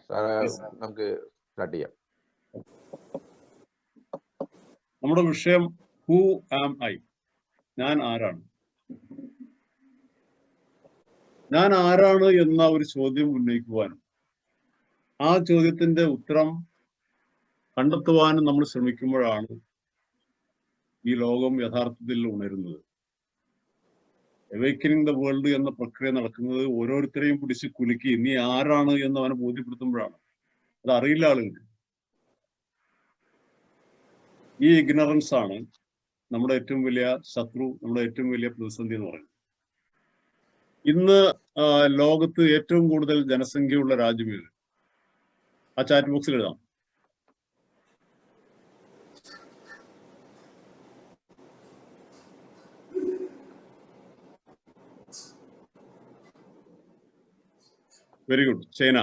നമുക്ക് സ്റ്റാർട്ട് ചെയ്യാം. നമ്മുടെ വിഷയം ഹൂ ആം ഐ, ഞാൻ ആരാണ്. ഞാൻ ആരാണ് എന്ന ഒരു ചോദ്യം ഉന്നയിക്കുവാനും ആ ചോദ്യത്തിന്റെ ഉത്തരം കണ്ടെത്തുവാനും നമ്മൾ ശ്രമിക്കുമ്പോഴാണ് ഈ ലോകം യഥാർത്ഥത്തിൽ ഉണരുന്നത്. അവേക്കനിങ് ദ വേൾഡ് എന്ന പ്രക്രിയ നടക്കുന്നത് ഓരോരുത്തരെയും പിടിച്ച് കുലുക്കി നീ ആരാണ് എന്ന് അവനെ ബോധ്യപ്പെടുത്തുമ്പോഴാണ്. അത് അറിയില്ല ആളുകൾക്ക്. ഈ ഇഗ്നറൻസ് ആണ് നമ്മുടെ ഏറ്റവും വലിയ ശത്രു, നമ്മുടെ ഏറ്റവും വലിയ പ്രതിസന്ധി എന്ന് പറയുന്നത്. ഇന്ന് ലോകത്ത് ഏറ്റവും കൂടുതൽ ജനസംഖ്യയുള്ള രാജ്യം ഏത്? ആ ചാറ്റ് ബോക്സിൽ എഴുതാം. Very good, China.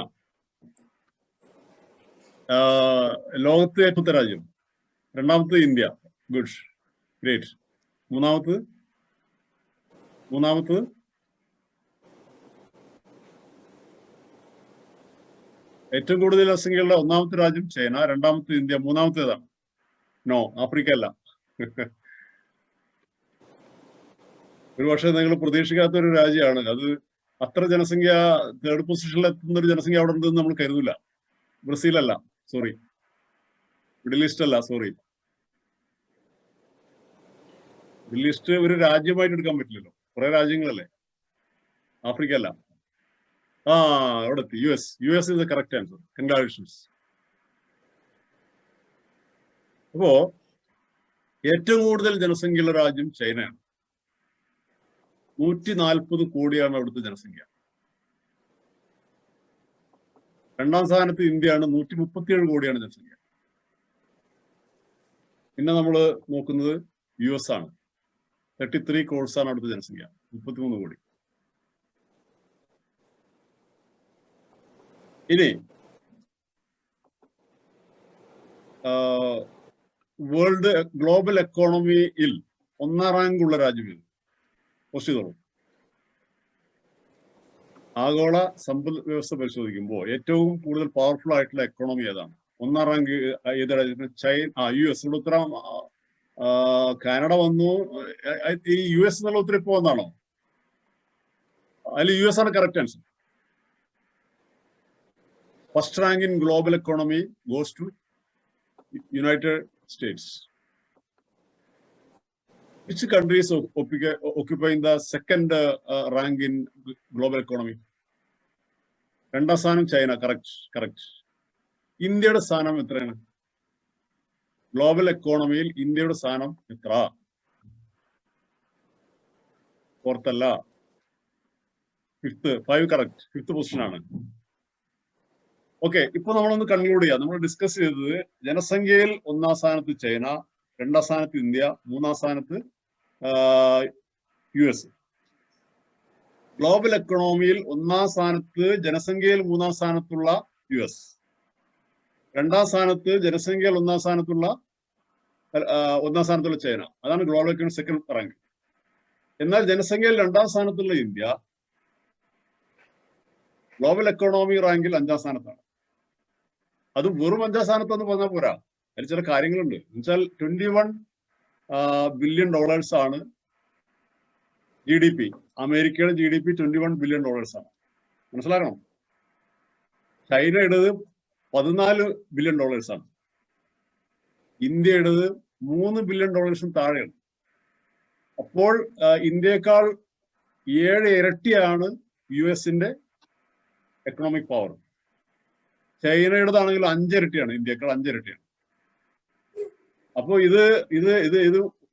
ലോകത്ത് ഏറ്റവും രാജ്യം. രണ്ടാമത് ഇന്ത്യ. Good, great. മൂന്നാമത് ഏറ്റവും കൂടുതൽ ജനസംഖ്യയുള്ള ഒന്നാമത്തെ രാജ്യം ചൈന, രണ്ടാമത്തെ ഇന്ത്യ, മൂന്നാമത്തെ ഏതാണ്? നോ, ആഫ്രിക്ക അല്ല. ഒരു പക്ഷേ നിങ്ങൾ പ്രതീക്ഷിക്കാത്ത ഒരു രാജ്യമാണ് അത്. അത്ര ജനസംഖ്യ, തേർഡ് പൊസിഷനിൽ എത്തുന്ന ഒരു ജനസംഖ്യ അവിടെ ഉണ്ടെന്ന് നമ്മൾ കരുതില്ല. ബ്രസീൽ അല്ല, സോറി. മിഡിൽ ഈസ്റ്റ് അല്ല, സോറി. മിഡിൽ ഈസ്റ്റ് ഒരു രാജ്യമായിട്ട് എടുക്കാൻ പറ്റില്ലല്ലോ, കുറെ രാജ്യങ്ങളല്ലേ. ആഫ്രിക്ക അല്ല. അവിടെ എത്തി. U S is the correct answer. Congratulations. അപ്പോ ഏറ്റവും കൂടുതൽ ജനസംഖ്യയുള്ള രാജ്യം ചൈനയാണ്. 140 കോടിയാണ് അവിടുത്തെ ജനസംഖ്യ. രണ്ടാം സ്ഥാനത്ത് ഇന്ത്യയാണ്, 137 കോടിയാണ് ജനസംഖ്യ. പിന്നെ നമ്മൾ നോക്കുന്നത് യു എസ് ആണ്. 33 crores ആണ് അവിടുത്തെ ജനസംഖ്യ, 33 കോടി. ഇനി വേൾഡ് ഗ്ലോബൽ എക്കോണമിയിൽ ഒന്നാം റാങ്ക് ഉള്ള രാജ്യം ഇത്. പോസ്റ്റ് ചെയ്തോളൂ. ആഗോള സമ്പദ് വ്യവസ്ഥ പരിശോധിക്കുമ്പോൾ ഏറ്റവും കൂടുതൽ പവർഫുൾ ആയിട്ടുള്ള എക്കോണമി ഏതാണ്? ഒന്നാം റാങ്ക് ഏത് രാജ്യത്തിന്? China, U S. ഇവിടെ ഉത്തരം കാനഡ വന്നു. ഈ യു എസ് എന്നുള്ള ഉത്തരം ഇപ്പൊ വന്നാണോ? അതിൽ യു എസ് ആണ് correct answer. First rank in global economy goes to United States. Which countries occupying the second rank in global economy? രണ്ടാം സ്ഥാനം ചൈന. കറക്റ്റ്. ഇന്ത്യയുടെ സ്ഥാനം എത്രയാണ്? ഗ്ലോബൽ എക്കോണമിയിൽ ഇന്ത്യയുടെ സ്ഥാനം എത്ര? ഫോർത്ത് അല്ല, ഫിഫ്ത്ത്. 5 കറക്റ്റ്. ഫിഫ്ത്ത് പൊസിഷൻ ആണ്. ഓക്കെ, ഇപ്പൊ നമ്മളൊന്ന് കൺക്ലൂഡ് ചെയ്യാം. നമ്മൾ ഡിസ്കസ് ചെയ്തത് ജനസംഖ്യയിൽ ഒന്നാം സ്ഥാനത്ത് ചൈന, രണ്ടാം സ്ഥാനത്ത് ഇന്ത്യ, മൂന്നാം സ്ഥാനത്ത് യു എസ്. ഗ്ലോബൽ എക്കണോമിയിൽ ഒന്നാം സ്ഥാനത്ത്, ജനസംഖ്യയിൽ മൂന്നാം സ്ഥാനത്തുള്ള യു എസ്. രണ്ടാം സ്ഥാനത്ത് ജനസംഖ്യയിൽ ഒന്നാം സ്ഥാനത്തുള്ള ചൈന. അതാണ് ഗ്ലോബൽ എക്കണോമി സെക്കൻഡ് റാങ്ക്. എന്നാൽ ജനസംഖ്യയിൽ രണ്ടാം സ്ഥാനത്തുള്ള ഇന്ത്യ ഗ്ലോബൽ എക്കണോമി റാങ്കിൽ 5ാം സ്ഥാനത്താണ്. അത് വെറും 5ാം സ്ഥാനത്തൊന്നും പറഞ്ഞാൽ പോരാ, അതിൽ ചില കാര്യങ്ങളുണ്ട്. എന്നുവെച്ചാൽ $21 ബില്യൺ ആണ് GDP. അമേരിക്കയുടെ GDP $21 ബില്യൺ ആണ്. മനസ്സിലാക്കണം. ചൈനയുടേത് $14 ബില്യൺ ആണ്. ഇന്ത്യയുടേത് $3 ബില്യൺ താഴെയാണ്. അപ്പോൾ ഇന്ത്യയേക്കാൾ 7 ഇരട്ടിയാണ് യു എസിന്റെ എക്കണോമിക് പവർ. ചൈനയുടേതാണെങ്കിൽ 5 ഇരട്ടിയാണ്, ഇന്ത്യയേക്കാൾ 5 ഇരട്ടിയാണ്. അപ്പോ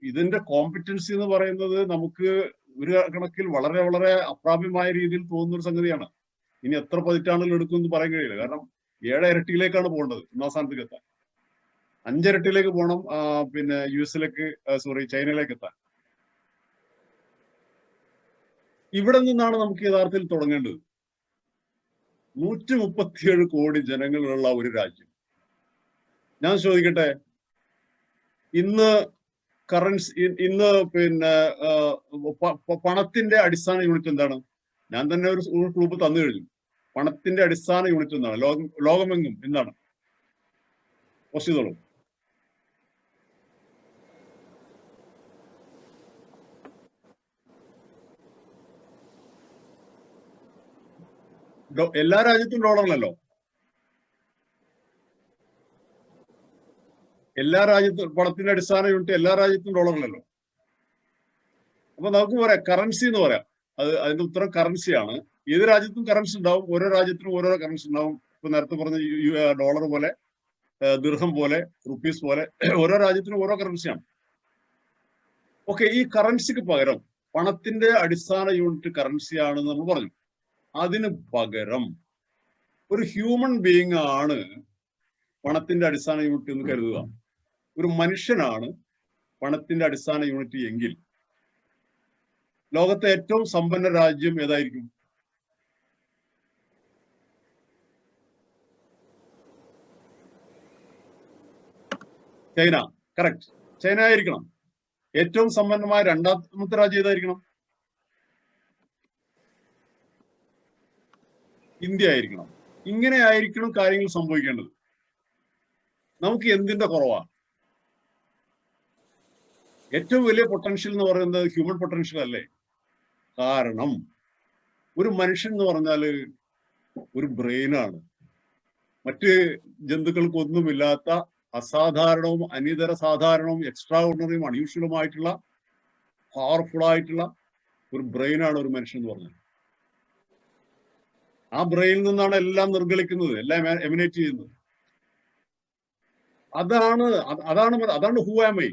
ഇതിന്റെ കോമ്പറ്റൻസി എന്ന് പറയുന്നത് നമുക്ക് ഒരു കണക്കിൽ വളരെ വളരെ അപ്രാപ്യമായ രീതിയിൽ തോന്നുന്ന ഒരു സംഗതിയാണ്. ഇനി എത്ര പതിറ്റാണ്ടുകൾ എടുക്കുമെന്ന് പറയാൻ കഴിയില്ല. കാരണം 7 ഇരട്ടിയിലേക്കാണ് പോകേണ്ടത് ഒന്നാം സ്ഥാനത്തേക്ക് എത്താൻ. 5 ഇരട്ടിയിലേക്ക് പോകണം പിന്നെ ചൈനയിലേക്ക് എത്താൻ. ഇവിടെ നിന്നാണ് നമുക്ക് യഥാർത്ഥത്തിൽ തുടങ്ങേണ്ടത്. 137 കോടി ജനങ്ങളുള്ള ഒരു രാജ്യം. ഞാൻ ചോദിക്കട്ടെ, ഇന്ന് പിന്നെ പണത്തിന്റെ അടിസ്ഥാന യൂണിറ്റ് എന്താണ്? ഞാൻ തന്നെ ഒരു പ്രൂഫ് തന്നു കഴിഞ്ഞു. പണത്തിന്റെ അടിസ്ഥാന യൂണിറ്റ് എന്താണ്? ലോകമെങ്ങും എന്താണ്? പോസ്റ്റ് ചെയ്തോളൂ. എല്ലാ രാജ്യത്തും ഡോളറിലല്ലോ. എല്ലാ രാജ്യത്തും പണത്തിന്റെ അടിസ്ഥാന യൂണിറ്റ് എല്ലാ രാജ്യത്തും ഡോളറിലല്ലോ. അപ്പൊ നമുക്ക് പറയാം കറൻസി എന്ന് പറയാം. അതിന്റെ ഉത്തരം കറൻസിയാണ്. ഏത് രാജ്യത്തും കറൻസി ഉണ്ടാവും, ഓരോ രാജ്യത്തിനും ഓരോ കറൻസി ഉണ്ടാവും. ഇപ്പൊ നേരത്തെ പറഞ്ഞ ഡോളർ പോലെ, ദിർഹം പോലെ, റുപ്പീസ് പോലെ ഓരോ രാജ്യത്തിനും ഓരോ കറൻസിയാണ്. ഓക്കെ, ഈ കറൻസിക്ക് പകരം പണത്തിന്റെ അടിസ്ഥാന യൂണിറ്റ് കറൻസിയാണെന്ന് നമ്മൾ പറഞ്ഞു. അതിന് പകരം ഒരു ഹ്യൂമൻ ബീയിങ് ആണ് പണത്തിന്റെ അടിസ്ഥാന യൂണിറ്റ് എന്ന് കരുതുക. ഒരു മനുഷ്യനാണ് പണത്തിന്റെ അടിസ്ഥാന യൂണിറ്റ് എങ്കിൽ ലോകത്തെ ഏറ്റവും സമ്പന്ന രാജ്യം ഏതായിരിക്കും? ചൈന. കറക്റ്റ്, ചൈന ആയിരിക്കണം. ഏറ്റവും സമ്പന്നമായ രണ്ടാമത്തെ രാജ്യം ഏതായിരിക്കണം? ഇന്ത്യ ആയിരിക്കണം. ഇങ്ങനെ ആയിരിക്കണം കാര്യങ്ങൾ സംഭവിക്കേണ്ടത്. നമുക്ക് എന്തിന്റെ കുറവാണ്? ഏറ്റവും വലിയ പൊട്ടൻഷ്യൽ എന്ന് പറയുന്നത് ഹ്യൂമൻ പൊട്ടൻഷ്യൽ അല്ലേ? കാരണം ഒരു മനുഷ്യൻ എന്ന് പറഞ്ഞാല് ഒരു ബ്രെയിനാണ്. മറ്റ് ജന്തുക്കൾക്കൊന്നുമില്ലാത്ത അസാധാരണവും അനിതര സാധാരണവും എക്സ്ട്രാ ഓർഡിനറിയും അൺയൂഷ്വലുമായിട്ടുള്ള പവർഫുൾ ആയിട്ടുള്ള ഒരു ബ്രെയിനാണ് ഒരു മനുഷ്യൻ എന്ന് പറഞ്ഞത്. ആ ബ്രെയിനിൽ നിന്നാണ് എല്ലാം നിർഗളിക്കുന്നത്, എല്ലാം എമിനേറ്റ് ചെയ്യുന്നത്. അതാണ് ഹൂ ആം ഐ,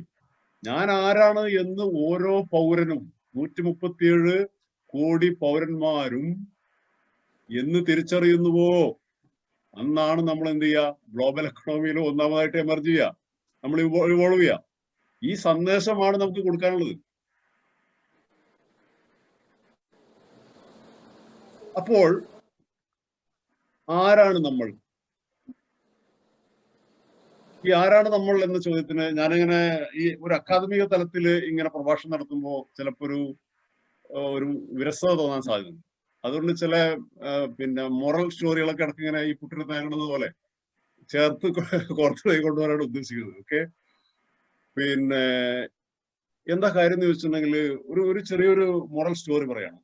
ഞാൻ ആരാണ് എന്ന് ഓരോ പൗരനും 137 കോടി പൗരന്മാരും എന്ന് തിരിച്ചറിയുന്നുവോ അന്നാണ് നമ്മൾ എന്ത് ചെയ്യുക? ഗ്ലോബൽ എക്കണോമിയിൽ ഒന്നാമതായിട്ട് എമർജ് ചെയ്യുക, നമ്മൾ ഇവോൾവ് ചെയ്യുക. ഈ സന്ദേശമാണ് നമുക്ക് കൊടുക്കാനുള്ളത്. അപ്പോൾ ആരാണ് നമ്മൾ? ഈ ആരാണ് നമ്മൾ എന്ന ചോദ്യത്തിന് ഞാനിങ്ങനെ ഈ ഒരു അക്കാദമിക തലത്തിൽ ഇങ്ങനെ പ്രഭാഷണം നടത്തുമ്പോൾ ചിലപ്പോ ഒരു വിരസത തോന്നാൻ സാധ്യതയുണ്ട്. അതുകൊണ്ട് ചില മൊറൽ സ്റ്റോറികളൊക്കെ ഇടയ്ക്ക് ഇങ്ങനെ ഈ പുട്ടിന് തേങ്ങുന്നത് പോലെ ചേർത്ത് കോർത്ത് കൊണ്ടുവരാനാണ് ഉദ്ദേശിക്കുന്നത്. ഓക്കെ, എന്താ കാര്യം എന്ന് ചോദിച്ചിട്ടുണ്ടെങ്കിൽ ഒരു ചെറിയൊരു മൊറൽ സ്റ്റോറി പറയാണ്.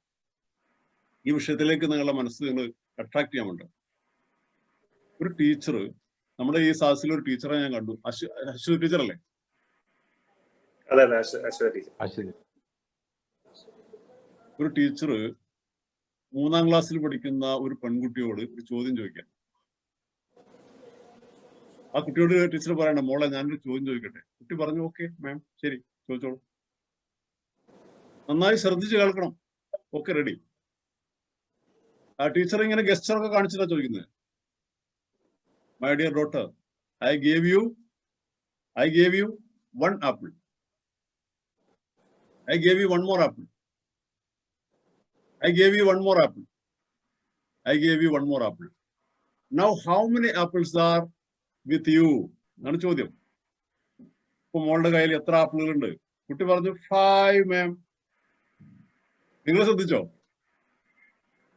ഈ വിഷയത്തിലേക്ക് നിങ്ങളുടെ മനസ്സ് നിങ്ങൾ അട്രാക്ട് ചെയ്യാൻ വേണ്ട. ഒരു ടീച്ചർ, നമ്മുടെ ഈ സാഹസിൽ ഒരു ടീച്ചറെ ഞാൻ കണ്ടു. അശ്വതി ടീച്ചർ അല്ലേ? ഒരു ടീച്ചർ 3ാം ക്ലാസ്സിൽ പഠിക്കുന്ന ഒരു പെൺകുട്ടിയോട് ഒരു ചോദ്യം ചോദിക്കാൻ. ആ കുട്ടിയോട് ടീച്ചർ പറയണം, മോളെ ഞാനൊരു ചോദ്യം ചോദിക്കട്ടെ? കുട്ടി പറഞ്ഞു, ഓക്കെ മാം, ശരി ചോദിച്ചോളൂ. നന്നായി ശ്രദ്ധിച്ച് കേൾക്കണം. Okay, ready. ആ ടീച്ചർ ഇങ്ങനെ ഗസ്റ്ററൊക്കെ കാണിച്ചിട്ടാ ചോദിക്കുന്നത്. My dear daughter, I gave you 1 apple. I gave you 1 more apple. I gave you 1 more apple. I gave you 1 more apple. Now how many apples are with you? എന്നാണ് ചോദ്യം. ഇപ്പൊ മോളുടെ കയ്യിൽ എത്ര ആപ്പിളുകളുണ്ട്? കുട്ടി പറഞ്ഞു 5 മാം. നിങ്ങൾ ശ്രദ്ധിച്ചോ?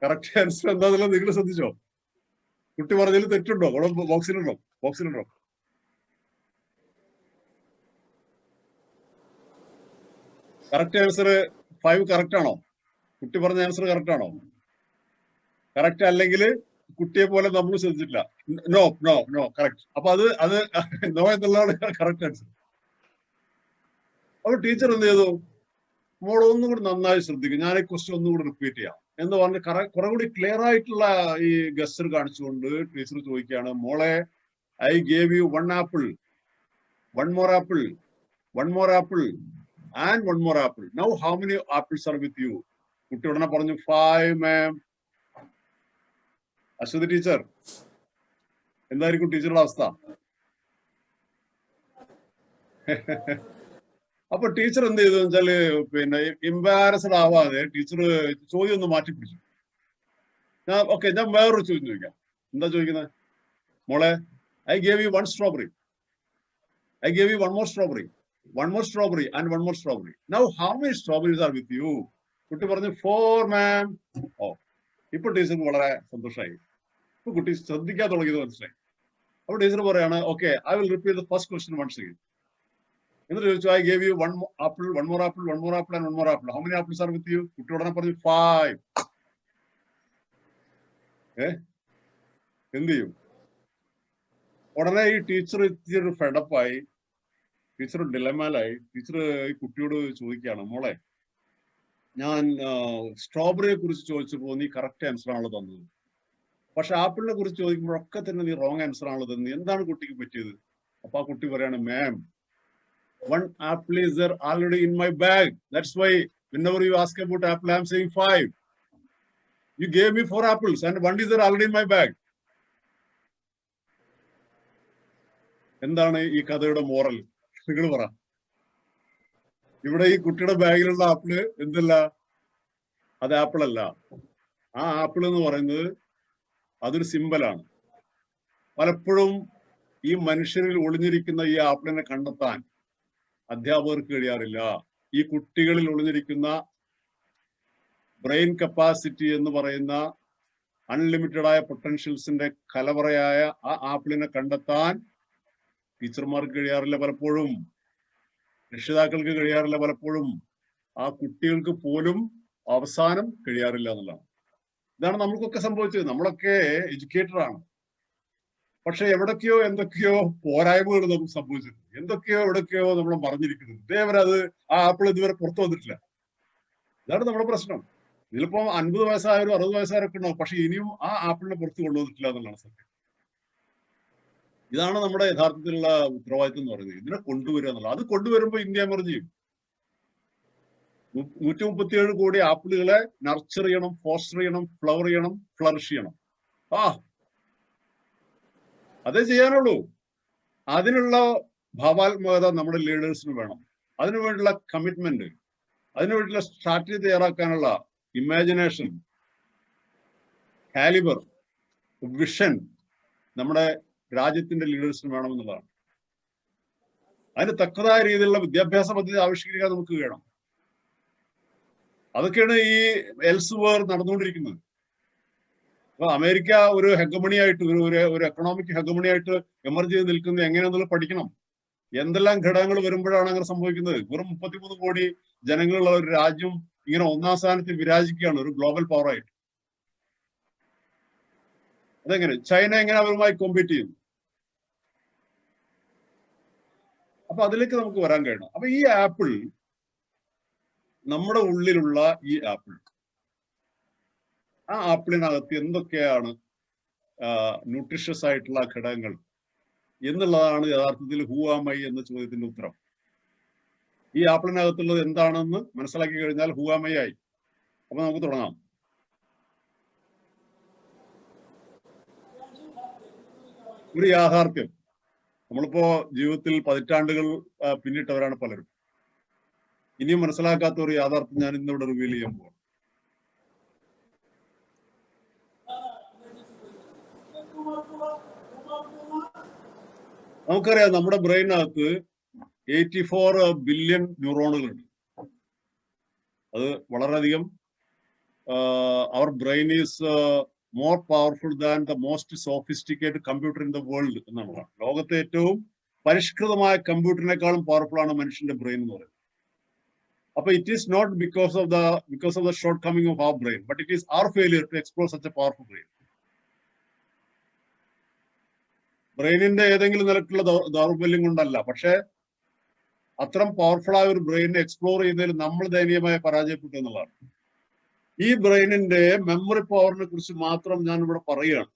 കറക്റ്റ് ആൻസർ എന്താണെന്നുള്ളത് നിങ്ങൾ ശ്രദ്ധിച്ചോ? കുട്ടി പറഞ്ഞതിൽ തെറ്റുണ്ടോ? ബോക്സിലുണ്ടോ? കറക്റ്റ് ആൻസർ 5 കറക്റ്റ് ആണോ? കുട്ടി പറഞ്ഞ ആൻസർ കറക്റ്റ് ആണോ? കറക്റ്റ് അല്ലെങ്കിൽ കുട്ടിയെ പോലെ നമ്മൾ ശ്രദ്ധിച്ചിട്ടില്ല. No no no, correct. അപ്പൊ അത് നോ എന്നുള്ളതാണ് കറക്റ്റ് ആൻസർ. അപ്പൊ ടീച്ചർ എന്ത് ചെയ്തു? മോൾ ഒന്നും കൂടി നന്നായി ശ്രദ്ധിക്കും, ഞാൻ ഈ ക്വസ്റ്റ്യൻ ഒന്നും കൂടി റിപ്പീറ്റ് ചെയ്യാം എന്ന് പറഞ്ഞ് കുറെ കൂടി ക്ലിയർ ആയിട്ടുള്ള ഈ ഗസ്റ്റർ കാണിച്ചുകൊണ്ട് ടീച്ചർ ചോദിക്കുകയാണ്, മോളെ I gave U 1 apple, 1 more apple, 1 more apple and 1 more apple. Now how many apples are with you? കുട്ടി ഉടനെ പറഞ്ഞു 5 മാം. അശ്വതി ടീച്ചർ, എന്തായിരിക്കും ടീച്ചറുടെ അവസ്ഥ? അപ്പൊ ടീച്ചർ എന്ത് ചെയ്തു വെച്ചാല് എംബാരസ്ഡ് ആവാതെ ടീച്ചർ ചോദ്യം ഒന്ന് മാറ്റി പിടിച്ചു. ഞാൻ വേറൊരു ചോദ്യം ചോദിക്കാം. എന്താ ചോദിക്കുന്നത്? മോളെ I gave U 1 strawberry. I gave you 1 more strawberry. 1 more strawberry and 1 more strawberry. Now how many strawberries are with you? കുട്ടി പറഞ്ഞു 4 മാം. ഓ, ഇപ്പൊ ടീച്ചർക്ക് വളരെ സന്തോഷമായി. ഇപ്പൊ കുട്ടി ശ്രദ്ധിക്കാൻ തുടങ്ങിയത് മനസ്സിലായി. അപ്പൊ ടീച്ചർ പറയാണ്, okay, I will repeat the first question once again. എന്നിട്ട് ചോദിച്ചു, I gave you one apple, one more apple, one more apple and one more apple. How many apples are with you? കുട്ടി ഉടനെ പറഞ്ഞു 5. എന്ത് ചെയ്യും? ഉടനെ ഈ ടീച്ചർ ഇത്തിരി ഫെഡപ്പായി, ടീച്ചർ ഡിലമാലായി. ടീച്ചർ ഈ കുട്ടിയോട് ചോദിക്കുകയാണ്, മോളെ, ഞാൻ സ്ട്രോബെറിയെ കുറിച്ച് ചോദിച്ചപ്പോൾ നീ കറക്റ്റ് ആൻസർ ആണല്ലോ തന്നത്, പക്ഷെ ആപ്പിളിനെ കുറിച്ച് ചോദിക്കുമ്പോഴൊക്കെ തന്നെ നീ റോങ് ആൻസർ ആണല്ലോ തന്നത്, എന്താണ് കുട്ടിക്ക് പറ്റിയത്? അപ്പൊ ആ കുട്ടി പറയാണ്, മാം, one apple is there already in my bag. That's why whenever you ask about apple, I'm saying 5. You gave me 4 apples and one is there already in my bag. എന്താണ് ഈ കഥയുടെ മോറൽ? നിങ്ങൾ പറ. ഇവിടെ ഈ കുട്ടിയുടെ ബാഗിലുള്ള ആപ്പിള് എന്തല്ല? അത് ആപ്പിൾ അല്ല. ആ ആപ്പിൾ എന്ന് പറയുന്നത് അതൊരു സിമ്പലാണ്. പലപ്പോഴും ഈ മനുഷ്യരിൽ ഒളിഞ്ഞിരിക്കുന്ന ഈ ആപ്പിളിനെ കണ്ടെത്താൻ അധ്യാപകർക്ക് കഴിയാറില്ല. ഈ കുട്ടികളിൽ ഒളിഞ്ഞിരിക്കുന്ന ബ്രെയിൻ കപ്പാസിറ്റി എന്ന് പറയുന്ന അൺലിമിറ്റഡ് ആയ പൊട്ടൻഷ്യൽസിന്റെ കലവറയായ ആ ആപ്പിളിനെ കണ്ടെത്താൻ ടീച്ചർമാർക്ക് കഴിയാറില്ല, പലപ്പോഴും രക്ഷിതാക്കൾക്ക് കഴിയാറില്ല, പലപ്പോഴും ആ കുട്ടികൾക്ക് പോലും അവസാനം കഴിയാറില്ല എന്നുള്ളതാണ്. ഇതാണ് നമ്മൾക്കൊക്കെ സംഭവിച്ചത്. നമ്മളൊക്കെ എഡ്യൂക്കേറ്റഡ് ആണ്, പക്ഷെ എവിടൊക്കെയോ എന്തൊക്കെയോ പോരായ്മകൾ നമുക്ക് സംഭവിച്ചിട്ടുണ്ട്. എന്തൊക്കെയോ എവിടൊക്കെയോ നമ്മൾ മറിഞ്ഞിരിക്കുന്നത്. ഇതേവരെ അത് ആ ആപ്പിൾ ഇതുവരെ പുറത്തു വന്നിട്ടില്ല. ഇതാണ് നമ്മുടെ പ്രശ്നം. ഇതിലിപ്പോ 50 വയസ്സായവരും 60 വയസ്സായവരൊക്കെ ഉണ്ടാവും, പക്ഷെ ഇനിയും ആ ആപ്പിളിനെ പുറത്ത് കൊണ്ടുവന്നിട്ടില്ല എന്നുള്ളതാണ് സത്യം. ഇതാണ് നമ്മുടെ യഥാർത്ഥത്തിലുള്ള ഉത്തരവാദിത്വം എന്ന് പറയുന്നത്. ഇതിനെ കൊണ്ടുവരിക എന്നുള്ളത്. അത് കൊണ്ടുവരുമ്പോൾ ഇന്ത്യ എമർജ് ചെയ്യും. 137 കോടി ആപ്പിളുകളെ നർച്ചർ ചെയ്യണം, ഫോസ്റ്റർ ചെയ്യണം, ഫ്ലവർ ചെയ്യണം, ഫ്ലറിഷ് ചെയ്യണം. അതേ ചെയ്യാനുള്ളൂ. അതിനുള്ള ഭാവാത്മകത നമ്മുടെ ലീഡേഴ്സിന് വേണം. അതിനുവേണ്ടിയുള്ള കമ്മിറ്റ്മെന്റ്, അതിനുവേണ്ടിയുള്ള സ്ട്രാറ്റജി തയ്യാറാക്കാനുള്ള ഇമാജിനേഷൻ, കാലിബർ, വിഷൻ നമ്മുടെ രാജ്യത്തിന്റെ ലീഡേഴ്സിന് വേണമെന്നുള്ളതാണ്. അതിന് തക്കതായ രീതിയിലുള്ള വിദ്യാഭ്യാസ പദ്ധതി ആവിഷ്കരിക്കാൻ നമുക്ക് വേണം. അതൊക്കെയാണ് ഈ എൽസ്വേർ നടന്നുകൊണ്ടിരിക്കുന്നത്. അപ്പൊ അമേരിക്ക ഒരു ഹെഗമണിയായിട്ട്, ഒരു എക്കണോമിക് ഹെഗമണിയായിട്ട് എമർജ് ചെയ്ത് നിൽക്കുന്നത് എങ്ങനെയാണെന്നുള്ളത് പഠിക്കണം. എന്തെല്ലാം ഘടകങ്ങൾ വരുമ്പോഴാണ് അങ്ങനെ സംഭവിക്കുന്നത്? വെറും 33 കോടി ജനങ്ങളുള്ള ഒരു രാജ്യം ഇങ്ങനെ 1-ാം സ്ഥാനത്ത് വിരാജിക്കുകയാണ് ഒരു ഗ്ലോബൽ പവറായിട്ട്. അതെങ്ങനെ? ചൈന എങ്ങനെ അവരുമായി കോമ്പീറ്റ് ചെയ്യും? അപ്പൊ അതിലേക്ക് നമുക്ക് വരാൻ കഴിയണം. അപ്പൊ ഈ ആപ്പിൾ, നമ്മുടെ ഉള്ളിലുള്ള ഈ ആപ്പിൾ, ആ ആപ്പിളിനകത്ത് എന്തൊക്കെയാണ് ന്യൂട്രീഷ്യസ് ആയിട്ടുള്ള ഘടകങ്ങൾ എന്നുള്ളതാണ് യഥാർത്ഥത്തിൽ ഹൂ ആം ഐ എന്ന ചോദ്യത്തിന്റെ ഉത്തരം. ഈ ആപ്പിളിനകത്തുള്ളത് എന്താണെന്ന് മനസ്സിലാക്കി കഴിഞ്ഞാൽ ഹൂ ആം ഐ ആയി. അപ്പൊ നമുക്ക് തുടങ്ങാം. ഒരു യാഥാർത്ഥ്യം, നമ്മളിപ്പോ ജീവിതത്തിൽ പതിറ്റാണ്ടുകൾ പിന്നിട്ടവരാണ് പലരും. ഇനിയും മനസ്സിലാക്കാത്ത ഒരു യാഥാർത്ഥ്യം ഞാൻ ഇന്നിവിടെ റിവീൽ ചെയ്യാൻ പോകും. നമുക്കറിയാം, നമ്മുടെ ബ്രെയിനകത്ത് 84 ബില്യൺ ന്യൂറോണുകളുണ്ട്. അത് വളരെയധികം, our brain is more powerful than the most sophisticated computer in the world എന്നാണ്. ലോകത്തെ ഏറ്റവും പരിഷ്കൃതമായ കമ്പ്യൂട്ടറിനേക്കാളും പവർഫുൾ ആണ് മനുഷ്യന്റെ ബ്രെയിൻ എന്ന് പറയുന്നത്. അപ്പൊ it is not because of the shortcoming of our brain, but it is our failure to explore such a powerful brain. ബ്രെയിനിന്റെ ഏതെങ്കിലും നിലക്കുള്ള ദൗർബല്യം കൊണ്ടല്ല, പക്ഷെ അത്തരം പവർഫുൾ ആയ ഒരു ബ്രെയിനെ എക്സ്പ്ലോർ ചെയ്യുന്നതിൽ നമ്മൾ ദയനീയമായി പരാജയപ്പെട്ടു എന്നുള്ളതാണ്. ഈ ബ്രെയിനിന്റെ മെമ്മറി പവറിനെ കുറിച്ച് മാത്രം ഞാൻ ഇവിടെ പറയുകയാണ്,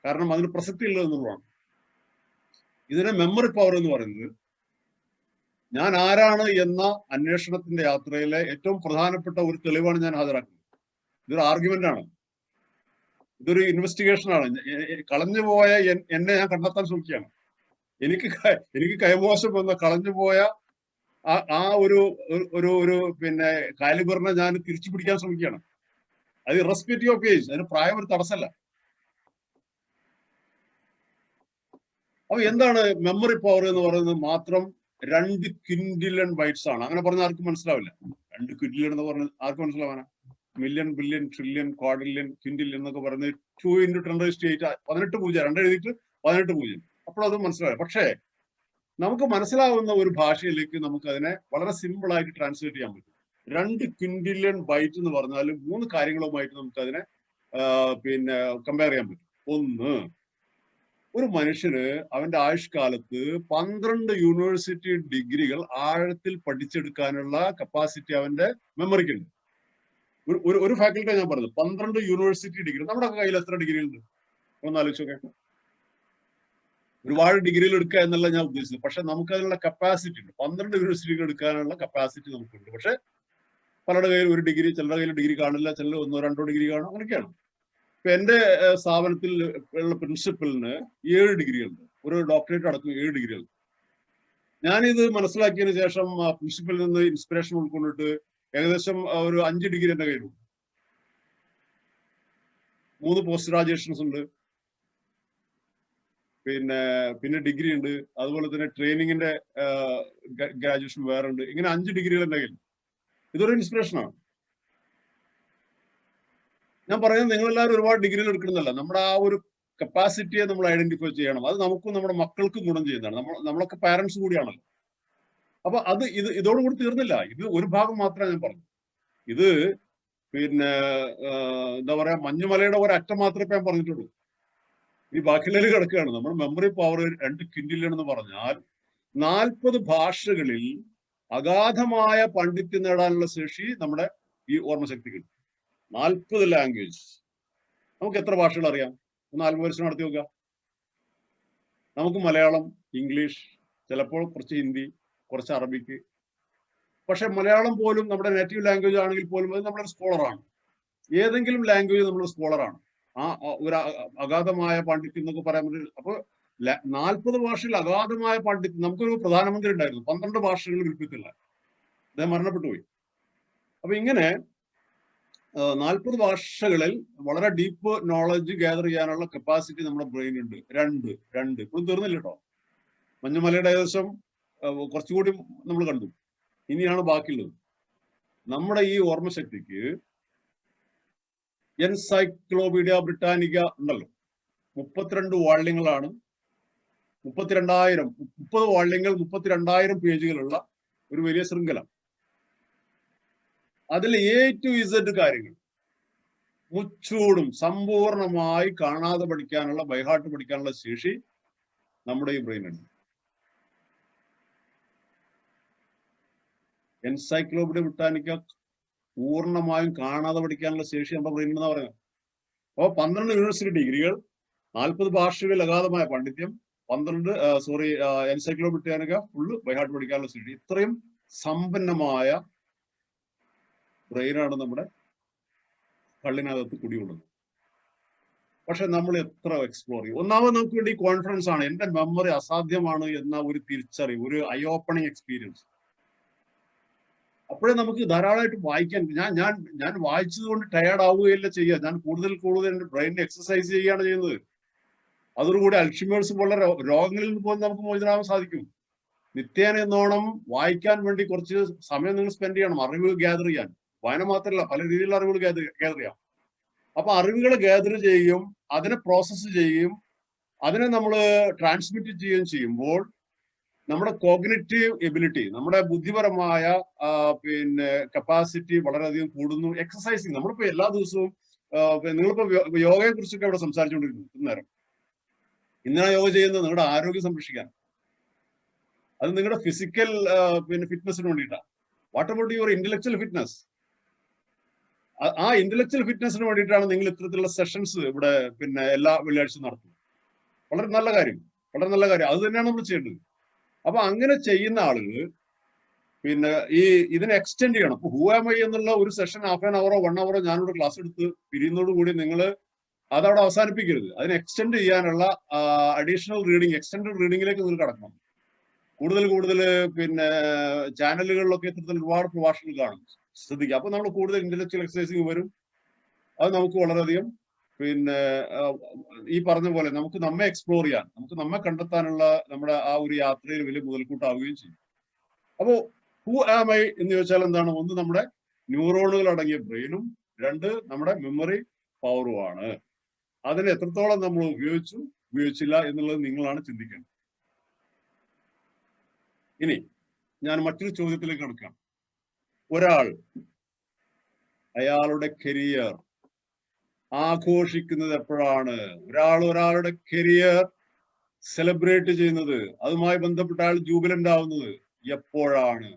കാരണം അതിന് പ്രസക്തി ഉള്ളത് എന്നുള്ളതാണ്. ഇതിനെ മെമ്മറി പവർ എന്ന് പറയുന്നത് ഞാൻ ആരാണ് എന്ന അന്വേഷണത്തിന്റെ യാത്രയിലെ ഏറ്റവും പ്രധാനപ്പെട്ട ഒരു തെളിവാണ് ഞാൻ ഹാജരാക്കുന്നത്. ഇതൊരു ആർഗ്യുമെന്റ് ആണ്, ഇതൊരു ഇൻവെസ്റ്റിഗേഷൻ ആണ്. കളഞ്ഞുപോയ എന്നെ ഞാൻ കണ്ടെത്താൻ ശ്രമിക്കുകയാണ്. എനിക്ക് കൈമോശം വന്ന കളഞ്ഞുപോയ ആ ഒരു പിന്നെ കാലിബറിനെ ഞാൻ തിരിച്ചു പിടിക്കാൻ ശ്രമിക്കുകയാണ്. അത് ഇറസ്പെക്റ്റീവ് ഓഫ് ഏജ്, അതിന് പ്രായം ഒരു തടസ്സമല്ല. അപ്പൊ എന്താണ് മെമ്മറി പവർ എന്ന് പറയുന്നത്? മാത്രം 2 ക്വിന്റിലിയൺ ബൈറ്റ്സ് ആണ്. അങ്ങനെ പറഞ്ഞാൽ ആർക്കും മനസ്സിലാവില്ല. 2 ക്വിന്റിലിയൺ എന്ന് പറഞ്ഞാൽ ആർക്കും മനസ്സിലാവാനാ? മില്യൺ, ബില്യൺ, ട്രില്യൺ, ക്വാഡ്രില്യൺ, ക്വിന്റില്യൺ എന്നൊക്കെ പറയുന്നത് 2 × 10⁸ 18 പൂജ്യം, 2 എഴുതിയിട്ട് 18 പൂജ്യം. അപ്പോൾ അത് മനസ്സിലായി. പക്ഷേ നമുക്ക് മനസ്സിലാവുന്ന ഒരു ഭാഷയിലേക്ക് നമുക്ക് അതിനെ വളരെ സിമ്പിൾ ആയിട്ട് ട്രാൻസ്ലേറ്റ് ചെയ്യാൻ പറ്റും. 2 ക്വിന്റില്യൺ ബൈറ്റ് എന്ന് പറഞ്ഞാൽ 3 കാര്യങ്ങളുമായിട്ട് നമുക്ക് അതിനെ പിന്നെ കമ്പയർ ചെയ്യാൻ പറ്റും. ഒന്ന്, ഒരു മനുഷ്യന് അവന്റെ ആയുഷ്കാലത്ത് 12 യൂണിവേഴ്സിറ്റി ഡിഗ്രികൾ ആഴത്തിൽ പഠിച്ചെടുക്കാനുള്ള കപ്പാസിറ്റി അവന്റെ മെമ്മറിക്കുണ്ട്. ഒരു ഫാക്കൽറ്റി ഞാൻ പറഞ്ഞത് 12 യൂണിവേഴ്സിറ്റി ഡിഗ്രി. നമ്മുടെ കയ്യിൽ എത്ര ഡിഗ്രി ഉണ്ട് ഒന്ന് ആലോചിച്ചോക്കെ. ഒരുപാട് ഡിഗ്രികൾ എടുക്കുക എന്നല്ല ഞാൻ ഉദ്ദേശിച്ചത്. പക്ഷെ നമുക്ക് അതിനുള്ള കപ്പാസിറ്റി ഉണ്ട്. 12 യൂണിവേഴ്സിറ്റികൾ എടുക്കാനുള്ള കപ്പാസിറ്റി നമുക്കുണ്ട്. പക്ഷെ പലരുടെ കയ്യിൽ ഒരു ഡിഗ്രി, ചിലരുടെ കയ്യിൽ ഡിഗ്രി കാണില്ല, ചിലർ 1 2 ഡിഗ്രി കാണും, അങ്ങനെയൊക്കെയാണ്. ഇപ്പൊ എന്റെ സ്ഥാപനത്തിൽ ഉള്ള പ്രിൻസിപ്പലിന് 7 ഡിഗ്രികളുണ്ട്. ഒരു ഡോക്ടറേറ്റ് അടക്കം 7 ഡിഗ്രികൾ. ഞാനിത് മനസ്സിലാക്കിയതിനു ശേഷം പ്രിൻസിപ്പലിൽ നിന്ന് ഇൻസ്പിറേഷൻ ഉൾക്കൊണ്ടിട്ട് ഏകദേശം ഒരു 5 ഡിഗ്രി എന്റെ കയ്യിലുണ്ട്. 3 പോസ്റ്റ് ഗ്രാജുവേഷൻസ് ഉണ്ട്, പിന്നെ ഡിഗ്രി ഉണ്ട്, അതുപോലെ തന്നെ ട്രെയിനിങ്ങിന്റെ ഗ്രാജുവേഷൻ വേറെ ഉണ്ട്. ഇങ്ങനെ 5 ഡിഗ്രികൾ എന്റെ കയ്യിൽ. ഇതൊരു ഇൻസ്പിറേഷനാണ്. ഞാൻ പറയുന്നത് നിങ്ങളെല്ലാവരും ഒരുപാട് ഡിഗ്രികൾ എടുക്കണമെന്നല്ല, നമ്മുടെ ആ ഒരു കപ്പാസിറ്റിയെ നമ്മൾ ഐഡന്റിഫൈ ചെയ്യണം. അത് നമുക്കും നമ്മുടെ മക്കൾക്കും ഗുണം ചെയ്യുന്നതാണ്. നമ്മളൊക്കെ പാരന്റ്സ് കൂടിയാണല്ലോ. അപ്പൊ അത് ഇതോടുകൂടി തീർന്നില്ല. ഇത് ഒരു ഭാഗം മാത്രമേ ഞാൻ പറഞ്ഞു. ഇത് എന്താ പറയാ, മഞ്ഞുമലയുടെ ഒരറ്റം മാത്രമേ ഞാൻ പറഞ്ഞിട്ടുള്ളൂ. ഈ ബാക്കിയുള്ളതിൽ കിടക്കുകയാണ്. നമ്മൾ മെമ്മറി പവർ 2 ക്വിന്റില്യൺ എന്ന് പറഞ്ഞാൽ 40 ഭാഷകളിൽ അഗാധമായ പാണ്ഡിത്യം നേടാനുള്ള ശേഷി നമ്മുടെ ഈ ഓർമ്മശക്തിക്ക്. 40 ലാംഗ്വേജ്. നമുക്ക് എത്ര ഭാഷകൾ അറിയാം? ഒന്ന് ആത്മപരിശോധന നടത്തി നോക്കുക. നമുക്ക് മലയാളം, ഇംഗ്ലീഷ്, ചിലപ്പോൾ കുറച്ച് ഹിന്ദി, കുറച്ച് അറബിക്ക്. പക്ഷെ മലയാളം പോലും നമ്മുടെ നേറ്റീവ് ലാംഗ്വേജ് ആണെങ്കിൽ പോലും അത് നമ്മുടെ സ്കോളറാണ്. ഏതെങ്കിലും ലാംഗ്വേജ് നമ്മൾ സ്കോളറാണ്. ആ ഒരു അഗാധമായ പാണ്ഡിത്യം എന്നൊക്കെ പറയാൻ പറ്റും. അപ്പൊ 40 ഭാഷയിൽ അഗാധമായ പാണ്ഡിത്യം. നമുക്കൊരു പ്രധാനമന്ത്രി ഉണ്ടായിരുന്നു, 12 ഭാഷകൾ വിൽപ്പിത്തില്ല, അദ്ദേഹം മരണപ്പെട്ടു പോയി. അപ്പൊ ഇങ്ങനെ 40 ഭാഷകളിൽ വളരെ ഡീപ്പ് നോളജ് ഗ്യാദർ ചെയ്യാനുള്ള കപ്പാസിറ്റി നമ്മുടെ ബ്രെയിൻ ഉണ്ട്. രണ്ട് ഇപ്പോഴും തീർന്നില്ല കേട്ടോ. മഞ്ഞുമലയുടെ ഏകദേശം കുറച്ചുകൂടി നമ്മൾ കണ്ടു. ഇനിയാണ് ബാക്കിയുള്ളത്. നമ്മുടെ ഈ ഓർമ്മശക്തിക്ക് എൻസൈക്ലോപീഡിയ ബ്രിട്ടാനിക്ക ഉണ്ടല്ലോ, 32 വാള്യങ്ങളാണ്. 30 വാള്യങ്ങൾ, 32,000 പേജുകളുള്ള ഒരു വലിയ ശൃംഖല. അതിൽ A to Z കാര്യങ്ങൾ മുച്ചൂടും സമ്പൂർണമായി കാണാതെ പഠിക്കാനുള്ള, ബൈഹാർട്ട് പഠിക്കാനുള്ള ശേഷി നമ്മുടെ ഈ ബ്രെയിനുണ്ട്. എൻസൈക്ലോപീഡിയ ബ്രിട്ടാനിക്ക പൂർണ്ണമായും കാണാതെ പഠിക്കാനുള്ള ശേഷി നമ്മുടെ ബ്രെയിൻ എന്നാ പറയുന്നത്. അപ്പോൾ 12 യൂണിവേഴ്സിറ്റി ഡിഗ്രികൾ, 40 ഭാഷകളിൽ അഗാധമായ പാണ്ഡിത്യം, എൻസൈക്ലോപീഡിയ ബ്രിട്ടാനിക്ക ഫുള്ള് ബൈഹാർട്ട് പഠിക്കാനുള്ള ശേഷി. ഇത്രയും സമ്പന്നമായ ബ്രെയിനാണ് നമ്മുടെ കള്ളിനകത്ത് കുടികൊള്ളുന്നത്. പക്ഷെ നമ്മൾ എത്ര എക്സ്പ്ലോർ ചെയ്യും? ഒന്നാമത് നമുക്ക് വേണ്ടി കോൺഫിഡൻസ് ആണ്. എന്റെ മെമ്മറി അസാധ്യമാണ് എന്ന ഒരു തിരിച്ചറിവ്, ഒരു ഐ ഓപ്പണിങ് എക്സ്പീരിയൻസ്. അപ്പോഴേ നമുക്ക് ധാരാളമായിട്ട് വായിക്കാൻ, ഞാൻ വായിച്ചത് കൊണ്ട് ടയേർഡ് ആവുകയല്ല ചെയ്യുക. ഞാൻ കൂടുതൽ എന്റെ ബ്രെയിനിനെ എക്സസൈസ് ചെയ്യുകയാണ് ചെയ്യുന്നത്. അതോടുകൂടി അൽഷിമേഴ്സ് പോലുള്ള രോഗങ്ങളിൽ നിന്ന് പോലും നമുക്ക് മോചിതനാവാൻ സാധിക്കും. നിത്യേന എന്നോണം വായിക്കാൻ വേണ്ടി കുറച്ച് സമയം നിങ്ങൾ സ്പെൻഡ് ചെയ്യണം, അറിവ് ഗ്യാദർ ചെയ്യാൻ. വായന മാത്രമല്ല, പല രീതിയിലുള്ള അറിവുകൾ ഗ്യാദർ ചെയ്യാം. അപ്പൊ അറിവുകൾ ഗ്യാദർ ചെയ്യുകയും അതിനെ പ്രോസസ്സ് ചെയ്യുകയും അതിനെ നമ്മൾ ട്രാൻസ്മിറ്റ് ചെയ്യുകയും ചെയ്യുമ്പോൾ നമ്മുടെ കോഗ്നിറ്റീവ് എബിലിറ്റി, നമ്മുടെ ബുദ്ധിപരമായ കപ്പാസിറ്റി വളരെയധികം കൂടുന്നു. എക്സസൈസിങ്, നമ്മളിപ്പോ എല്ലാ ദിവസവും നിങ്ങളിപ്പോ യോഗയെ കുറിച്ചൊക്കെ ഇവിടെ സംസാരിച്ചുകൊണ്ടിരിക്കുന്നു നേരം. ഇന്നാ യോഗ ചെയ്യുന്നത് നിങ്ങളുടെ ആരോഗ്യം സംരക്ഷിക്കാൻ. അത് നിങ്ങളുടെ ഫിസിക്കൽ ഫിറ്റ്നസിന് വേണ്ടിയിട്ടാണ്. What about your intellectual fitness? ആ ഇന്റലക്ച്വൽ ഫിറ്റ്നസിന് വേണ്ടിയിട്ടാണ് നിങ്ങൾ ഇത്തരത്തിലുള്ള സെഷൻസ് ഇവിടെ എല്ലാ വെള്ളിയാഴ്ചയും നടത്തുന്നത്. വളരെ നല്ല കാര്യം, വളരെ നല്ല കാര്യം. അത് തന്നെയാണ് നമ്മൾ ചെയ്യേണ്ടത്. അപ്പൊ അങ്ങനെ ചെയ്യുന്ന ആളുകൾ ഇതിനെ എക്സ്റ്റെൻഡ് ചെയ്യണം. ഇപ്പൊ ഹൂ ആം ഐ എന്നുള്ള ഒരു സെഷൻ ഹാഫ് ആൻ അവറോ 1 അവറോ ഞാനിവിടെ ക്ലാസ് എടുത്ത് പിരിയുന്നതോടുകൂടി നിങ്ങൾ അതവിടെ അവസാനിപ്പിക്കരുത്. അതിനെ എക്സ്റ്റെൻഡ് ചെയ്യാനുള്ള അഡീഷണൽ റീഡിങ്, എക്സ്റ്റെൻഡഡ് റീഡിങ്ങിലേക്ക് നിങ്ങൾ കടക്കണം. കൂടുതൽ ചാനലുകളിലൊക്കെ ഇത്തരത്തിൽ ഒരുപാട് പ്രഭാഷണങ്ങൾ കാണും, ശ്രദ്ധിക്കുക. അപ്പൊ നമ്മൾ കൂടുതൽ ഇന്റലക്ച്വൽ എക്സസൈസിങ് വരും. അത് നമുക്ക് വളരെയധികം ഈ പറഞ്ഞ പോലെ നമുക്ക് നമ്മെ എക്സ്പ്ലോർ ചെയ്യാൻ, നമുക്ക് നമ്മെ കണ്ടെത്താനുള്ള നമ്മുടെ ആ ഒരു യാത്രയിൽ വലിയ മുതൽക്കൂട്ടാവുകയും ചെയ്യും. അപ്പോ ഹൂ ആം ഐ എന്ന് ചോദിച്ചാൽ എന്താണ്? ഒന്ന് നമ്മുടെ ന്യൂറോണുകൾ അടങ്ങിയ ബ്രെയിനും രണ്ട് നമ്മുടെ മെമ്മറി പവറുമാണ്. അതിനെ എത്രത്തോളം നമ്മൾ ഉപയോഗിച്ചില്ല എന്നുള്ളത് നിങ്ങളാണ് ചിന്തിക്കേണ്ടത്. ഇനി ഞാൻ മറ്റൊരു ചോദ്യത്തിലേക്ക് കടക്കാം. ഒരാൾ അയാളുടെ കരിയർ ആഘോഷിക്കുന്നത് എപ്പോഴാണ്? ഒരാളുടെ കരിയർ സെലിബ്രേറ്റ് ചെയ്യുന്നത്, അതുമായി ബന്ധപ്പെട്ട ആൾ ജൂബിലന്റ് ആവുന്നത് എപ്പോഴാണ്?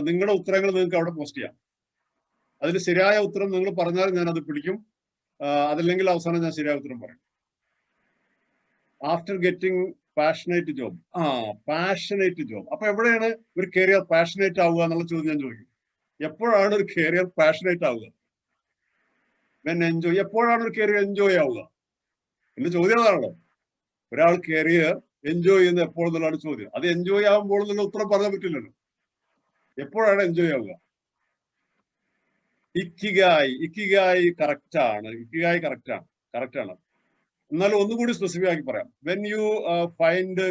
നിങ്ങളുടെ ഉത്തരങ്ങൾ നിങ്ങൾക്ക് അവിടെ പോസ്റ്റ് ചെയ്യാം. അതിൽ ശരിയായ ഉത്തരം നിങ്ങൾ പറഞ്ഞാൽ ഞാൻ അത് പിടിക്കും, അതല്ലെങ്കിൽ അവസാനം ഞാൻ ശരിയായ ഉത്തരം പറയും. After getting passionate job. Passionate job. അപ്പൊ എവിടെയാണ് ഒരു കരിയർ പാഷനേറ്റ് ആവുക എന്നുള്ള ചോദ്യം ഞാൻ ചോദിക്കും. എപ്പോഴാണ് ഒരു കരിയർ പാഷനേറ്റ് ആവുക? എൻജോയ്. എപ്പോഴാണ് ഒരു കരിയർ എൻജോയ് ആവുക? എന്റെ ചോദ്യം അതാണല്ലോ. ഒരാൾ കരിയർ എൻജോയ് ചെയ്യുന്നത് എപ്പോഴെന്നുള്ളതാണ് ചോദ്യം. അത് എൻജോയ് ആകുമ്പോൾ എന്നുള്ള ഉത്തരം പറയാൻ പറ്റില്ലല്ലോ. എപ്പോഴാണ് എൻജോയ് ആവുക? ഇക്കിഗായി കറക്റ്റ് ആണ്. എന്നാലും ഒന്നുകൂടി സ്പെസിഫിക് ആക്കി പറയാം. When you find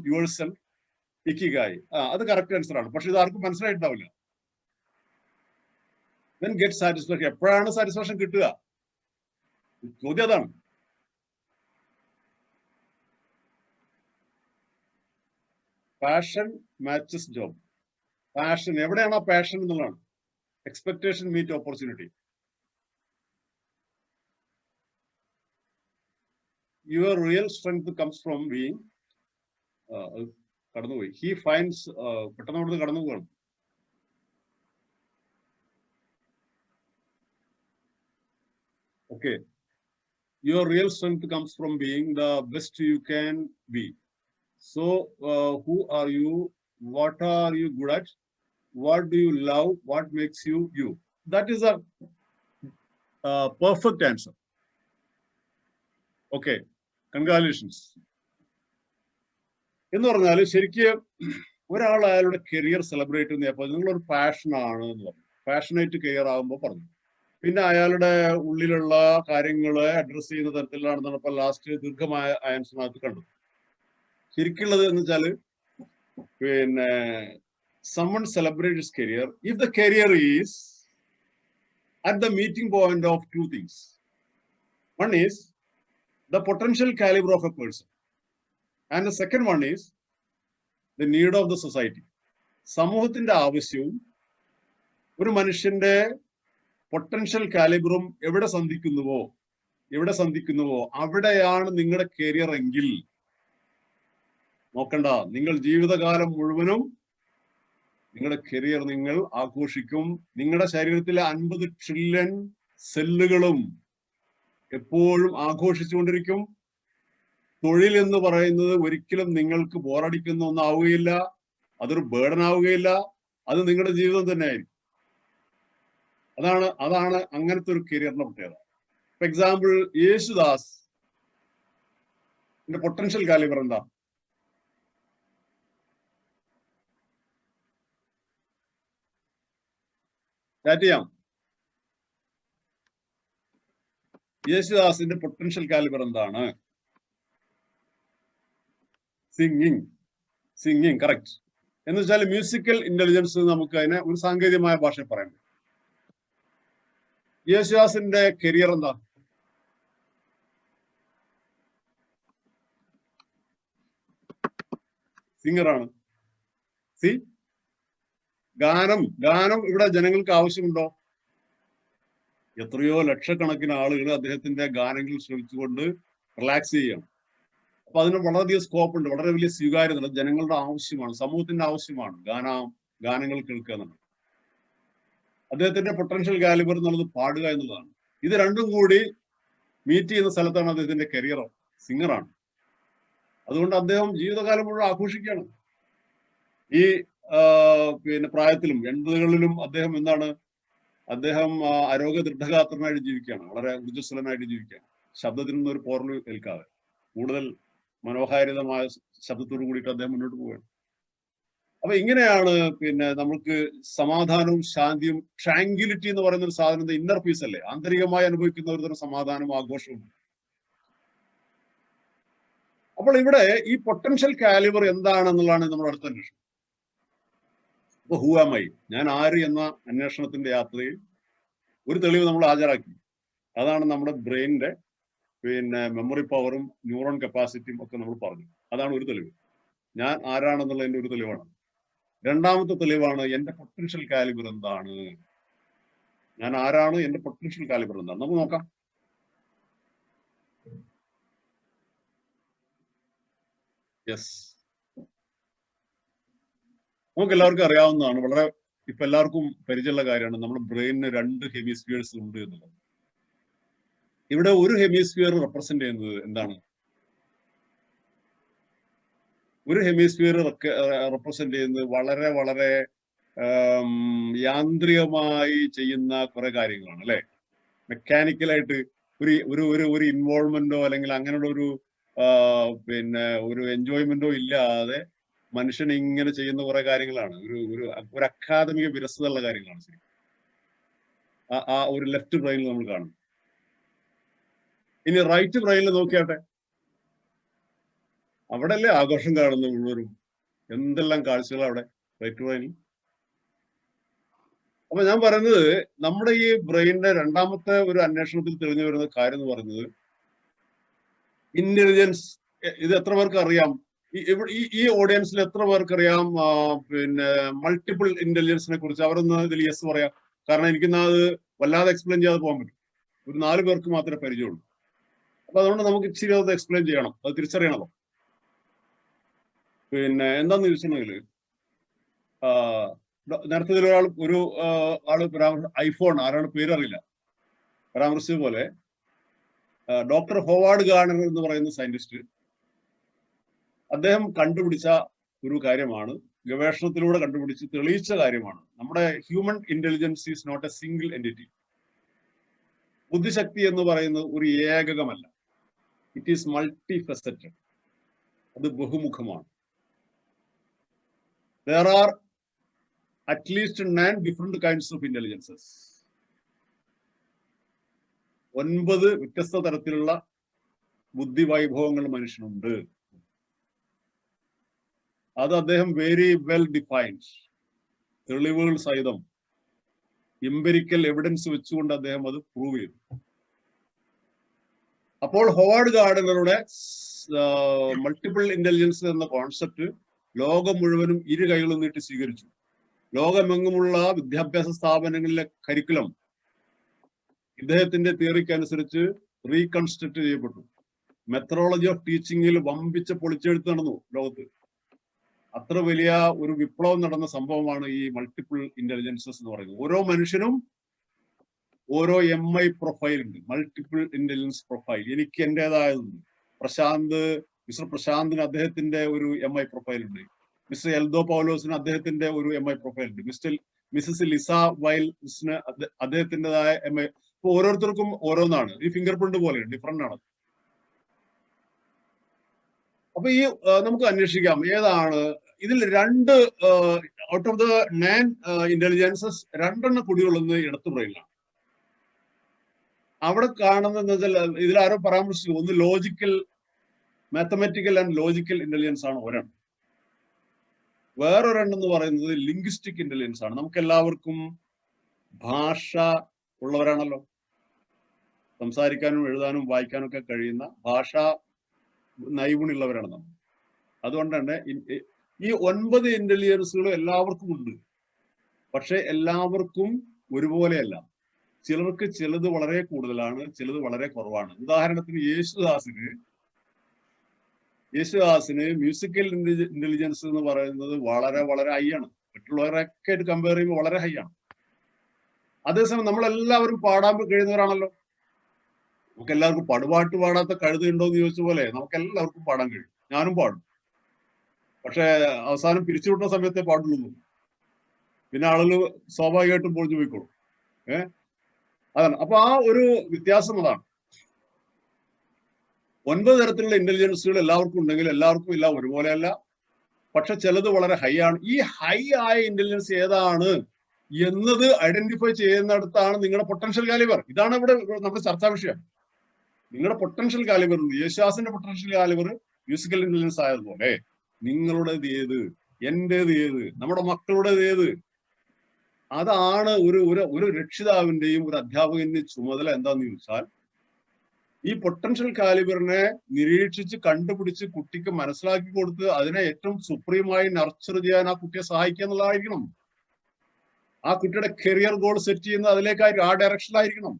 yourself ikigai. അത് കറക്റ്റ് ആൻസർ ആണ്. പക്ഷെ ഇത് ആർക്കും മനസ്സിലായിട്ടുണ്ടാവില്ല. When get satisfaction. എപ്പോഴാണ് സാറ്റിസ്ഫാക്ഷൻ കിട്ടുക? ചോദ്യം അതാണ്. Passion matches job. പാഷൻ എവിടെയാണ്? ആ പാഷൻ എന്നുള്ളതാണ്. Expectation meet opportunity. Your real strength comes from being. കടന്നുപോയി. He finds. പെട്ടെന്ന് അവിടുന്ന് കടന്നു പോകണം. Okay. Your real strength comes from being the best you can be. So, who are you? What are you good at? What do you love? What makes you you? That is a perfect answer. Okay. Congratulations. എന്ന് പറഞ്ഞാൽ ശരിക്കും ഒരാൾ അയാളുടെ career celebrate ചെയ്യുന്നപ്പോൾ നിങ്ങളൊരു പാഷനാണ് എന്ന് പറഞ്ഞു. Passionate career ആകുമ്പോൾ പറഞ്ഞു. പിന്നെ അയാളുടെ ഉള്ളിലുള്ള കാര്യങ്ങളെ അഡ്രസ് ചെയ്യുന്ന തരത്തിലാണെന്നാണ് ഇപ്പൊ ലാസ്റ്റ് ദീർഘമായ ആൻസറിനകത്ത് കണ്ടത്. ശരിക്കുള്ളത് എന്ന് വെച്ചാല് പിന്നെ someone celebrates his career if the career is at the meeting point of two things. One is the potential caliber of a person, and the second one is the need of the society. സമൂഹത്തിന്റെ ആവശ്യവും ഒരു മനുഷ്യന്റെ potential കാലിബറും എവിടെ സന്ധിക്കുന്നുവോ അവിടെയാണ് നിങ്ങളുടെ career എങ്കിൽ നോക്കണ്ട, നിങ്ങൾ ജീവിതകാലം മുഴുവനും നിങ്ങളുടെ കരിയർ നിങ്ങൾ ആഘോഷിക്കും. നിങ്ങളുടെ ശരീരത്തിലെ 50 ട്രില്യൺ സെല്ലുകളും എപ്പോഴും ആഘോഷിച്ചുകൊണ്ടിരിക്കും. തൊഴിൽ എന്ന് പറയുന്നത് ഒരിക്കലും നിങ്ങൾക്ക് ബോറടിക്കുന്ന ഒന്നാവുകയില്ല, അതൊരു ബേർഡൻ ആവുകയില്ല, അത് നിങ്ങളുടെ ജീവിതം തന്നെ ആയിരിക്കും. അതാണ് അങ്ങനത്തെ ഒരു കരിയറിന്റെ പ്രത്യേകത. For example, Yesudas potential calibre എന്താ? ചാറ്റ് ചെയ്യാം. യേശുദാസിന്റെ പൊട്ടൻഷ്യൽ കാലിബർ എന്താണ്? Singing correct. എന്ന് വെച്ചാൽ മ്യൂസിക്കൽ ഇന്റലിജൻസ് നമുക്ക് അതിനെ ഒരു സാങ്കേതികമായ ഭാഷയിൽ പറയാം. യേശുദാസിന്റെ കരിയർ എന്താ? സിംഗറാണ്. ഗാനം ഇവിടെ ജനങ്ങൾക്ക് ആവശ്യമുണ്ടോ? എത്രയോ ലക്ഷക്കണക്കിന് ആളുകൾ അദ്ദേഹത്തിന്റെ ഗാനങ്ങൾ ശ്രമിച്ചുകൊണ്ട് റിലാക്സ് ചെയ്യണം. അപ്പൊ അതിന് വളരെയധികം സ്കോപ്പ് ഉണ്ട്, വളരെ വലിയ സ്വീകാര്യത. ജനങ്ങളുടെ ആവശ്യമാണ്, സമൂഹത്തിന്റെ ആവശ്യമാണ് ഗാനങ്ങൾ കേൾക്കുക എന്നുള്ളത്. അദ്ദേഹത്തിന്റെ പൊട്ടൻഷ്യൽ കാലിബർ എന്നുള്ളത് പാടുക എന്നുള്ളതാണ്. ഇത് രണ്ടും കൂടി മീറ്റ് ചെയ്യുന്ന സ്ഥലത്താണ് അദ്ദേഹത്തിന്റെ കരിയർ. സിംഗറാണ്. അതുകൊണ്ട് അദ്ദേഹം ജീവിതകാലം മുഴുവൻ ആഘോഷിക്കുകയാണ്. ഈ പിന്നെ പ്രായത്തിലും 80കളിലും അദ്ദേഹം അദ്ദേഹം ആരോഗ്യ ദൃഢഗാത്രനായിട്ട് ജീവിക്കുകയാണ്, വളരെ ഊർജ്ജസ്വലനായിട്ട് ജീവിക്കുകയാണ്. ശബ്ദത്തിനൊന്നും ഒരു പോറൽ ഏൽക്കാതെ കൂടുതൽ മനോഹാരിതമായ ശബ്ദത്തോടു കൂടിയിട്ട് അദ്ദേഹം മുന്നോട്ട് പോവുകയാണ്. അപ്പൊ ഇങ്ങനെയാണ് പിന്നെ നമുക്ക് സമാധാനവും ശാന്തിയും, ട്രാങ്ക്വിലിറ്റി എന്ന് പറയുന്ന ഒരു സാധനം ഇന്നർ പീസ് അല്ലേ, ആന്തരികമായി അനുഭവിക്കുന്ന ഒരു തരം സമാധാനവും ആഘോഷവും. അപ്പോൾ ഇവിടെ ഈ പൊട്ടൻഷ്യൽ കാലിബർ എന്താണെന്നുള്ളതാണ് നമ്മുടെ അടുത്ത അന്വേഷണം. അപ്പൊ ഹൂ ആം ഐ, ഞാൻ ആര് എന്ന അന്വേഷണത്തിന്റെ യാത്രയിൽ ഒരു തെളിവ് നമ്മൾ ഹാജരാക്കി. അതാണ് നമ്മുടെ ബ്രെയിനിന്റെ മെമ്മറി പവറും ന്യൂറോൺ കപ്പാസിറ്റിയും ഒക്കെ നമ്മൾ പറഞ്ഞു. അതാണ് ഒരു തെളിവ്, ഞാൻ ആരാണെന്നുള്ളതിന്റെ ഒരു തെളിവാണ്. രണ്ടാമത്തെ തെളിവാണ് എന്റെ പൊട്ടൻഷ്യൽ കാലിബർ എന്താണ്. ഞാൻ ആരാണ്, എന്റെ പൊട്ടൻഷ്യൽ കാലിബർ എന്താണ്, നമുക്ക് നോക്കാം. യെസ്, നമുക്ക് എല്ലാവർക്കും അറിയാവുന്നതാണ്, വളരെ ഇപ്പൊ എല്ലാവർക്കും പരിചയമുള്ള കാര്യമാണ്, നമ്മുടെ ബ്രെയിനിന് 2 ഹെമിസ്ഫിയേഴ്സ് ഉണ്ട് എന്നുള്ളത്. ഇവിടെ ഒരു ഹെമിസ്ഫിയർ റെപ്രസെന്റ് ചെയ്യുന്നത് എന്താണ്? ഒരു ഹെമിസ്ഫിയർ റെപ്രസെന്റ് ചെയ്യുന്നത് വളരെ വളരെ യാന്ത്രികമായി ചെയ്യുന്ന കുറെ കാര്യങ്ങളാണ്, അല്ലെ? മെക്കാനിക്കലായിട്ട് ഒരു ഇൻവോൾവ്മെന്റോ അല്ലെങ്കിൽ അങ്ങനെയുള്ള ഒരു എൻജോയ്മെന്റോ ഇല്ലാതെ മനുഷ്യൻ ഇങ്ങനെ ചെയ്യുന്ന കുറെ കാര്യങ്ങളാണ്. ഒരു അക്കാദമിക വിരസതയുള്ള കാര്യങ്ങളാണ് ശരി. ആ ഒരു ലെഫ്റ്റ് ബ്രെയിനിൽ നമ്മൾ കാണും. ഇനി റൈറ്റ് ബ്രെയിനിൽ നോക്കിയാട്ടെ, അവിടെ അല്ലേ ആഘോഷം കാണുന്ന മുഴുവനും, എന്തെല്ലാം കാഴ്ചകൾ അവിടെ റൈറ്റ് ബ്രെയിനിൽ. അപ്പൊ ഞാൻ പറയുന്നത്, നമ്മുടെ ഈ ബ്രെയിനിന്റെ രണ്ടാമത്തെ ഒരു അന്വേഷണത്തിൽ തെളിഞ്ഞു വരുന്ന കാര്യം എന്ന് പറയുന്നത് ഇന്റലിജൻസ്. ഇത് എത്ര പേർക്ക് അറിയാം? ഈ ഓഡിയൻസിൽ എത്ര പേർക്ക് അറിയാം മൾട്ടിപ്പിൾ ഇന്റലിജൻസിനെ കുറിച്ച്? അവരൊന്ന് ഇതിൽ യെസ് പറയാം. കാരണം എനിക്കിന്ന് അത് വല്ലാതെ എക്സ്പ്ലെയിൻ ചെയ്യാതെ പോകാൻ പറ്റും. ഒരു 4 പേർക്ക് മാത്രമേ പരിചയമുള്ളൂ. അപ്പൊ അതുകൊണ്ട് നമുക്ക് ഇച്ചിരി അത് എക്സ്പ്ലെയിൻ ചെയ്യണം, അത് തിരിച്ചറിയണമല്ലോ. എന്താന്ന് ചോദിച്ചിട്ടുണ്ടെങ്കിൽ, നേരത്തെ ഒരു ആള് ഐഫോൺ, ആരാണ് പേരറിയില്ല, പരാമർശിച്ചത് പോലെ ഡോക്ടർ ഹോവാർഡ് ഗാർണർ എന്ന് പറയുന്ന സയന്റിസ്റ്റ്, അദ്ദേഹം കണ്ടുപിടിച്ച ഒരു കാര്യമാണ്, ഗവേഷണത്തിലൂടെ കണ്ടുപിടിച്ച് തെളിയിച്ച കാര്യമാണ്. നമ്മുടെ human intelligence is not a single entity. ബുദ്ധിശക്തി എന്ന് പറയുന്നത് ഒരു ഏകകമല്ല, ഇറ്റ് ഈസ് മൾട്ടി ഫെസറ്റഡ്. അത് ബഹുമുഖമാണ്. There are at least 9 different kinds of intelligences. 9 വ്യത്യസ്ത തരത്തിലുള്ള ബുദ്ധിവൈഭവങ്ങൾ മനുഷ്യനുണ്ട്. അത് അദ്ദേഹം വെരി വെൽ ഡിഫൈൻഡ്, തെളിവുകൾ സഹിതം എംപിരിക്കൽ എവിഡൻസ് വെച്ചുകൊണ്ട് അദ്ദേഹം അത് പ്രൂവ് ചെയ്തു. അപ്പോൾ ഹോവാർഡ് ഗാർഡനറുടെ മൾട്ടിപ്പിൾ ഇന്റലിജൻസ് എന്ന കോൺസെപ്റ്റ് ലോകം മുഴുവനും 2 കൈകളും നീട്ടി സ്വീകരിച്ചു. ലോകമെങ്ങുമുള്ള വിദ്യാഭ്യാസ സ്ഥാപനങ്ങളിലെ കരിക്കുലം ഇദ്ദേഹത്തിന്റെ തിയറിക്ക് അനുസരിച്ച് റീകൺസ്ട്രക്ട് ചെയ്യപ്പെട്ടു. മെത്തഡോളജി ഓഫ് ടീച്ചിങ്ങിൽ വമ്പിച്ച പൊളിച്ചെഴുത്ത് നടന്നു ലോകത്ത്. അത്ര വലിയ ഒരു വിപ്ലവം നടന്ന സംഭവമാണ് ഈ മൾട്ടിപ്പിൾ ഇന്റലിജൻസസ് എന്ന് പറയുന്നത്. ഓരോ മനുഷ്യനും ഓരോ MI പ്രൊഫൈൽ ഉണ്ട്, മൾട്ടിപ്പിൾ ഇന്റലിജൻസ് പ്രൊഫൈൽ. എനിക്ക് എന്റേതായതുണ്ട്. മിസ്റ്റർ പ്രശാന്തിന് അദ്ദേഹത്തിന്റെ ഒരു MI പ്രൊഫൈൽ ഉണ്ട്. മിസ്റ്റർ എൽദോ പൗലോസിന് അദ്ദേഹത്തിന്റെ ഒരു MI പ്രൊഫൈൽ ഉണ്ട്. മിസസ് ലിസ വൈൽസിന് അദ്ദേഹത്തിൻ്റെതായ MI. ഇപ്പൊ ഓരോരുത്തർക്കും ഓരോന്നാണ്. ഈ ഫിംഗർ പ്രിന്റ് പോലെ ഡിഫറെന്റ് ആണ്. അപ്പൊ ഈ നമുക്ക് അന്വേഷിക്കാം ഏതാണ് ഇതിൽ 2 ഔട്ട് ഓഫ് ദ 9 ഇന്റലിജൻസസ് 2 കുടികൊള്ളുന്നത് ഇടത്ത് ബ്രെയിനിലാണ്. അവിടെ കാണുന്നത് വെച്ചാൽ ഇതിലാരോ പരാമർശിച്ചു, ഒന്ന് logical, mathematical and logical intelligence ആണ് ഒരെണ്ണം. വേറൊരെണ്ണം എന്ന് പറയുന്നത് ലിംഗ്വിസ്റ്റിക് ഇന്റലിജൻസ് ആണ്. നമുക്ക് എല്ലാവർക്കും ഭാഷ ഉള്ളവരാണല്ലോ, സംസാരിക്കാനും എഴുതാനും വായിക്കാനും ഒക്കെ കഴിയുന്ന ഭാഷാ നൈപുണ്യമുള്ളവരാണ് നമ്മൾ. അതുകൊണ്ട് തന്നെ ഈ 9 ഇന്റലിജൻസുകളും എല്ലാവർക്കും ഉണ്ട്. പക്ഷെ എല്ലാവർക്കും ഒരുപോലെയല്ല. ചിലർക്ക് ചിലത് വളരെ കൂടുതലാണ്, ചിലത് വളരെ കുറവാണ്. ഉദാഹരണത്തിന് യേശുദാസിന് മ്യൂസിക്കൽ ഇന്റലിജൻസ് എന്ന് പറയുന്നത് വളരെ വളരെ ഹൈ ആണ്. മറ്റുള്ളവരൊക്കെ ആയിട്ട് കമ്പയർ ചെയ്യുമ്പോൾ വളരെ ഹൈ ആണ്. അതേസമയം നമ്മളെല്ലാവരും പാടാൻ കഴിയുന്നവരാണല്ലോ. നമുക്ക് എല്ലാവർക്കും പടുപാട്ട് പാടാത്ത കഴുതുണ്ടോ എന്ന് ചോദിച്ച പോലെ നമുക്ക് എല്ലാവർക്കും പാടാൻ കഴിയും. ഞാനും പാടും. പക്ഷെ അവസാനം പിരിച്ചുവിട്ട സമയത്തെ പാടുള്ളൂ. പിന്നെ ആളുകൾ സ്വാഭാവികമായിട്ടും പൊളിഞ്ഞു പോയിക്കോളും. അതാണ്. അപ്പൊ ആ ഒരു വ്യത്യാസം അതാണ്. 9 തരത്തിലുള്ള ഇന്റലിജൻസുകൾ എല്ലാവർക്കും ഉണ്ടെങ്കിൽ എല്ലാവർക്കും ഇല്ല ഒരുപോലെയല്ല. പക്ഷെ ചിലത് വളരെ ഹൈ ആണ്. ഈ ഹൈ ആയ ഇന്റലിജൻസ് ഏതാണ് എന്നത് ഐഡന്റിഫൈ ചെയ്യുന്നിടത്താണ് നിങ്ങളുടെ പൊട്ടൻഷ്യൽ കാലിബർ. ഇതാണ് ഇവിടെ നമ്മുടെ ചർച്ചാ വിഷയം. നിങ്ങളുടെ പൊട്ടൻഷ്യൽ കാലിബർ ഉണ്ട്. യേശുദാസിന്റെ പൊട്ടൻഷ്യൽ കാലിബർ മ്യൂസിക്കൽ ഇന്റലിജൻസ് ആയതുപോലെ നിങ്ങളുടേത് ഏത് എന്റേത് ഏത്, നമ്മുടെ മക്കളുടേത് ഏത്. അതാണ് ഒരു രക്ഷിതാവിന്റെയും ഒരു അധ്യാപകന്റെയും ചുമതല. എന്താന്ന് ചോദിച്ചാൽ ഈ പൊട്ടൻഷ്യൽ കാലിബറിനെ നിരീക്ഷിച്ച് കണ്ടുപിടിച്ച് കുട്ടിക്ക് മനസ്സിലാക്കി കൊടുത്ത് അതിനെ ഏറ്റവും സുപ്രീമായി നർച്ചർ ചെയ്യാൻ ആ കുട്ടിയെ സഹായിക്കുക എന്നുള്ളതായിരിക്കണം. ആ കുട്ടിയുടെ കരിയർ ഗോൾ സെറ്റ് ചെയ്യുന്നത് അതിലേക്കായിരിക്കും, ആ ഡയറക്ഷനിലായിരിക്കണം.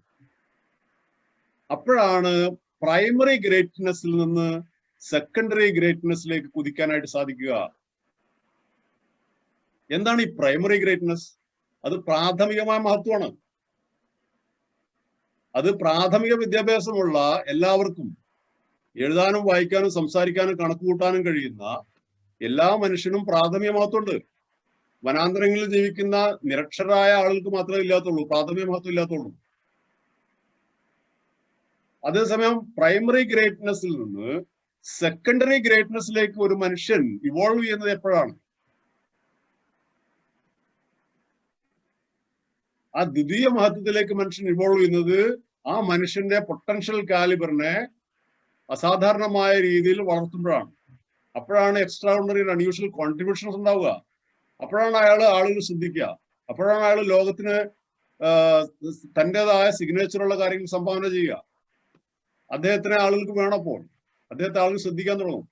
അപ്പോഴാണ് പ്രൈമറി ഗ്രേറ്റ്നെസ്സിൽ നിന്ന് സെക്കൻഡറി ഗ്രേറ്റ്നെസ്സിലേക്ക് കുതിക്കാനായിട്ട് സാധിക്കുക. എന്താണ് ഈ പ്രൈമറി ഗ്രേറ്റ്നെസ്? അത് പ്രാഥമികമായ മഹത്വമാണ്. അത് പ്രാഥമിക വിദ്യാഭ്യാസമുള്ള എല്ലാവർക്കും എഴുതാനും വായിക്കാനും സംസാരിക്കാനും കണക്ക് കൂട്ടാനും കഴിയുന്ന എല്ലാ മനുഷ്യനും പ്രാഥമിക മഹത്വമുണ്ട്. വനാന്തരങ്ങളിൽ ജീവിക്കുന്ന നിരക്ഷരായ ആളുകൾക്ക് മാത്രമേ ഇല്ലാത്തുള്ളൂ, പ്രാഥമിക മഹത്വം ഇല്ലാത്തുള്ളൂ. അതേസമയം പ്രൈമറി ഗ്രേറ്റ്നെസ്സിൽ നിന്ന് സെക്കൻഡറി ഗ്രേറ്റ്നെസ്സിലേക്ക് ഒരു മനുഷ്യൻ ഇവോൾവ് ചെയ്യുന്നത് എപ്പോഴാണ്? ആ ദ്വിതീയ മഹത്വത്തിലേക്ക് മനുഷ്യൻ ഇവോൾവ് ചെയ്യുന്നത് ആ മനുഷ്യന്റെ പൊട്ടൻഷ്യൽ കാലിബറിനെ അസാധാരണമായ രീതിയിൽ വളർത്തുമ്പോഴാണ്. അപ്പോഴാണ് എക്സ്ട്രാ ഓർഡിനറി അൺയൂഷ്വൽ കോൺട്രിബ്യൂഷൻസ് ഉണ്ടാവുക. അപ്പോഴാണ് ആളുകൾ ശ്രദ്ധിക്കുക. അപ്പോഴാണ് അയാൾ ലോകത്തിന് തൻ്റെതായ സിഗ്നേച്ചറുള്ള കാര്യങ്ങൾ സംഭാവന ചെയ്യുക. അദ്ദേഹത്തിനെ ആളുകൾക്ക് വേണപ്പോൾ അദ്ദേഹത്തെ ആളുകൾ ശ്രദ്ധിക്കാൻ തുടങ്ങും.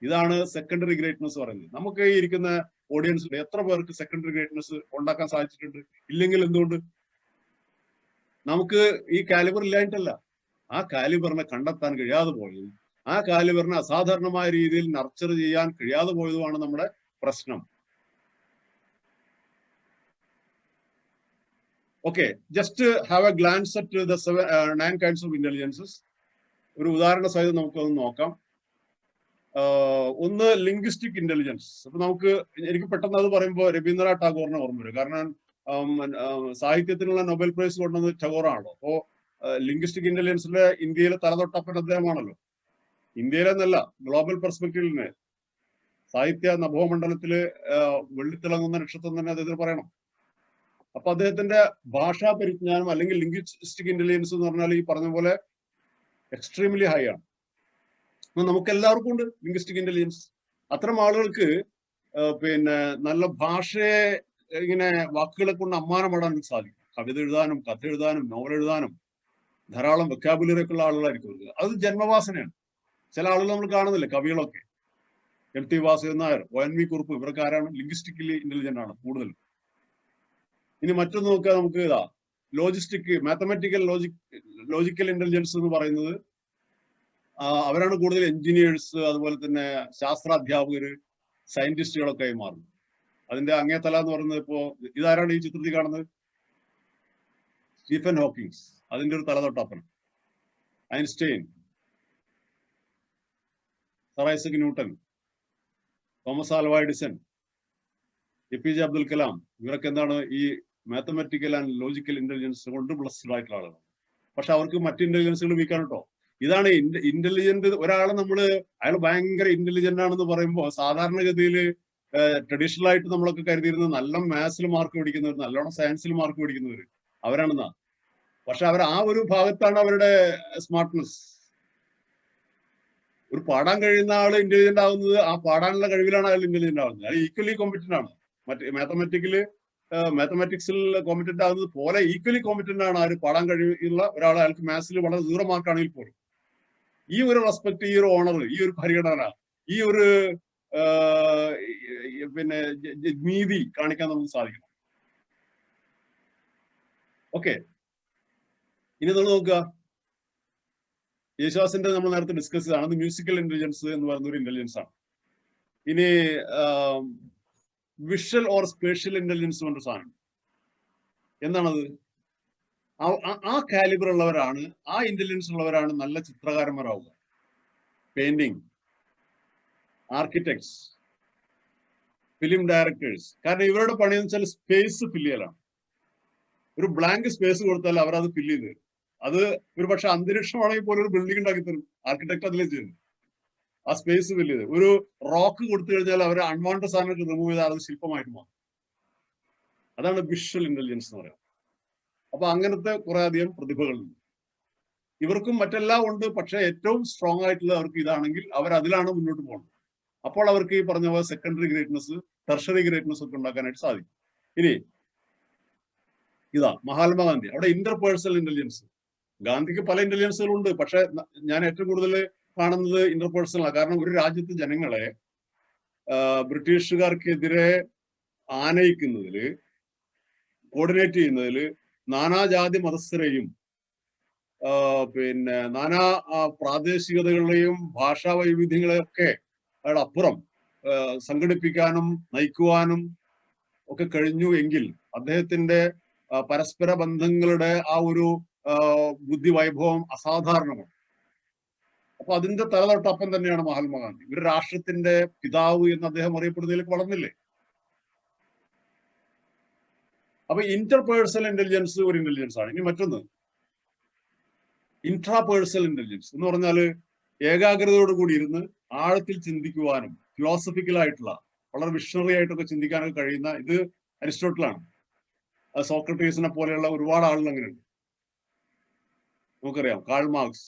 ഇതാണ് സെക്കൻഡറി ഗ്രേറ്റ്നെസ് പറയുന്നത്. നമുക്ക് ഈ ഇരിക്കുന്ന ഓഡിയൻസിൽ എത്ര പേർക്ക് സെക്കൻഡറി ഗ്രേറ്റ്നെസ് ഉണ്ടാക്കാൻ സാധിച്ചിട്ടുണ്ട്? ഇല്ലെങ്കിൽ എന്തുകൊണ്ട്? നമുക്ക് ഈ കാലിബർ ഇല്ലായിട്ടല്ല, ആ കാലിബറിനെ കണ്ടെത്താൻ കഴിയാതെ പോയതും ആ കാലിബറിനെ അസാധാരണമായ രീതിയിൽ നർച്ചർ ചെയ്യാൻ കഴിയാതെ പോയതുമാണ് നമ്മുടെ പ്രശ്നം. Okay, just have a glance at the 9 kinds of intelligences. ഒരു ഉദാഹരണ സഹിതം നമുക്കൊന്ന് നോക്കാം. ഒന്ന് ലിംഗ്വിസ്റ്റിക് ഇന്റലിജൻസ്. അപ്പൊ എനിക്ക് പെട്ടെന്ന് അത് പറയുമ്പോൾ രവീന്ദ്രനാഥ് ടാഗോറിനെ ഓർമ്മ വരും. കാരണം സാഹിത്യത്തിനുള്ള നൊബേൽ പ്രൈസ് കൊണ്ടുവന്നത് ടാഗോറാണല്ലോ. അപ്പോ ലിംഗ്വിസ്റ്റിക് ഇന്റലിജൻസിന്റെ ഇന്ത്യയിലെ തലതൊട്ടപ്പൻ അദ്ദേഹമാണല്ലോ. ഇന്ത്യയിലെന്നല്ല, ഗ്ലോബൽ പെർസ്പെക്റ്റീവിൽ സാഹിത്യ നഭോമണ്ഡലത്തില് വെള്ളിത്തിളങ്ങുന്ന നക്ഷത്രം തന്നെ അദ്ദേഹത്തിന് പറയണം. അപ്പൊ അദ്ദേഹത്തിന്റെ ഭാഷാ പരിജ്ഞാനം അല്ലെങ്കിൽ ലിംഗ്വിസ്റ്റിക് ഇന്റലിജൻസ് എന്ന് പറഞ്ഞാൽ ഈ പറഞ്ഞ പോലെ എക്സ്ട്രീംലി ഹൈ ആണ്. നമുക്ക് എല്ലാവർക്കും ഉണ്ട് ലിംഗ്വിസ്റ്റിക് ഇന്റലിജൻസ്. അത്തരം ആളുകൾക്ക് നല്ല ഭാഷയെ ഇങ്ങനെ വാക്കുകളെ കൊണ്ട് അമ്മാനമാടാൻ സാധിക്കും. കവിത എഴുതാനും കഥ എഴുതാനും നോവൽ എഴുതാനും ധാരാളം വെക്കാബുലറി ഒക്കെ ഉള്ള ആളുകളായിരിക്കും അവർക്ക്. അത് ജന്മവാസനയാണ്. ചില ആളുകൾ നമ്മൾ കാണുന്നില്ല, കവികളൊക്കെ MT വാസുദേവൻ നായർ, ONV കുറുപ്പ്, ഇവരൊക്കെ ആരാണ്? ലിംഗ്വിസ്റ്റിക്കലി ഇന്റലിജന്റ് ആണ് കൂടുതലും. ഇനി മറ്റൊന്ന് നോക്കുക, നമുക്ക് ഇതാ ലോജിക്കൽ ഇന്റലിജൻസ് എന്ന് പറയുന്നത് അവരാണ് കൂടുതൽ എഞ്ചിനീയേഴ്സ്, അതുപോലെ തന്നെ ശാസ്ത്രാധ്യാപകര്, സയന്റിസ്റ്റുകളൊക്കെ ആയി മാറുന്നത്. അതിന്റെ അങ്ങേ തല എന്ന് പറയുന്നത് ഇപ്പോ ഇതാരാണ് ഈ ചിത്രത്തിൽ കാണുന്നത്? സ്റ്റീഫൻ ഹോക്കിങ്സ്, അതിന്റെ ഒരു തലതൊട്ടപ്പൻ. Einstein, sir Isaac Newton, Thomas Alva Edison, APJ Abdul Kalam, ഇവരൊക്കെ എന്താണ് ഈ മാത്തമാറ്റിക്കൽ ആൻഡ് ലോജിക്കൽ ഇന്റലിജൻസ് കൊണ്ട് ബ്ലസ്ഡ് ആയിട്ടുള്ള ആളുകൾ. പക്ഷെ അവർക്ക് മറ്റ് ഇന്റലിജൻസുകൾ വീക്കാണ് കേട്ടോ. ഇതാണ് ഇന്റലിജന്റ് ഒരാളെ അയാൾ ഭയങ്കര ഇന്റലിജന്റ് ആണെന്ന് പറയുമ്പോൾ സാധാരണഗതിയിൽ ട്രഡീഷണൽ ആയിട്ട് നമ്മളൊക്കെ കരുതിയിരുന്നത് നല്ല മാത്സിൽ മാർക്ക് പിടിക്കുന്നവർ, നല്ലോണം സയൻസിൽ മാർക്ക് പിടിക്കുന്നവർ അവരാണെന്നാ. പക്ഷെ അവർ ആ ഒരു ഭാഗത്താണ് അവരുടെ സ്മാർട്ട്നെസ്. ഒരു പാടാൻ കഴിയുന്ന ആള് ഇന്റലിജന്റ് ആവുന്നത് ആ പാടാനുള്ള കഴിവിലാണ് അയാൾ ഇന്റലിജന്റ് ആവുന്നത്. അയാൾ ഈക്വലി കോമ്പറ്റന്റ് ആണ്. മാത്തമാറ്റിക്സിൽ കോമ്പറ്റന്റ് ആവുന്നത് പോലെ ഈക്വലി കോമ്പറ്റന്റ് ആണ് ആര് പാടാൻ കഴിയുള്ള ഒരാൾ. അയാൾക്ക് മാത്സിൽ വളരെ 0 മാർക്കാണെങ്കിൽ പോലും ഈ ഒരു റെസ്പെക്ട്, ഈ ഒരു ഓണർ, ഈ ഒരു പരിഗണന, ഈ ഒരു നീതി കാണിക്കാൻ നമുക്ക് സാധിക്കണം. ഓക്കെ, ഇനി നമ്മൾ നോക്കുക, യേശുദാസിന്റെ നമ്മൾ നേരത്തെ ഡിസ്കസ് ചെയ്താണ് മ്യൂസിക്കൽ ഇന്റലിജൻസ് എന്ന് പറയുന്ന ഒരു ഇന്റലിജൻസ് ആണ്. ഇനി വിഷ്വൽ ഓർ സ്പേഷ്യൽ ഇന്റലിജൻസ് കൊണ്ട് സാധനം എന്താണത്? ആ കാലിബർ ഉള്ളവരാണ്, ആ ഇന്റലിജൻസ് ഉള്ളവരാണ് നല്ല ചിത്രകാരന്മാരാവുക, പെയിന്റിങ്, ആർക്കിടെക്ട്സ്, ഫിലിം ഡയറക്ടേഴ്സ്. കാരണം ഇവരുടെ പണി എന്ന് വെച്ചാൽ സ്പേസ് ഫില്ല് ചെയ്യലാണ്. ഒരു ബ്ലാങ്ക് സ്പേസ് കൊടുത്താൽ അവരത് ഫില്ല് ചെയ്ത് തരും. അത് ഒരു പക്ഷെ അന്തരീക്ഷമാണെങ്കിൽ പോലും ഒരു ബിൽഡിംഗ് ഉണ്ടാക്കി തരും. ആർക്കിടെക്ട് അതിലേ ചെയ്യുന്നത്, ആ സ്പേസ് ഫില്ല് ചെയ്ത്. ഒരു റോക്ക് കൊടുത്തു കഴിഞ്ഞാൽ അവർ അൺവാണ്ടഡ് സാധനങ്ങൾ റിമൂവ് ചെയ്താൽ അത് ശില്പമായിട്ട് മാറും. അതാണ് വിഷ്വൽ ഇന്റലിജൻസ് എന്ന് പറയുന്നത്. അപ്പൊ അങ്ങനത്തെ കുറെ അധികം പ്രതിഭകളുണ്ട്. ഇവർക്കും മറ്റെല്ലാം ഉണ്ട്, പക്ഷെ ഏറ്റവും സ്ട്രോങ് ആയിട്ടുള്ള അവർക്ക് ഇതാണെങ്കിൽ അവർ അതിലാണ് മുന്നോട്ട് പോകുന്നത്. അപ്പോൾ അവർക്ക് ഈ പറഞ്ഞ പോലെ സെക്കൻഡറി ഗ്രേറ്റ്നസ്, ടെർഷറി ഗ്രേറ്റ്നസ് ഒക്കെ ഉണ്ടാക്കാനായിട്ട് സാധിക്കും. ഇനി ഇതാ മഹാത്മാഗാന്ധി, അവിടെ ഇന്റർപേഴ്സണൽ ഇന്റലിജൻസ്. ഗാന്ധിക്ക് പല ഇന്റലിജൻസുകളുണ്ട്, പക്ഷെ ഞാൻ ഏറ്റവും കൂടുതൽ കാണുന്നത് ഇന്റർപേഴ്സണലാണ്. കാരണം ഒരു രാജ്യത്തെ ജനങ്ങളെ ബ്രിട്ടീഷുകാർക്കെതിരെ ആനയിക്കുന്നതിൽ, കോർഡിനേറ്റ് ചെയ്യുന്നതിൽ നാനാജാതി മതസ്ഥരെയും പിന്നെ നാനാ പ്രാദേശികതകളെയും ഭാഷാ വൈവിധ്യങ്ങളെയൊക്കെ അപ്പുറം സംഘടിപ്പിക്കാനും നയിക്കുവാനും ഒക്കെ കഴിഞ്ഞു എങ്കിൽ അദ്ദേഹത്തിന്റെ പരസ്പര ബന്ധങ്ങളുടെ ആ ഒരു ബുദ്ധി വൈഭവം അസാധാരണമാണ്. അപ്പൊ അതിന്റെ തലതൊട്ടപ്പം തന്നെയാണ് മഹാത്മാഗാന്ധി. ഒരു രാഷ്ട്രത്തിന്റെ പിതാവ് എന്ന് അദ്ദേഹം അറിയപ്പെടുന്നതിലേക്ക് വളർന്നില്ലേ? അപ്പൊ ഇന്റർപേഴ്സണൽ ഇന്റലിജൻസ് ഒരു ഇന്റലിജൻസ് ആണ്. ഇനി മറ്റൊന്ന് ഇൻട്രാപേഴ്സണൽ ഇന്റലിജൻസ് എന്ന് പറഞ്ഞാൽ ഏകാഗ്രതയോടുകൂടി ഇരുന്ന് ആഴത്തിൽ ചിന്തിക്കുവാനും ഫിലോസഫിക്കലായിട്ടുള്ള വളരെ വിഷണറി ആയിട്ടൊക്കെ ചിന്തിക്കാനൊക്കെ കഴിയുന്ന, ഇത് അരിസ്റ്റോട്ടിലാണ്. സോക്രട്ടീസിനെ പോലെയുള്ള ഒരുപാട് ആളുകൾ അങ്ങനെയുണ്ട്. നമുക്കറിയാം കാൾ മാർക്സ്,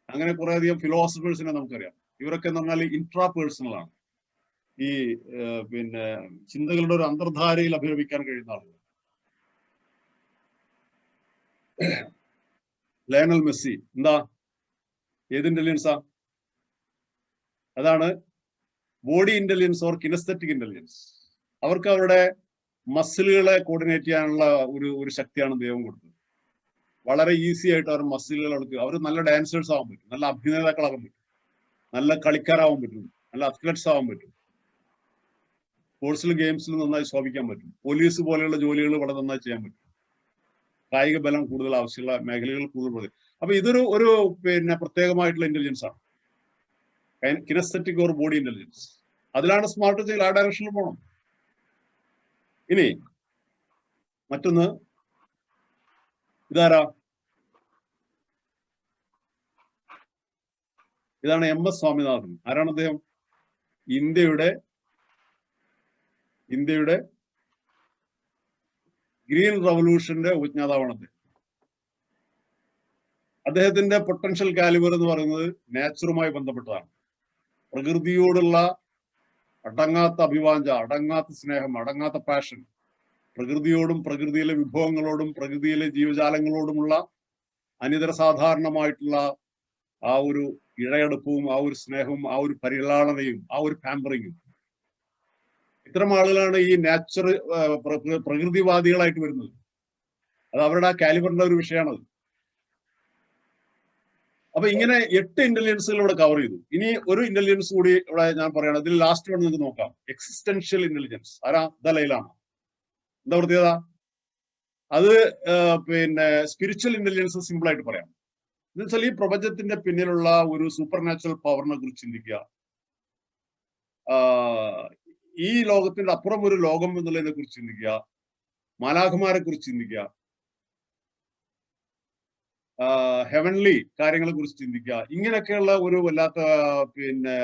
അങ്ങനെ കുറെ അധികം ഫിലോസഫേഴ്സിനെ നമുക്കറിയാം. ഇവരൊക്കെ എന്ന് പറഞ്ഞാൽ ഇൻട്രാപേഴ്സണൽ ആണ്. ഈ പിന്നെ ചിന്തകളുടെ ഒരു അന്തർധാരയിൽ അഭിനയിക്കാൻ കഴിയുന്ന ആളുകൾ. ലയണൽ മെസ്സി എന്താ, ഏത് ഇന്റലിജൻസാ? അതാണ് body intelligence or kinaesthetic intelligence. അവർക്ക് അവരുടെ മസിലുകളെ കോർഡിനേറ്റ് ചെയ്യാനുള്ള ഒരു ശക്തിയാണ് ദൈവം കൊടുത്തത്. വളരെ ഈസി ആയിട്ട് അവർ മസിലുകൾ എടുക്കുക. അവർ നല്ല ഡാൻസേഴ്സ് ആവാൻ പറ്റും, നല്ല അഭിനേതാക്കളാകാൻ പറ്റും, നല്ല കളിക്കാരാവാൻ പറ്റും, നല്ല അത്ലറ്റ്സ് ആവാൻ പറ്റും, സ്പോർട്സിലും ഗെയിംസിലും നന്നായി ശോഭിക്കാൻ പറ്റും, പോലീസ് പോലെയുള്ള ജോലികൾ വളരെ നന്നായി ചെയ്യാൻ പറ്റും, കായിക ബലം കൂടുതൽ ആവശ്യമുള്ള മേഖലകൾ കൂടുതൽ. അപ്പൊ ഇതൊരു പിന്നെ പ്രത്യേകമായിട്ടുള്ള ഇന്റലിജൻസ് ആണ്, കിനസ്തെറ്റിക് ഓർ ബോഡി ഇന്റലിജൻസ്. അതിലാണ് സ്മാർട്ട് ചെയ്യൽ, ആ ഡയറക്ഷനിൽ പോകണം. ഇനി മറ്റൊന്ന് ഇതാരാ? ഇതാണ് MS സ്വാമിനാഥൻ. ആരാണ് അദ്ദേഹം? ഇന്ത്യയുടെ ഗ്രീൻ റവല്യൂഷന്റെ ഉപജ്ഞാതാവാണ് അദ്ദേഹം. അദ്ദേഹത്തിന്റെ പൊട്ടൻഷ്യൽ കാലിബർ എന്ന് പറയുന്നത് നേച്ചറുമായി ബന്ധപ്പെട്ടതാണ്. പ്രകൃതിയോടുള്ള അടങ്ങാത്ത അഭിവാഞ്ച, അടങ്ങാത്ത സ്നേഹം, അടങ്ങാത്ത പാഷൻ, പ്രകൃതിയോടും പ്രകൃതിയിലെ വിഭവങ്ങളോടും പ്രകൃതിയിലെ ജീവജാലങ്ങളോടുമുള്ള അനിതര സാധാരണമായിട്ടുള്ള ആ ഒരു ഇഴയെടുപ്പവും ആ ഒരു സ്നേഹവും ആ ഒരു പരിലാളനയും ആ ഒരു പാമ്പറിങ്ങും. ഇത്തരം ആളുകളാണ് ഈ പ്രകൃതിവാദികളായിട്ട് വരുന്നത്. അത് അവരുടെ ആ കാലിബറിന്റെ ഒരു വിഷയമാണത്. അപ്പൊ ഇങ്ങനെ 8 ഇന്റലിജൻസുകൾ ഇവിടെ കവർ ചെയ്തു. ഇനി ഒരു ഇന്റലിജൻസ് കൂടി ഇവിടെ ഞാൻ പറയണം. ഇതിൽ ലാസ്റ്റ് വേണം നിങ്ങൾക്ക് നോക്കാം. Existential intelligence. ആരാ? ദലൈലാമ. എന്താ പ്രത്യേകത? അത് പിന്നെ സ്പിരിച്വൽ ഇന്റലിജൻസ് സിമ്പിൾ ആയിട്ട് പറയാം. എന്ന് വെച്ചാൽ ഈ പ്രപഞ്ചത്തിന്റെ പിന്നിലുള്ള ഒരു സൂപ്പർ നാച്ചുറൽ പവറിനെ കുറിച്ച് ചിന്തിക്കുക, ഈ ലോകത്തിന്റെ അപ്പുറം ഒരു ലോകം എന്നുള്ളതിനെ കുറിച്ച് ചിന്തിക്കുക, മാലാഖമാരെ കുറിച്ച് ചിന്തിക്കുക, ഹെവൻലി കാര്യങ്ങളെ കുറിച്ച് ചിന്തിക്കുക. ഇങ്ങനെയൊക്കെയുള്ള ഒരു വല്ലാത്ത പിന്നെ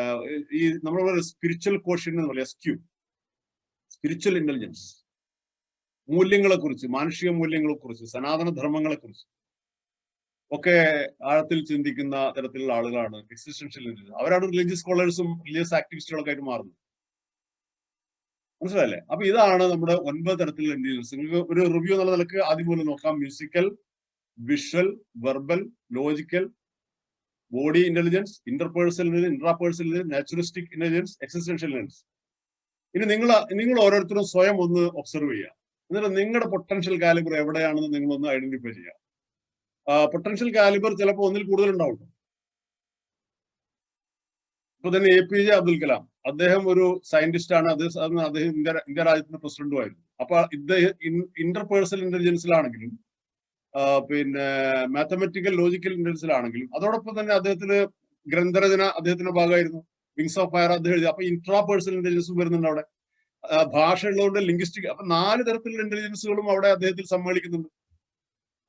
ഈ നമ്മൾ സ്പിരിച്വൽ കോഷ്യൻ എന്ന് പറയാം, SQ, സ്പിരിച്വൽ ഇന്റലിജൻസ്. മൂല്യങ്ങളെ കുറിച്ച്, മാനുഷിക മൂല്യങ്ങളെ കുറിച്ച്, സനാതന ധർമ്മങ്ങളെ കുറിച്ച് ഒക്കെ ആഴത്തിൽ ചിന്തിക്കുന്ന തരത്തിലുള്ള ആളുകളാണ് എക്സിസ്റ്റൻഷ്യൽ ഇന്റലിജൻസ്. അവരാണ് റിലീജിയസ് സ്കോളേഴ്സും റിലീജിയസ് ആക്ടിവിസ്റ്റുകളൊക്കെ ആയിട്ട് മാറുന്നത്. മനസ്സിലായില്ലേ? അപ്പൊ ഇതാണ് നമ്മുടെ 9 തരത്തിലുള്ള ഇന്റലിജൻസ്. നിങ്ങൾക്ക് ഒരു റിവ്യൂ എന്നുള്ള നിലക്ക് ആദ്യം പോലെ നോക്കാം. Musical, visual, verbal, logical, body intelligence, interpersonal intelligence, intrapersonal intelligence, naturalistic intelligence, existential intelligence. ഇനി നിങ്ങൾ ഓരോരുത്തരും സ്വയം ഒന്ന് ഒബ്സർവ് ചെയ്യുക. എന്നിട്ട് നിങ്ങളുടെ പൊട്ടൻഷ്യൽ കാലിബർ എവിടെയാണെന്ന് നിങ്ങളൊന്ന് ഐഡന്റിഫൈ ചെയ്യുക. പൊട്ടൻഷ്യൽ കാലിബർ ചിലപ്പോൾ ഒന്നിൽ കൂടുതൽ ഉണ്ടാവും. ഇപ്പൊ തന്നെ APJ അബ്ദുൽ കലാം, അദ്ദേഹം ഒരു സയന്റിസ്റ്റ് ആണ്. അദ്ദേഹം ഇന്ത്യ രാജ്യത്തിന്റെ പ്രസിഡന്റും ആയിരുന്നു. അപ്പൊ ഇദ്ദേഹം ഇന്റർപേഴ്സണൽ ഇന്റലിജൻസിലാണെങ്കിലും പിന്നെ മാത്തമെറ്റിക്കൽ ലോജിക്കൽ ഇന്റലിജൻസിലാണെങ്കിലും അതോടൊപ്പം തന്നെ അദ്ദേഹത്തിന് ഗ്രന്ഥരചന അദ്ദേഹത്തിന്റെ ഭാഗമായിരുന്നു. വിങ്സ് ഓഫ് ഫയർ അദ്ദേഹം എഴുതി. അപ്പൊ ഇൻട്രാപേഴ്സണൽ ഇന്റലിജൻസും വരുന്നുണ്ട് അവിടെ. ഭാഷ ഉള്ളതുകൊണ്ട് ലിംഗ്വിസ്റ്റിക്. അപ്പൊ 4 തരത്തിലുള്ള ഇന്റലിജൻസുകളും അവിടെ അദ്ദേഹത്തിൽ സമ്മേളിക്കുന്നുണ്ട്.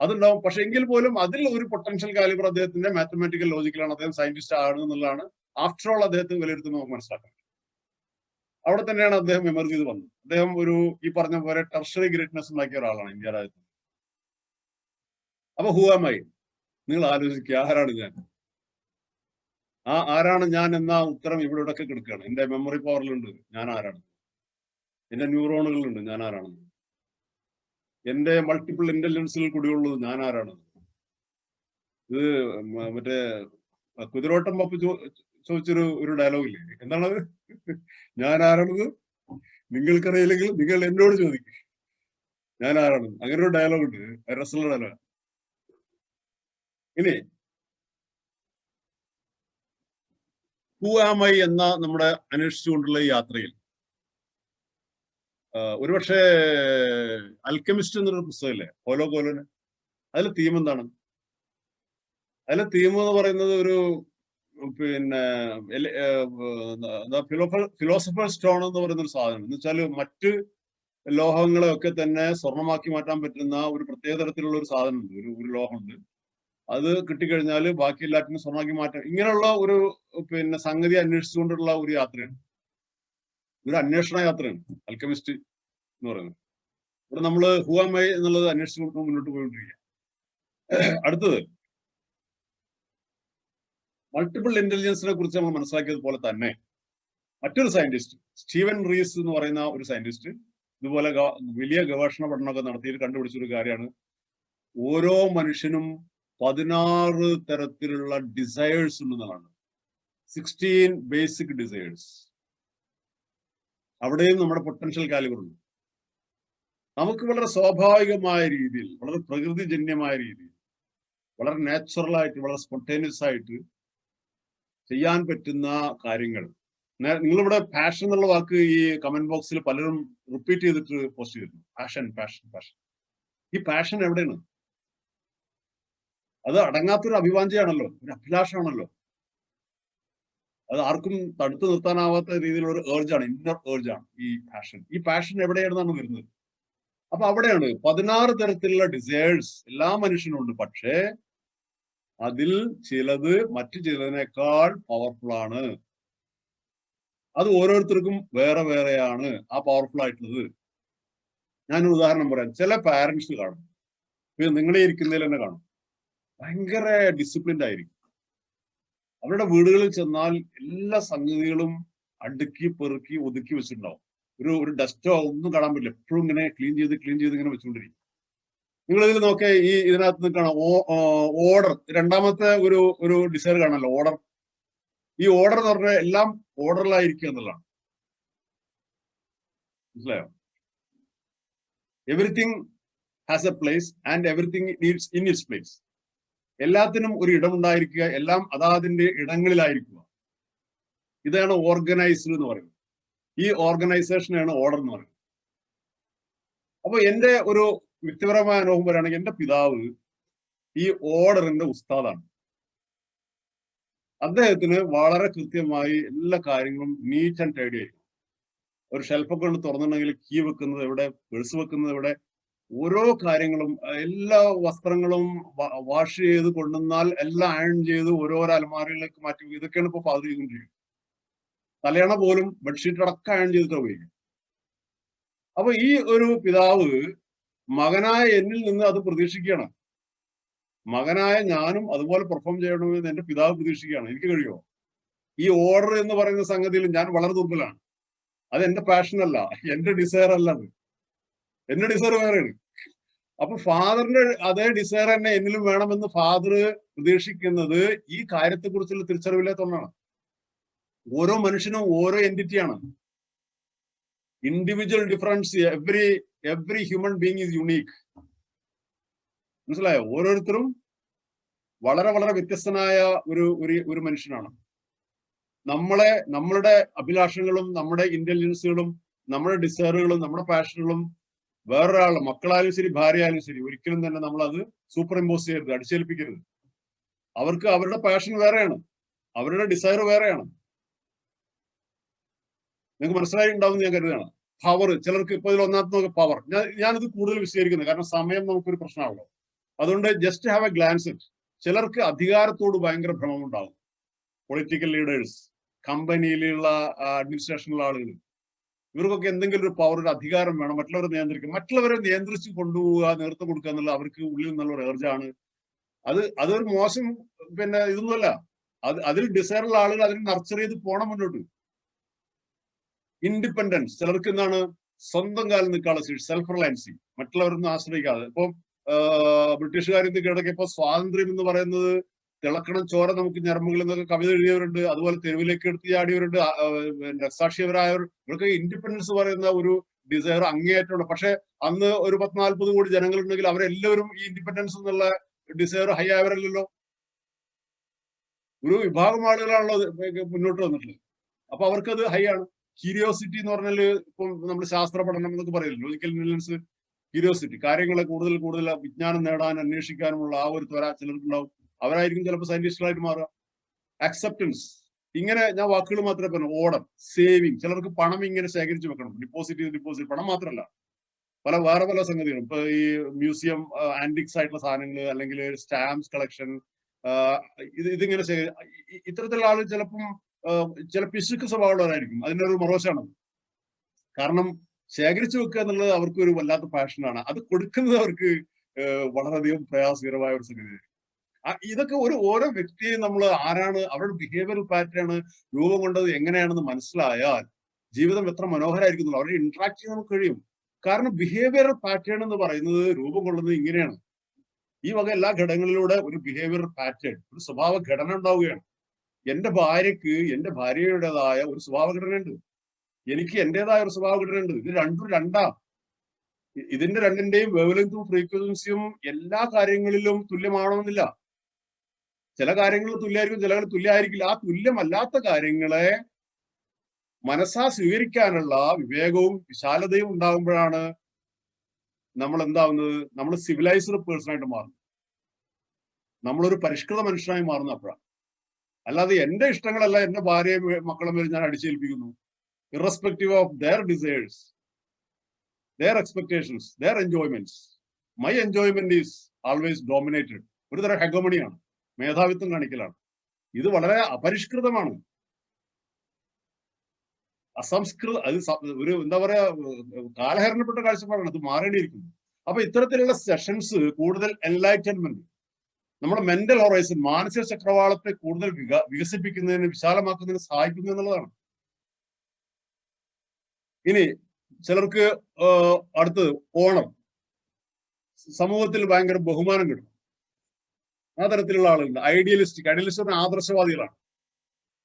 അതുണ്ടാവും. പക്ഷെ എങ്കിൽ പോലും അതിൽ ഒരു പൊട്ടൻഷ്യൽ കാലിബർ അദ്ദേഹത്തിന്റെ മാത്തമാറ്റിക്കൽ ലോജിക്കലാണ്. അദ്ദേഹം സയന്റിസ്റ്റ് ആണ് എന്നുള്ളതാണ് ആഫ്റ്റർ ഓൾ അദ്ദേഹത്തിന് വിലയിരുത്തുന്നത് നമുക്ക് മനസ്സിലാക്കാം. അവിടെ തന്നെയാണ് അദ്ദേഹം എമർജ് ചെയ്ത് വന്നത്. അദ്ദേഹം ഈ പറഞ്ഞ പോലെ ടെർഷറി ഗ്രേറ്റ്നസ് ഉണ്ടാക്കിയ ഒരാളാണ് ഇന്ത്യ രാജ്യത്ത്. അപ്പൊ ഹു ആം ഐ? നിങ്ങൾ ആലോചിക്കുക, ആരാണ് ഞാൻ? ആരാണ് ഞാൻ എന്ന ഉത്തരം ഇവിടെ ഒക്കെ കിടക്കുകയാണ്. എന്റെ മെമ്മറി പവറിലുണ്ട് ഞാൻ ആരാണ്, എന്റെ ന്യൂറോണുകളിലുണ്ട് ഞാൻ ആരാണ്, എന്റെ മൾട്ടിപ്പിൾ ഇന്റലിജൻസിൽ കൂടിയുള്ളത് ഞാൻ ആരാണ്. ഇത് മറ്റേ കുതിരോട്ടം പപ്പ് ചോദിച്ചൊരു ഡയലോഗില്ലേ, എന്താണത്? ഞാൻ ആരാണത് നിങ്ങൾക്കറിയില്ലെങ്കിൽ നിങ്ങൾ എന്നോട് ചോദിക്കും ഞാൻ ആരാണ്. അങ്ങനെ ഒരു ഡയലോഗ് ഉണ്ട്, രസമുള്ള ഡയലോഗ്. ഇനി ഹു ആം ഐ എന്ന നമ്മുടെ അന്വേഷിച്ചുകൊണ്ടുള്ള ഈ യാത്രയിൽ ഒരുപക്ഷെ അൽക്കെമിസ്റ്റ് എന്നൊരു പുസ്തകമില്ലേ പോലോ കോലോന്, അതിലെ തീം എന്താണ്? അതിലെ തീം എന്ന് പറയുന്നത് ഒരു പിന്നെ ഫിലോസഫർ സ്റ്റോൺ എന്ന് പറയുന്ന ഒരു സാധനം. എന്ന് വെച്ചാൽ മറ്റ് ലോഹങ്ങളെ ഒക്കെ തന്നെ സ്വർണമാക്കി മാറ്റാൻ പറ്റുന്ന ഒരു പ്രത്യേക തരത്തിലുള്ള ഒരു സാധനമുണ്ട്, ഒരു ലോഹമുണ്ട്. അത് കിട്ടിക്കഴിഞ്ഞാൽ ബാക്കി എല്ലാറ്റിനും സ്വർണ്ണമാക്കി മാറ്റാം. ഇങ്ങനെയുള്ള ഒരു പിന്നെ സംഗതി അന്വേഷിച്ചുകൊണ്ടുള്ള ഒരു യാത്രയാണ്, ഒരു അന്വേഷണ യാത്രയാണ് അൽക്കെമിസ്റ്റ് എന്ന് പറയുന്നത്. ഇവിടെ നമ്മൾ ഹു ആം ഐ എന്നുള്ളത് അന്വേഷിച്ചുകൊണ്ട് മുന്നോട്ട് പോയിക്കൊണ്ടിരിക്കുക. അടുത്തത് മൾട്ടിപ്പിൾ ഇന്റലിജൻസിനെ കുറിച്ച് നമ്മൾ മനസ്സിലാക്കിയതുപോലെ തന്നെ മറ്റൊരു സയന്റിസ്റ്റ് സ്റ്റീവൻ റീസ് എന്ന് പറയുന്ന ഒരു സയന്റിസ്റ്റ് ഇതുപോലെ വലിയ ഗവേഷണ പഠനമൊക്കെ നടത്തിയിട്ട് കണ്ടുപിടിച്ചൊരു കാര്യമാണ്, ഓരോ മനുഷ്യനും 16 തരത്തിലുള്ള ഡിസയേഴ്സ് ഉണ്ടെന്നാണ്. 16 ബേസിക് ഡിസയേഴ്സ്. അവിടെയും നമ്മുടെ പൊട്ടൻഷ്യൽ കാലിബർ ഉണ്ട്. നമുക്ക് വളരെ സ്വാഭാവികമായ രീതിയിൽ, വളരെ പ്രകൃതിജന്യമായ രീതിയിൽ, വളരെ നാച്ചുറൽ ആയിട്ട്, വളരെ സ്പോണ്ടേനിയസ് ആയിട്ട് ചെയ്യാൻ പറ്റുന്ന കാര്യങ്ങൾ. നിങ്ങളിവിടെ പാഷൻ എന്നുള്ള വാക്ക് ഈ കമന്റ് ബോക്സിൽ പലരും റിപ്പീറ്റ് ചെയ്തിട്ട് പോസ്റ്റ് ചെയ്തിരുന്നു. Passion passion passion. ഈ പാഷൻ എവിടെയാണ്? അത് അടങ്ങാത്തൊരു അഭിവാഞ്ചയാണല്ലോ, ഒരു അഭിലാഷമാണല്ലോ. അത് ആർക്കും തടുത്തു നിർത്താനാവാത്ത രീതിയിലുള്ള ഒരു ഏർജാണ്, ഇന്നർ ഏർജാണ് ഈ പാഷൻ. ഈ പാഷൻ എവിടെയാണെന്നാണ് വരുന്നത്. അപ്പൊ അവിടെയാണ് 16 തരത്തിലുള്ള ഡിസയേഴ്സ് എല്ലാ മനുഷ്യനും ഉണ്ട്. പക്ഷേ അതിൽ ചിലത് മറ്റു ചിലതിനേക്കാൾ പവർഫുൾ ആണ്. അത് ഓരോരുത്തർക്കും വേറെ വേറെയാണ് ആ പവർഫുൾ ആയിട്ടുള്ളത്. ഞാനൊരു ഉദാഹരണം പറയാം. ചില പാരന്റ്സ് കാണും, നിങ്ങളെ ഇരിക്കുന്നതിൽ തന്നെ കാണും, ഭയങ്കര ഡിസിപ്ലിൻഡ് ആയിരിക്കും. അവരുടെ വീടുകളിൽ ചെന്നാൽ എല്ലാ സംഗതികളും അടുക്കി പെറുക്കി ഒതുക്കി വെച്ചിട്ടുണ്ടാവും. ഒരു ഡസ്റ്റോ ഒന്നും കാണാൻ പറ്റില്ല, എപ്പോഴും ഇങ്ങനെ ക്ലീൻ ചെയ്ത് ഇങ്ങനെ വെച്ചുകൊണ്ടിരിക്കും. നിങ്ങൾ ഇതിൽ നോക്കിയാൽ ഇതിനകത്ത് നിൽക്കണം ഓർഡർ. രണ്ടാമത്തെ ഒരു ഡിസൈർ കാണാമല്ലോ, ഓർഡർ. ഈ ഓർഡർ എന്ന് പറഞ്ഞാൽ എല്ലാം ഓർഡറിലായിരിക്കുക എന്നുള്ളതാണ്. മനസ്സിലായോ? Everything has A place and everything needs in its place. എല്ലാത്തിനും ഒരു ഇടമുണ്ടായിരിക്കുക, എല്ലാം അതാതിന്റെ ഇടങ്ങളിലായിരിക്കുക. ഇതാണ് ഓർഗനൈസ്ഡ് എന്ന് പറയുന്നത്. ഈ ഓർഗനൈസേഷനാണ് ഓർഡർ എന്ന് പറയുന്നത്. അപ്പൊ എന്റെ ഒരു വ്യക്തിപരമായ അനുഭവം പറയുകയാണെങ്കിൽ എന്റെ പിതാവ് ഈ ഓർഡറിന്റെ ഉസ്താദാണ്. അദ്ദേഹത്തിന് വളരെ കൃത്യമായി എല്ലാ കാര്യങ്ങളും നീറ്റ് ആൻഡ് ടൈഡി ആയിരിക്കും. ഒരു ഷെൽഫൊക്കെ കൊണ്ട് തുറന്നിട്ടുണ്ടെങ്കിൽ കീ വെക്കുന്നത് എവിടെ, പേഴ്സ് വെക്കുന്നത് എവിടെ, ഓരോ കാര്യങ്ങളും, എല്ലാ വസ്ത്രങ്ങളും വാഷ് ചെയ്ത് കൊണ്ടുവന്നാൽ എല്ലാം അയൺ ചെയ്ത് ഓരോരോ അലമാരയിലേക്ക് മാറ്റി. ഇതൊക്കെയാണ് ഇപ്പൊ ഫാദർ ചെയ്തുകൊണ്ടിരിക്കുന്നത്. തലയണ പോലും ബെഡ്ഷീറ്റ് അടക്കം അയൺ ചെയ്തിട്ട് ഉപയോഗിക്കും. അപ്പൊ ഈ ഒരു പിതാവ് മകനായ എന്നിൽ നിന്ന് അത് പ്രതീക്ഷിക്കുകയാണ്. മകനായ ഞാനും അതുപോലെ പെർഫോം ചെയ്യണമെന്ന് എന്റെ പിതാവ് പ്രതീക്ഷിക്കുകയാണ്. എനിക്ക് കഴിയുമോ? ഈ ഓർഡർ എന്ന് പറയുന്ന സംഗതിയിൽ ഞാൻ വളരെ ദുർബലാണ്. അത് എന്റെ പാഷൻ അല്ല, എന്റെ ഡിസയർ അല്ല. അത് എന്റെ ഡിസയർ വേറെയാണ്. അപ്പൊ ഫാദറിന്റെ അതേ ഡിസയർ തന്നെ എന്നിലും വേണമെന്ന് ഫാദർ പ്രതീക്ഷിക്കുന്നത് ഈ കാര്യത്തെക്കുറിച്ചുള്ള തിരിച്ചറിവില്ലാത്തതുകൊണ്ടാണ്. ഓരോ മനുഷ്യനും ഓരോ എൻറ്റിറ്റിയാണ്. Individual difference. Every human being is unique. മനസ്സിലായോ? ഓരോരുത്തരും വളരെ വളരെ വ്യത്യസ്തനായ ഒരു മനുഷ്യനാണ്. നമ്മളുടെ അഭിലാഷങ്ങളും നമ്മുടെ ഇന്റലിജൻസുകളും നമ്മുടെ ഡിസയറുകളും നമ്മുടെ പാഷനുകളും വേറൊരാളുടെ മക്കളായാലും ശരി, ഭാര്യയായാലും ശരി, ഒരിക്കലും തന്നെ നമ്മൾ അത് സൂപ്പർ ഇമ്പോസ് ചെയ്യരുത്, അടിച്ചേൽപ്പിക്കരുത്. അവർക്ക് അവരുടെ പാഷൻ വേറെയാണ്, അവരുടെ ഡിസയർ വേറെയാണ്. നിങ്ങൾക്ക് മനസ്സിലായി ഉണ്ടാവും ഞാൻ കരുതാണ്. പവർ ചിലർക്ക് ഇപ്പൊ ഇതിൽ ഒന്നാമത്തെ പവർ. ഞാനിത് കൂടുതൽ വിശദീകരിക്കുന്നത് കാരണം സമയം നമുക്കൊരു പ്രശ്നമാണല്ലോ. അതുകൊണ്ട് just have a glance it. ചിലർക്ക് അധികാരത്തോട് ഭയങ്കര ഭ്രമമുണ്ടാകും. പൊളിറ്റിക്കൽ ലീഡേഴ്സ്, കമ്പനിയിലുള്ള അഡ്മിനിസ്ട്രേഷനിലുള്ള ആളുകൾ, ഇവർക്കൊക്കെ എന്തെങ്കിലും ഒരു പവർ, ഒരു അധികാരം വേണം, മറ്റുള്ളവരെ നിയന്ത്രിക്കും. മറ്റുള്ളവരെ നിയന്ത്രിച്ച് കൊണ്ടുപോവുക, നേതൃത്വം കൊടുക്കുക എന്നുള്ള അവർക്ക് ഉള്ളിൽ നിന്നുള്ള ഒരു ഏർജാണ്. അതൊരു മോശം ഇതൊന്നുമല്ല. അതിൽ ഡിസൈറുള്ള ആളുകൾ അതിനെ നർച്ചർ ചെയ്ത് പോണം മുന്നോട്ട്. ഇൻഡിപെൻഡൻസ്, ചിലർക്ക് എന്താണ് സ്വന്തം കാലം നിൽക്കാനുള്ള സെൽഫ് റിലയൻസി, മറ്റുള്ളവരൊന്നും ആശ്രയിക്കാതെ. ഇപ്പൊ ബ്രിട്ടീഷുകാരിൽ നിന്ന് കിടക്കിയപ്പോ സ്വാതന്ത്ര്യം എന്ന് പറയുന്നത് തിളക്കണം ചോര നമുക്ക് ഞരമ്പുകളിൽ നിന്നൊക്കെ കവിത എഴുതിയവരുണ്ട്, അതുപോലെ തെരുവിലേക്ക് എടുത്ത് ചാടിയവരുണ്ട്, രക്തസാക്ഷിയവരായവർ. ഇവർക്ക് ഇൻഡിപെൻഡൻസ് പറയുന്ന ഒരു ഡിസയർ അങ്ങേയറ്റമുണ്ട്. പക്ഷെ അന്ന് ഒരു 40 കോടി ജനങ്ങളുണ്ടെങ്കിൽ അവരെല്ലാവരും ഈ ഇൻഡിപെൻഡൻസ് എന്നുള്ള ഡിസയർ ഹൈ ആയവരല്ലോ. ഒരു വിഭാഗം ആളുകളാണല്ലോ മുന്നോട്ട് വന്നിട്ടുള്ളത്. അപ്പൊ അവർക്കത് ഹൈ ആണ്. ക്യൂരിയോസിറ്റി എന്ന് പറഞ്ഞാൽ ഇപ്പം നമ്മൾ ശാസ്ത്ര പഠനം എന്നൊക്കെ പറയില്ല, ലോജിക്കൽ ഇന്റലിജൻസ്, ക്യൂരിയോസിറ്റി, കാര്യങ്ങളെ കൂടുതൽ വിജ്ഞാനം നേടാൻ അന്വേഷിക്കാനുമുള്ള ആ ഒരു ത്വര ചിലർക്കുണ്ടാവും. അവരായിരിക്കും ചിലപ്പോൾ സയന്റിസ്റ്റുകളായിട്ട് മാറുക. അക്സെപ്റ്റൻസ്, ഇങ്ങനെ ഞാൻ വാക്കുകൾ മാത്രമേ പറഞ്ഞു. ഓർഡർ, സേവിങ്, ചിലർക്ക് പണം ഇങ്ങനെ ശേഖരിച്ച് വെക്കണം, ഡിപ്പോസിറ്റ്. പണം മാത്രമല്ല, വേറെ പല സംഗതികളും. ഇപ്പൊ ഈ മ്യൂസിയം ആന്റിക്സ് ആയിട്ടുള്ള സാധനങ്ങൾ, അല്ലെങ്കിൽ സ്റ്റാമ്പ്സ് കളക്ഷൻ, ഇതിങ്ങനെ ഇത്തരത്തിലുള്ള ആളുകൾ ചിലപ്പം ചില പിശുക്ക് സ്വഭാവമുള്ളവരായിരിക്കും. അതിന്റെ ഒരു മറോശാണ്. കാരണം ശേഖരിച്ചു വെക്കുക എന്നുള്ളത് അവർക്ക് ഒരു വല്ലാത്ത പാഷനാണ്. അത് കൊടുക്കുന്നത് അവർക്ക് വളരെയധികം പ്രയാസകരമായ ഒരു സംഗതിയാണ്. ഇതൊക്കെ ഓരോ വ്യക്തിയെയും നമ്മൾ ആരാണ്, അവരുടെ ബിഹേവിയറൽ പാറ്റേൺ രൂപം കൊണ്ടത് എങ്ങനെയാണെന്ന് മനസ്സിലായാൽ ജീവിതം എത്ര മനോഹരമായിരിക്കുന്നു. അവരുടെ ഇന്ററാക്ട് ചെയ്യാൻ നമുക്ക് കഴിയും. കാരണം ബിഹേവിയറൽ പാറ്റേൺ എന്ന് പറയുന്നത് രൂപം കൊള്ളുന്നത് ഇങ്ങനെയാണ്. ഈ വക എല്ലാ ഘടകങ്ങളിലൂടെ ഒരു ബിഹേവിയറൽ പാറ്റേൺ, ഒരു സ്വഭാവ ഘടന ഉണ്ടാവുകയാണ്. എന്റെ ഭാര്യയ്ക്ക് എന്റെ ഭാര്യയുടേതായ ഒരു സ്വഭാവഘടനയുണ്ട്, എനിക്ക് എന്റേതായ ഒരു സ്വഭാവഘടനയുണ്ട്. ഇത് രണ്ടും രണ്ടാ. ഇതിന്റെ രണ്ടിന്റെയും വേവ്ലെങ്തും ഫ്രീക്വൻസിയും എല്ലാ കാര്യങ്ങളിലും തുല്യമാവണമെന്നില്ല. ചില കാര്യങ്ങൾ തുല്യമായിരിക്കും, ചില തുല്യമായിരിക്കില്ല. ആ തുല്യമല്ലാത്ത കാര്യങ്ങളെ മനസ്സാ സ്വീകരിക്കാനുള്ള വിവേകവും വിശാലതയും ഉണ്ടാകുമ്പോഴാണ് നമ്മൾ എന്താവുന്നത്, നമ്മൾ സിവിലൈസ്ഡ് പേഴ്സൺ ആയിട്ട് മാറുന്നത്, നമ്മളൊരു പരിഷ്കൃത മനുഷ്യനായി മാറുന്ന അപ്പോഴാണ്. അല്ലാതെ എന്റെ ഇഷ്ടങ്ങളല്ല എന്റെ ഭാര്യയെ മക്കളെ മേൽ ഞാൻ അടിച്ചേൽപ്പിക്കുന്നു. Irrespective of their desires, their expectations, their enjoyments. My enjoyment is always dominated. ഒരു തരം ഹെഗമണിയാണ്, മേധാവിത്വം കാണിക്കലാണ്. ഇത് വളരെ അപരിഷ്കൃതമാണ്, അസംസ്കൃത, അത് ഒരു എന്താ പറയാ, കാലഹരണപ്പെട്ട കാഴ്ചപ്പാടാണ്. അത് മാറേണ്ടിയിരിക്കുന്നു. അപ്പൊ ഇത്തരത്തിലുള്ള സെഷൻസ് കൂടുതൽ എൻലൈറ്റൻമെന്റ്, നമ്മുടെ മെന്റൽ ഹൊറൈസൺ, മാനസിക ചക്രവാളത്തെ കൂടുതൽ വികസിപ്പിക്കുന്നതിന്, വിശാലമാക്കുന്നതിന് സഹായിക്കുന്നു എന്നുള്ളതാണ്. ഇനി ചിലർക്ക് അടുത്തത് ഓണം, സമൂഹത്തിൽ ഭയങ്കര ബഹുമാനം കിട്ടും. ആ തരത്തിലുള്ള ആളുകളുണ്ട്. ഐഡിയലിസ്റ്റ് ആദർശവാദികളാണ്.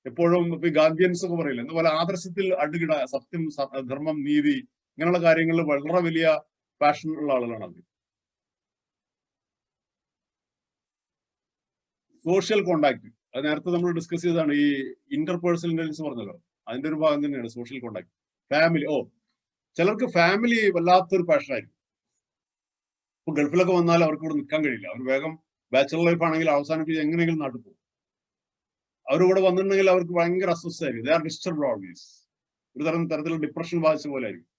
എപ്പോഴും ഇപ്പൊ ഗാന്ധിയൻസ് ഒക്കെ പറയില്ല, അതുപോലെ ആദർശത്തിൽ അടുകിട, സത്യം, ധർമ്മം, നീതി, ഇങ്ങനെയുള്ള കാര്യങ്ങളിൽ വളരെ വലിയ പാഷൻ ഉള്ള ആളുകളാണ് അത്. സോഷ്യൽ കോണ്ടാക്ട്, അത് നേരത്തെ നമ്മൾ ഡിസ്കസ് ചെയ്തതാണ്. ഈ ഇന്റർപേഴ്സണൽ ഇന്റലിജൻസ് പറഞ്ഞല്ലോ, അതിന്റെ ഒരു ഭാഗം തന്നെയാണ് സോഷ്യൽ കോണ്ടാക്ട്. ഫാമിലി, ചിലർക്ക് ഫാമിലി വല്ലാത്തൊരു പാഷനായിരിക്കും. ഇപ്പൊ ഗൾഫിലൊക്കെ വന്നാൽ അവർക്ക് ഇവിടെ നിൽക്കാൻ കഴിയില്ല. അവർ വേഗം ബാച്ചലർ ലൈഫ് ആണെങ്കിൽ അവസാനിപ്പിച്ച് എങ്ങനെയെങ്കിലും നാട്ടിൽ പോകും. അവരിവിടെ വന്നിട്ടുണ്ടെങ്കിൽ അവർക്ക് ഭയങ്കര അസ്വസ്ഥമായിരിക്കും. They are disturbed always. ഒരു തരത്തിലുള്ള ഡിപ്രഷൻ ബാധിച്ച പോലെ ആയിരിക്കും.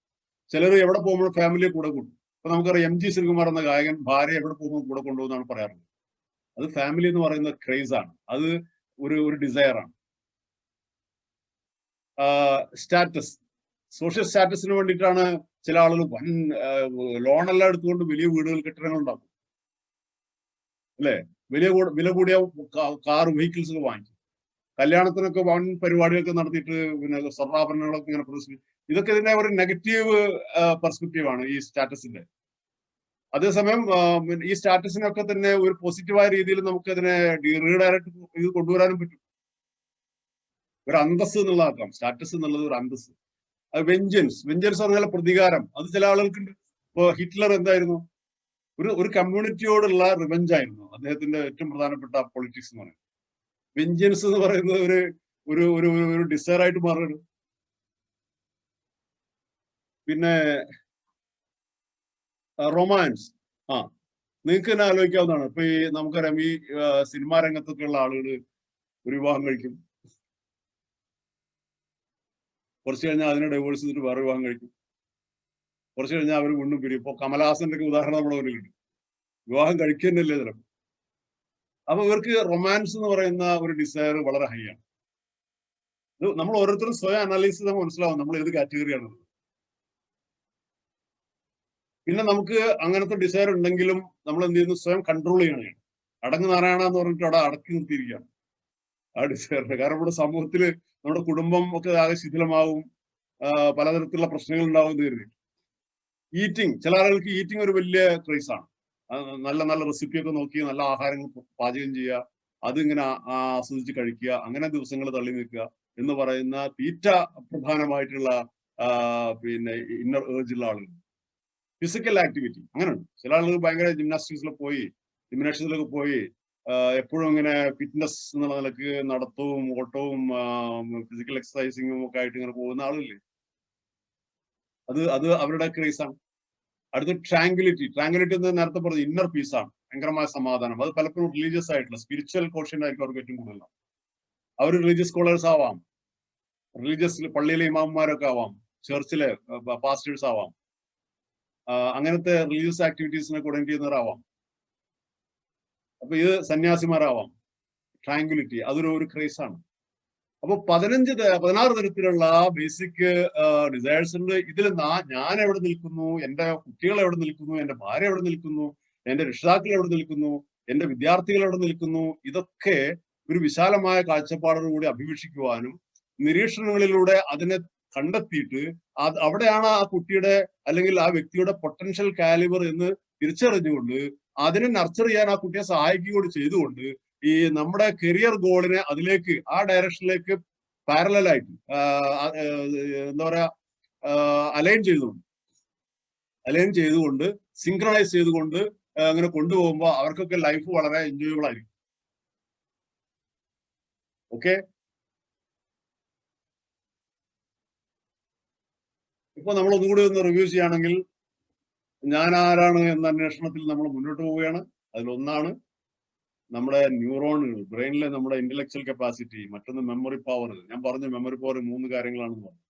ചിലർ എവിടെ പോകുമ്പോൾ ഫാമിലിയെ കൂടെ കൂട്ടും. ഇപ്പൊ നമുക്കറിയാം MG ശ്രീകുമാർ എന്ന ഗായകൻ ഭാര്യ എവിടെ പോകുമ്പോൾ കൂടെ കൊണ്ടുപോകുന്നതാണ് പറയാറുള്ളത്. അത് ഫാമിലി എന്ന് പറയുന്ന ക്രേസ് ആണ്, അത് ഒരു ഡിസയർ ആണ്. സ്റ്റാറ്റസ്, സോഷ്യൽ സ്റ്റാറ്റസിന് വേണ്ടിയിട്ടാണ് ചില ആളുകൾ വൻ ലോണെല്ലാം എടുത്തുകൊണ്ട് വലിയ വീടുകൾ, കെട്ടിടങ്ങൾ ഉണ്ടാക്കും, അല്ലെ? വില കൂടിയ കാർ, വെഹിക്കിൾസ് ഒക്കെ വാങ്ങിക്കും. കല്യാണത്തിനൊക്കെ വൻ പരിപാടികളൊക്കെ നടത്തിയിട്ട് പിന്നെ സ്വർണ്ണാഭരണങ്ങളൊക്കെ ഇങ്ങനെ പ്രദർശിപ്പിക്കും. ഇതൊക്കെ ഇതിന്റെ ഒരു നെഗറ്റീവ് പെർസ്പെക്റ്റീവ് ആണ് ഈ സ്റ്റാറ്റസിന്റെ. അതേസമയം ഈ സ്റ്റാറ്റസിനൊക്കെ തന്നെ ഒരു പോസിറ്റീവായ രീതിയിൽ നമുക്ക് അതിനെ റീഡയറക്ട് ഇത് കൊണ്ടുവരാനും പറ്റും. ഒരു അന്തസ് എന്നുള്ളതാക്കാം സ്റ്റാറ്റസ് എന്നുള്ളത്, ഒരു അന്തസ്. അത് വെഞ്ചൻസ് പറഞ്ഞാൽ പ്രതികാരം, അത് ചില ആളുകൾക്കുണ്ട്. ഇപ്പൊ ഹിറ്റ്ലർ എന്തായിരുന്നു, ഒരു കമ്മ്യൂണിറ്റിയോടുള്ള റിവെഞ്ച് ആയിരുന്നു അദ്ദേഹത്തിന്റെ ഏറ്റവും പ്രധാനപ്പെട്ട പൊളിറ്റിക്സ് എന്ന് പറയുന്നത്. വെഞ്ചൻസ് എന്ന് പറയുന്നത് ഒരു ഡിസയർ ആയിട്ട് മാറുകയാണ്. പിന്നെ റൊമാൻസ്, നിങ്ങൾക്ക് തന്നെ ആലോചിക്കാവുന്നതാണ്. ഇപ്പൊ ഈ നമുക്കറിയാം, ഈ സിനിമാ രംഗത്തൊക്കെ ഉള്ള ആളുകൾ ഒരു വിവാഹം കഴിക്കും, കുറച്ച് കഴിഞ്ഞാൽ അതിനെ ഡൈവേഴ്സ് ചെയ്തിട്ട് വേറെ വിവാഹം കഴിക്കും, കുറച്ച് കഴിഞ്ഞാൽ അവർ വീണ്ടും പിരിയും. ഇപ്പൊ കമലഹാസന്റെ ഒക്കെ ഉദാഹരണം നമ്മുടെ മുന്നിൽ കിട്ടും. വിവാഹം കഴിക്കുന്നല്ലേ ചിലപ്പോൾ. അപ്പൊ ഇവർക്ക് റൊമാൻസ് എന്ന് പറയുന്ന ഒരു ഡിസയർ വളരെ ഹൈ ആണ്. നമ്മൾ ഓരോരുത്തരും സ്വയം അനലൈസ് ചെയ്താൽ മനസ്സിലാവും നമ്മൾ ഏത് കാറ്റഗറിയാണ്. പിന്നെ നമുക്ക് അങ്ങനത്തെ ഡിസയർ ഉണ്ടെങ്കിലും നമ്മൾ എന്ത് ചെയ്യുന്നു, സ്വയം കൺട്രോൾ ചെയ്യണം. അടങ്ങ് നാരായണ എന്ന് പറഞ്ഞിട്ട് അവിടെ അടക്കി നിർത്തിയിരിക്കുകയാണ്. ആ ഡിസയറിന്. കാരണം ഇവിടെ സമൂഹത്തില് നമ്മുടെ കുടുംബം ഒക്കെ ആകെ ശിഥിലമാവും, പലതരത്തിലുള്ള പ്രശ്നങ്ങൾ ഉണ്ടാവും കരുതി. ഈറ്റിംഗ്, ചില ആളുകൾക്ക് ഈറ്റിംഗ് ഒരു വലിയ ക്രൈസ് ആണ്. നല്ല നല്ല റെസിപ്പി ഒക്കെ നോക്കി നല്ല ആഹാരങ്ങൾ പാചകം ചെയ്യുക, അതിങ്ങനെ ആസ്വദിച്ച് കഴിക്കുക, അങ്ങനെ ദിവസങ്ങൾ തള്ളി നിൽക്കുക എന്ന് പറയുന്ന തീറ്റ പ്രധാനമായിട്ടുള്ള പിന്നെ ഇന്നർ ഏർജ് ഉള്ള ആളുകൾ. ഫിസിക്കൽ ആക്ടിവിറ്റി അങ്ങനെയുണ്ട്. ചില ആളുകൾ ഭയങ്കര ജിംനാസ്റ്റിക്സിലൊക്കെ പോയി എപ്പോഴും ഇങ്ങനെ ഫിറ്റ്നസ് എന്നുള്ള നിലക്ക് നടത്തവും ഓട്ടവും ഫിസിക്കൽ എക്സസൈസിങ്ങും ഒക്കെ ആയിട്ട് ഇങ്ങനെ പോകുന്ന ആളില്ലേ, അത് അവരുടെ ക്രേസ് ആണ്. അടുത്ത് ട്രാങ്കുലിറ്റി എന്ന് നേരത്തെ പറഞ്ഞ ഇന്നർ പീസാണ്, ഭയങ്കരമായ സമാധാനം. അത് പലപ്പോഴും റിലീജിയസ് ആയിട്ടുള്ള സ്പിരിച്വൽ കോഷ്യന്റ് ആയിരിക്കും അവർക്ക് ഏറ്റവും കൂടുതൽ. അവർ റിലീജിയസ് സ്കോളേഴ്സ് ആവാം, റിലീജിയസ് പള്ളിയിലെ ഇമാമുമാരൊക്കെ ആവാം, ചർച്ചിലെ പാസ്റ്റേഴ്സ് ആവാം, അങ്ങനത്തെ റിലീജിയസ് ആക്ടിവിറ്റീസിനെ കോർഡിനേറ്റ് ചെയ്യുന്നവരാവാം. അപ്പൊ ഇത് സന്യാസിമാരാവാം. ട്രാങ്കുലിറ്റി അതൊരു ക്രേസ് ആണ്. അപ്പൊ 16 തരത്തിലുള്ള ബേസിക് ഡിസയേഴ്സ് ഉണ്ട്. ഇതിൽ ഞാൻ എവിടെ നിൽക്കുന്നു, എന്റെ കുട്ടികൾ എവിടെ നിൽക്കുന്നു, എന്റെ ഭാര്യ എവിടെ നിൽക്കുന്നു, എന്റെ രക്ഷിതാക്കൾ എവിടെ നിൽക്കുന്നു, എന്റെ വിദ്യാർത്ഥികൾ എവിടെ നിൽക്കുന്നു, ഇതൊക്കെ ഒരു വിശാലമായ കാഴ്ചപ്പാടോടുകൂടി അഭിവീക്ഷിക്കുവാനും നിരീക്ഷണങ്ങളിലൂടെ അതിനെ കണ്ടെത്തിയിട്ട് അവിടെയാണ് ആ കുട്ടിയുടെ അല്ലെങ്കിൽ ആ വ്യക്തിയുടെ പൊട്ടൻഷ്യൽ കാലിബർ എന്ന് തിരിച്ചറിഞ്ഞുകൊണ്ട് അതിനെ നർച്ചർ ചെയ്യാൻ ആ കുട്ടിയെ സഹായിക്കുകയോട് ചെയ്തുകൊണ്ട് ഈ നമ്മുടെ കരിയർ ഗോളിനെ അതിലേക്ക് ആ ഡയറക്ഷനിലേക്ക് പാരലായിട്ട് എന്താ പറയാ അലൈൻ ചെയ്തുകൊണ്ട് സിങ്ക്രണൈസ് ചെയ്തുകൊണ്ട് അങ്ങനെ കൊണ്ടുപോകുമ്പോൾ അവർക്കൊക്കെ ലൈഫ് വളരെ എൻജോയബിൾ ആയിരിക്കും. ഓക്കെ, ഇപ്പൊ നമ്മൾ ഒന്നുകൂടി ഒന്ന് റിവ്യൂ ചെയ്യുകയാണെങ്കിൽ ഞാൻ ആരാണ് എന്ന അന്വേഷണത്തിൽ നമ്മൾ മുന്നോട്ട് പോവുകയാണ്. അതിലൊന്നാണ് നമ്മുടെ ന്യൂറോണുകൾ, ബ്രെയിനിലെ നമ്മുടെ ഇന്റലക്ച്വൽ കപ്പാസിറ്റി, മറ്റൊന്ന് മെമ്മറി പവർ. ഞാൻ പറഞ്ഞു മെമ്മറി പവർ 3 കാര്യങ്ങളാണെന്ന് പറഞ്ഞു.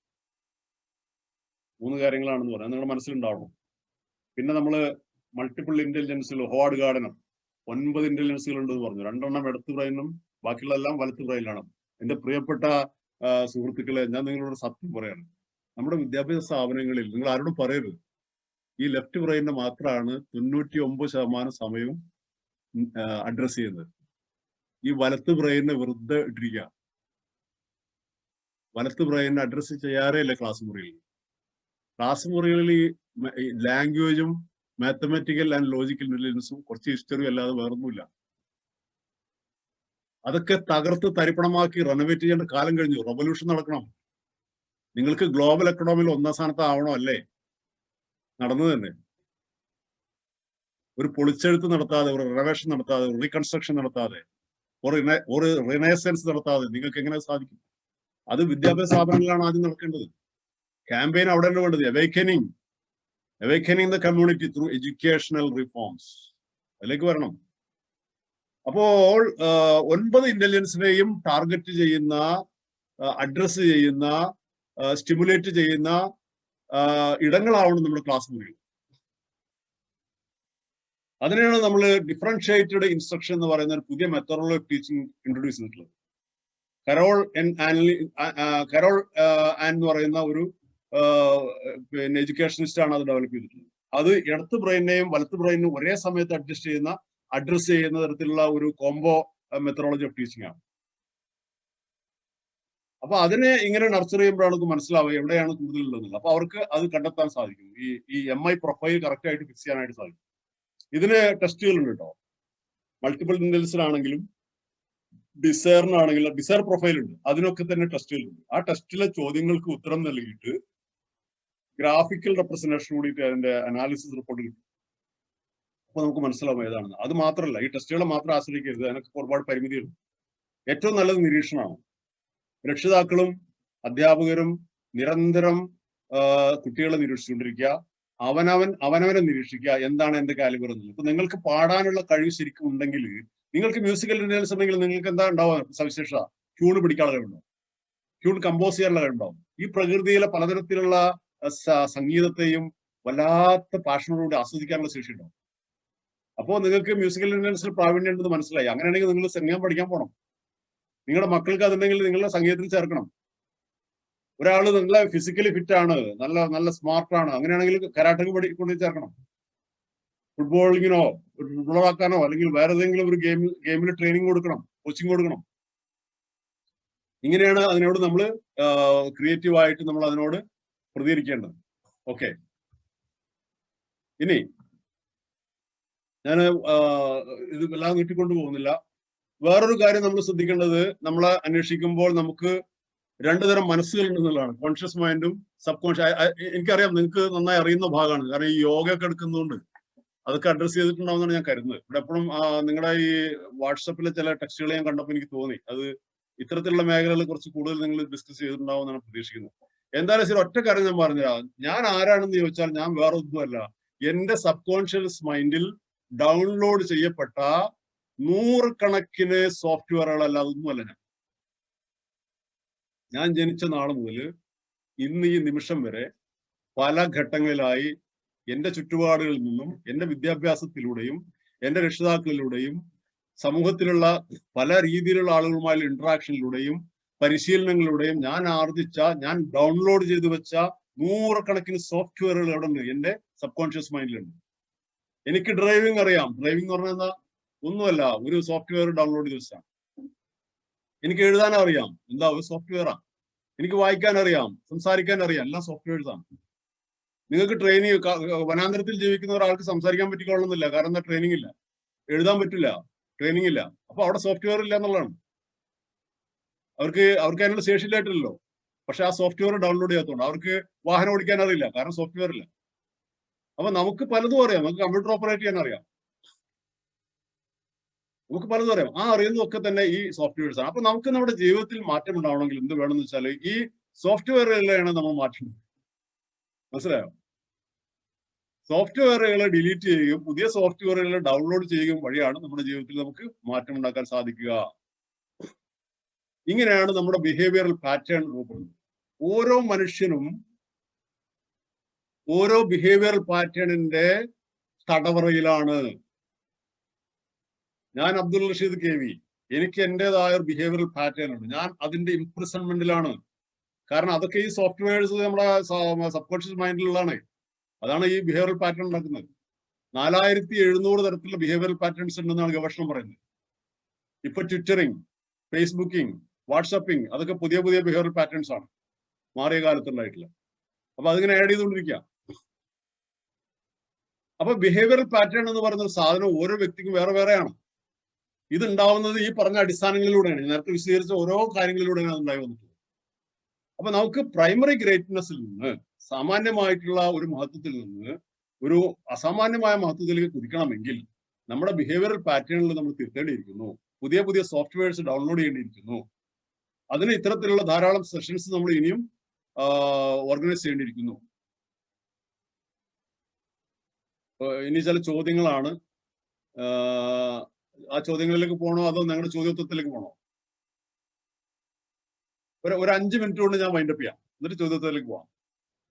3 കാര്യങ്ങളാണെന്ന് പറഞ്ഞു, നിങ്ങളുടെ മനസ്സിലുണ്ടാവണം. പിന്നെ നമ്മൾ മൾട്ടിപ്പിൾ ഇന്റലിജൻസിൽ ഹോവാർഡ് ഗാർഡനർ 9 ഇന്റലിജൻസുകൾ ഉണ്ടെന്ന് പറഞ്ഞു. 2 എണ്ണം ഇടത്ത് ബ്രെയിനും ബാക്കിയുള്ളതെല്ലാം വലത്ത് ബ്രെയിനിലാണ്. എന്റെ പ്രിയപ്പെട്ട സുഹൃത്തുക്കളെ, ഞാൻ നിങ്ങളോട് സത്യം പറയാണ്, നമ്മുടെ വിദ്യാഭ്യാസ സ്ഥാപനങ്ങളിൽ നിങ്ങൾ ആരോടും പറയരുത് ഈ ലെഫ്റ്റ് ബ്രെയിനിനെ മാത്രമാണ് 99% സമയവും അഡ്രസ് ചെയ്യുന്നത്. ഈ വലത്ത് ബ്രെയിനെ വെറുതെ ഇട്ടിരിക്കുക. വലത്ത് ബ്രെയിനെ അഡ്രസ് ചെയ്യാറേ ഇല്ല ക്ലാസ് മുറികളിൽ. ഈ ലാംഗ്വേജും മാത്തമാറ്റിക്കൽ ആൻഡ് ലോജിക്കൽ ഇന്റലിജൻസും കുറച്ച് ഹിസ്റ്ററിയും അല്ലാതെ വേറൊന്നുമില്ല. അതൊക്കെ തകർത്ത് തരിപ്പണമാക്കി റെനോവേറ്റ് ചെയ്യേണ്ട കാലം കഴിഞ്ഞു. റവല്യൂഷൻ നടക്കണം. നിങ്ങൾക്ക് ഗ്ലോബൽ എക്കണോമിയിൽ 1ാം സ്ഥാനത്ത് ആവണോ അല്ലേ? നടന്നു തന്നെ. ഒരു പൊളിച്ചെഴുത്ത് നടത്താതെ, ഒരു റിനോവേഷൻ നടത്താതെ, ഒരു റീകൺസ്ട്രക്ഷൻ നടത്താതെ, ഒരു റിനേസൻസ് നടത്താതെ നിങ്ങൾക്ക് എങ്ങനെ സാധിക്കും? അത് വിദ്യാഭ്യാസ സ്ഥാപനങ്ങളിലാണ് ആദ്യം നടക്കേണ്ടത്. ക്യാമ്പയിൻ അവിടെ തന്നെ വേണ്ടത്. Awakening the community through educational reforms. അതിലേക്ക് വരണം. അപ്പോൾ 9 ഇന്റലിജൻസിനെയും ടാർഗറ്റ് ചെയ്യുന്ന, അഡ്രസ് ചെയ്യുന്ന, സ്റ്റിമുലേറ്റ് ചെയ്യുന്ന ഇടങ്ങളാവണം നമ്മുടെ ക്ലാസ് മുറികൾ. അതിനാണ് നമ്മൾ ഡിഫറൻഷിയേറ്റഡ് ഇൻസ്ട്രക്ഷൻ എന്ന് പറയുന്ന ഒരു പുതിയ മെത്തഡോളജി ഓഫ് ടീച്ചിങ് ഇൻട്രൊഡ്യൂസ് ചെയ്തിട്ടുള്ളത്. കരോൾ എന്ന് പറയുന്ന ഒരു പിന്നെ എഡ്യൂക്കേഷനിസ്റ്റ് ആണ് അത് ഡെവലപ്പ് ചെയ്തിട്ടുള്ളത്. അത് ഇടത്ത് ബ്രെയിനെയും വലത്ത് ബ്രെയിനും ഒരേ സമയത്ത് അഡ്രസ് ചെയ്യുന്ന തരത്തിലുള്ള ഒരു കോംബോ മെത്തഡോളജി ഓഫ് ടീച്ചിങ് ആണ്. അപ്പൊ അതിനെ ഇങ്ങനെ നർച്ചർ ചെയ്യുമ്പോഴാണ് നമുക്ക് മനസ്സിലാവുക എവിടെയാണ് കൂടുതലുള്ളത്. അപ്പൊ അവർക്ക് അത് കണ്ടെത്താൻ സാധിക്കും. ഈ MI പ്രൊഫൈൽ കറക്റ്റ് ആയിട്ട് ഫിക്സ് ചെയ്യാനായിട്ട് സാധിക്കും. ഇതിന് ടെസ്റ്റുകളുണ്ട് കേട്ടോ. മൾട്ടിപ്പിൾ ഇന്റലിജൻസിനാണെങ്കിലും ഡിസയറിനാണെങ്കിലും ഡിസയർ പ്രൊഫൈൽ ഉണ്ട്. അതിനൊക്കെ തന്നെ ടെസ്റ്റുകളുണ്ട്. ആ ടെസ്റ്റിലെ ചോദ്യങ്ങൾക്ക് ഉത്തരം നൽകിയിട്ട് ഗ്രാഫിക്കൽ റെപ്രസെന്റേഷൻ കൂടിയിട്ട് അതിന്റെ അനാലിസിസ് റിപ്പോർട്ട് കിട്ടും. അപ്പൊ നമുക്ക് മനസ്സിലാവും ഏതാണെന്ന്. അത് മാത്രമല്ല, ഈ ടെസ്റ്റുകളെ മാത്രം ആശ്രയിക്കരുത്, അതിനൊക്കെ ഒരുപാട് പരിമിതികളുണ്ട്. ഏറ്റവും നല്ലത് നിരീക്ഷണമാണ്. രക്ഷിതാക്കളും അധ്യാപകരും നിരന്തരം കുട്ടികളെ നിരീക്ഷിച്ചുകൊണ്ടിരിക്കുക. അവനവനെ നിരീക്ഷിക്കുക, എന്താണ് എന്റെ കാലിബർ എന്നുള്ളത്. ഇപ്പൊ നിങ്ങൾക്ക് പാടാനുള്ള കഴിവ് ശരിക്കും ഉണ്ടെങ്കിൽ, നിങ്ങൾക്ക് മ്യൂസിക്കൽ ഇന്റലിജൻസ് ഉണ്ടെങ്കിൽ നിങ്ങൾക്ക് എന്താ ഉണ്ടാവുക സവിശേഷത? ട്യൂൺ പിടിക്കാനുള്ള കഴിവുണ്ടാവും, ട്യൂൺ കമ്പോസ് ചെയ്യാനുള്ള കഴിവുണ്ടാവും. ഈ പ്രകൃതിയിലെ പലതരത്തിലുള്ള സംഗീതത്തെയും വല്ലാത്ത പാഷനോടുകൂടി ആസ്വദിക്കാനുള്ള ശേഷി ഉണ്ടാവും. അപ്പോൾ നിങ്ങൾക്ക് മ്യൂസിക്കൽ ഇന്റലിജൻസിൽ പ്രാവീണ്യം ഉണ്ടെന്ന് മനസ്സിലായി. അങ്ങനെയാണെങ്കിൽ നിങ്ങൾ സംഗീതം പഠിക്കാൻ പോകണം. നിങ്ങളുടെ മക്കൾക്ക് അതുണ്ടെങ്കിൽ നിങ്ങളുടെ സംഗീതത്തിൽ ചേർക്കണം. ഒരാൾ നല്ല ഫിസിക്കലി ഫിറ്റ് ആണ്, നല്ല സ്മാർട്ടാണ്, അങ്ങനെയാണെങ്കിൽ കരാട്ടക്ക് കൊണ്ട് ചേർക്കണം. ഫുട്ബോളിങ്ങിനോ ഫുട്ബോളാക്കാനോ അല്ലെങ്കിൽ വേറെ ഏതെങ്കിലും ഒരു ഗെയിമിൽ ട്രെയിനിങ് കൊടുക്കണം, കോച്ചിങ് കൊടുക്കണം. ഇങ്ങനെയാണ് അതിനോട് നമ്മൾ ക്രിയേറ്റീവായിട്ട് നമ്മൾ അതിനോട് പ്രതികരിക്കേണ്ടത്. ഓക്കെ, ഇനി ഞാൻ ഇത് എല്ലാം നീട്ടിക്കൊണ്ടു പോകുന്നില്ല. വേറൊരു കാര്യം നമ്മൾ ശ്രദ്ധിക്കേണ്ടത്, നമ്മളെ അന്വേഷിക്കുമ്പോൾ നമുക്ക് രണ്ടു തരം മനസ്സുകൾ ഉണ്ടെന്നുള്ളതാണ്, കോൺഷ്യസ് മൈൻഡും സബ് കോൺഷ്യസ്. എനിക്കറിയാം നിങ്ങൾക്ക് നന്നായി അറിയുന്ന ഭാഗമാണ്, കാരണം ഈ യോഗ ഒക്കെ എടുക്കുന്നതുകൊണ്ട് അതൊക്കെ അഡ്രസ് ചെയ്തിട്ടുണ്ടാവുന്നതാണ് ഞാൻ കരുതുന്നത്. ഇവിടെ എപ്പോഴും നിങ്ങളുടെ ഈ വാട്സപ്പിലെ ചില ടെക്സ്റ്റുകൾ ഞാൻ കണ്ടപ്പോൾ എനിക്ക് തോന്നി അത് ഇത്തരത്തിലുള്ള മേഖലകൾ കുറച്ച് കൂടുതൽ നിങ്ങൾ ഡിസ്കസ് ചെയ്തിട്ടുണ്ടാവും എന്നാണ് പ്രതീക്ഷിക്കുന്നത്. എന്തായാലും ശരി, ഒറ്റ കാര്യം ഞാൻ പറഞ്ഞുതരാം. ഞാൻ ആരാണെന്ന് ചോദിച്ചാൽ ഞാൻ വേറെ ഒന്നുമല്ല, എന്റെ സബ് കോൺഷ്യസ് മൈൻഡിൽ ഡൗൺലോഡ് ചെയ്യപ്പെട്ട നൂറുകണക്കിന് സോഫ്റ്റ്വെയറുകളല്ല, അതൊന്നുമല്ല. ഞാൻ ജനിച്ച നാൾ മുതൽ ഇന്ന് ഈ നിമിഷം വരെ പല ഘട്ടങ്ങളിലായി എന്റെ ചുറ്റുപാടുകളിൽ നിന്നും, എന്റെ വിദ്യാഭ്യാസത്തിലൂടെയും, എന്റെ രക്ഷിതാക്കളിലൂടെയും, സമൂഹത്തിലുള്ള പല രീതിയിലുള്ള ആളുകളുമായുള്ള ഇന്ററാക്ഷനിലൂടെയും പരിശീലനങ്ങളിലൂടെയും ഞാൻ ആർജിച്ച, ഞാൻ ഡൗൺലോഡ് ചെയ്തു വെച്ച നൂറുകണക്കിന് സോഫ്റ്റ്വെയറുകൾ എവിടെ ഉണ്ട്? എന്റെ സബ് കോൺഷ്യസ് മൈൻഡിലുണ്ട്. എനിക്ക് ഡ്രൈവിംഗ് അറിയാം. ഡ്രൈവിംഗ് എന്ന് പറഞ്ഞാൽ ഒന്നുമല്ല, ഒരു സോഫ്റ്റ്വെയർ ഡൗൺലോഡ് ചെയ്ത് വെച്ചാൽ. എനിക്ക് എഴുതാൻ അറിയാം, എന്താ, ഒരു സോഫ്റ്റ്വെയറാണ്. എനിക്ക് വായിക്കാൻ അറിയാം, സംസാരിക്കാൻ അറിയാം, എല്ലാം സോഫ്റ്റ്വെയർസാണ്. നിങ്ങൾക്ക് ട്രെയിനിങ്, വനാന്തരത്തിൽ ജീവിക്കുന്ന ഒരാൾക്ക് സംസാരിക്കാൻ പറ്റിക്കൊള്ളുന്നില്ല, കാരണം എന്താ? ട്രെയിനിങ് ഇല്ല. എഴുതാൻ പറ്റില്ല, ട്രെയിനിങ് ഇല്ല. അപ്പൊ അവിടെ സോഫ്റ്റ്വെയർ ഇല്ല എന്നുള്ളതാണ്. അവർക്ക് അതിനുള്ള ശേഷിയില്ലായിട്ടില്ലല്ലോ. പക്ഷെ ആ സോഫ്റ്റ്വെയർ ഡൗൺലോഡ് ചെയ്യാത്തതുകൊണ്ട് അവർക്ക് വാഹനം ഓടിക്കാൻ അറിയില്ല, കാരണം സോഫ്റ്റ്വെയർ ഇല്ല. അപ്പൊ നമുക്ക് പലതും അറിയാം. നമുക്ക് കമ്പ്യൂട്ടർ ഓപ്പറേറ്റ് ചെയ്യാൻ അറിയാം, നമുക്ക് പലതും അറിയാം. ആ അറിയുന്നതൊക്കെ തന്നെ ഈ സോഫ്റ്റ്വെയർസ് ആണ്. അപ്പൊ നമുക്ക് നമ്മുടെ ജീവിതത്തിൽ മാറ്റം ഉണ്ടാവണമെങ്കിൽ എന്ത് വേണമെന്ന് വെച്ചാൽ ഈ സോഫ്റ്റ്വെയറുകളിലാണ് നമ്മൾ മാറ്റുന്നത്. മനസ്സിലായോ? സോഫ്റ്റ്വെയറുകളെ ഡിലീറ്റ് ചെയ്യുകയും പുതിയ സോഫ്റ്റ്വെയറുകളെ ഡൗൺലോഡ് ചെയ്യുകയും വഴിയാണ് നമ്മുടെ ജീവിതത്തിൽ നമുക്ക് മാറ്റം ഉണ്ടാക്കാൻ സാധിക്കുക. ഇങ്ങനെയാണ് നമ്മുടെ ബിഹേവിയറൽ പാറ്റേൺ രൂപപ്പെടുന്നത്. ഓരോ മനുഷ്യനും ഓരോ ബിഹേവിയറൽ പാറ്റേണിന്റെ തടവറയിലാണ്. ഞാൻ അബ്ദുൾ റഷീദ് KV, എനിക്ക് എന്റേതായ ഒരു ബിഹേവിയറൽ പാറ്റേൺ ഉണ്ട്. ഞാൻ അതിന്റെ ഇംപ്രിസൺമെന്റിലാണ്. കാരണം അതൊക്കെ ഈ സോഫ്റ്റ്വെയർസ് നമ്മുടെ സബ് കോൺഷ്യസ് മൈൻഡിലുള്ളതാണ്. അതാണ് ഈ ബിഹേവിയറൽ പാറ്റേൺ ഉണ്ടാക്കുന്നത്. 4700 തരത്തിലുള്ള ബിഹേവിയറൽ പാറ്റേൺസ് ഉണ്ടെന്നാണ് ഗവേഷണം പറയുന്നത്. ഇപ്പൊ ട്വിറ്ററിങ്, ഫേസ്ബുക്കിംഗ്, വാട്സപ്പിംഗ്, അതൊക്കെ പുതിയ പുതിയ ബിഹേവിയറൽ പാറ്റേൺസ് ആണ് മാറിയ കാലത്തുണ്ടായിട്ടുള്ള. അപ്പൊ അതിങ്ങനെ ആഡ് ചെയ്തുകൊണ്ടിരിക്കുക. അപ്പൊ ബിഹേവിയറൽ പാറ്റേൺ എന്ന് പറയുന്ന ഒരു സാധനം ഓരോ വ്യക്തിക്കും വേറെ വേറെയാണ്. ഇത് ഉണ്ടാവുന്നത് ഈ പറഞ്ഞ അടിസ്ഥാനങ്ങളിലൂടെയാണ്. നേരത്തെ വിശദീകരിച്ച ഓരോ കാര്യങ്ങളിലൂടെയാണ് അത് ഉണ്ടായി വന്നിട്ടുള്ളത്. അപ്പൊ നമുക്ക് പ്രൈമറി ഗ്രേറ്റ്നെസ്സിൽ നിന്ന്, സാമാന്യമായിട്ടുള്ള ഒരു മഹത്വത്തിൽ നിന്ന് ഒരു അസാമാന്യമായ മഹത്വത്തിലേക്ക് കുതിക്കണമെങ്കിൽ നമ്മുടെ ബിഹേവിയറൽ പാറ്റേണിൽ നമ്മൾ തിരുത്തേണ്ടിയിരിക്കുന്നു. പുതിയ പുതിയ സോഫ്റ്റ്വെയർസ് ഡൗൺലോഡ് ചെയ്യേണ്ടിയിരിക്കുന്നു. അതിന് ഇത്തരത്തിലുള്ള ധാരാളം സെഷൻസ് നമ്മൾ ഇനിയും ഓർഗനൈസ് ചെയ്യേണ്ടിയിരിക്കുന്നു. ഇനി ചില ചോദ്യങ്ങളാണ്. ആ ചോദ്യങ്ങളിലേക്ക് പോകണോ അതോ ഞങ്ങളുടെ ചോദ്യോത്തരത്തിലേക്ക് പോകണോ? ഒരു 5 മിനിറ്റ് കൊണ്ട് ഞാൻ വൈൻഡപ്പ് ചെയ്യാം, എന്നിട്ട് ചോദ്യോത്തരത്തിലേക്ക് പോവാം.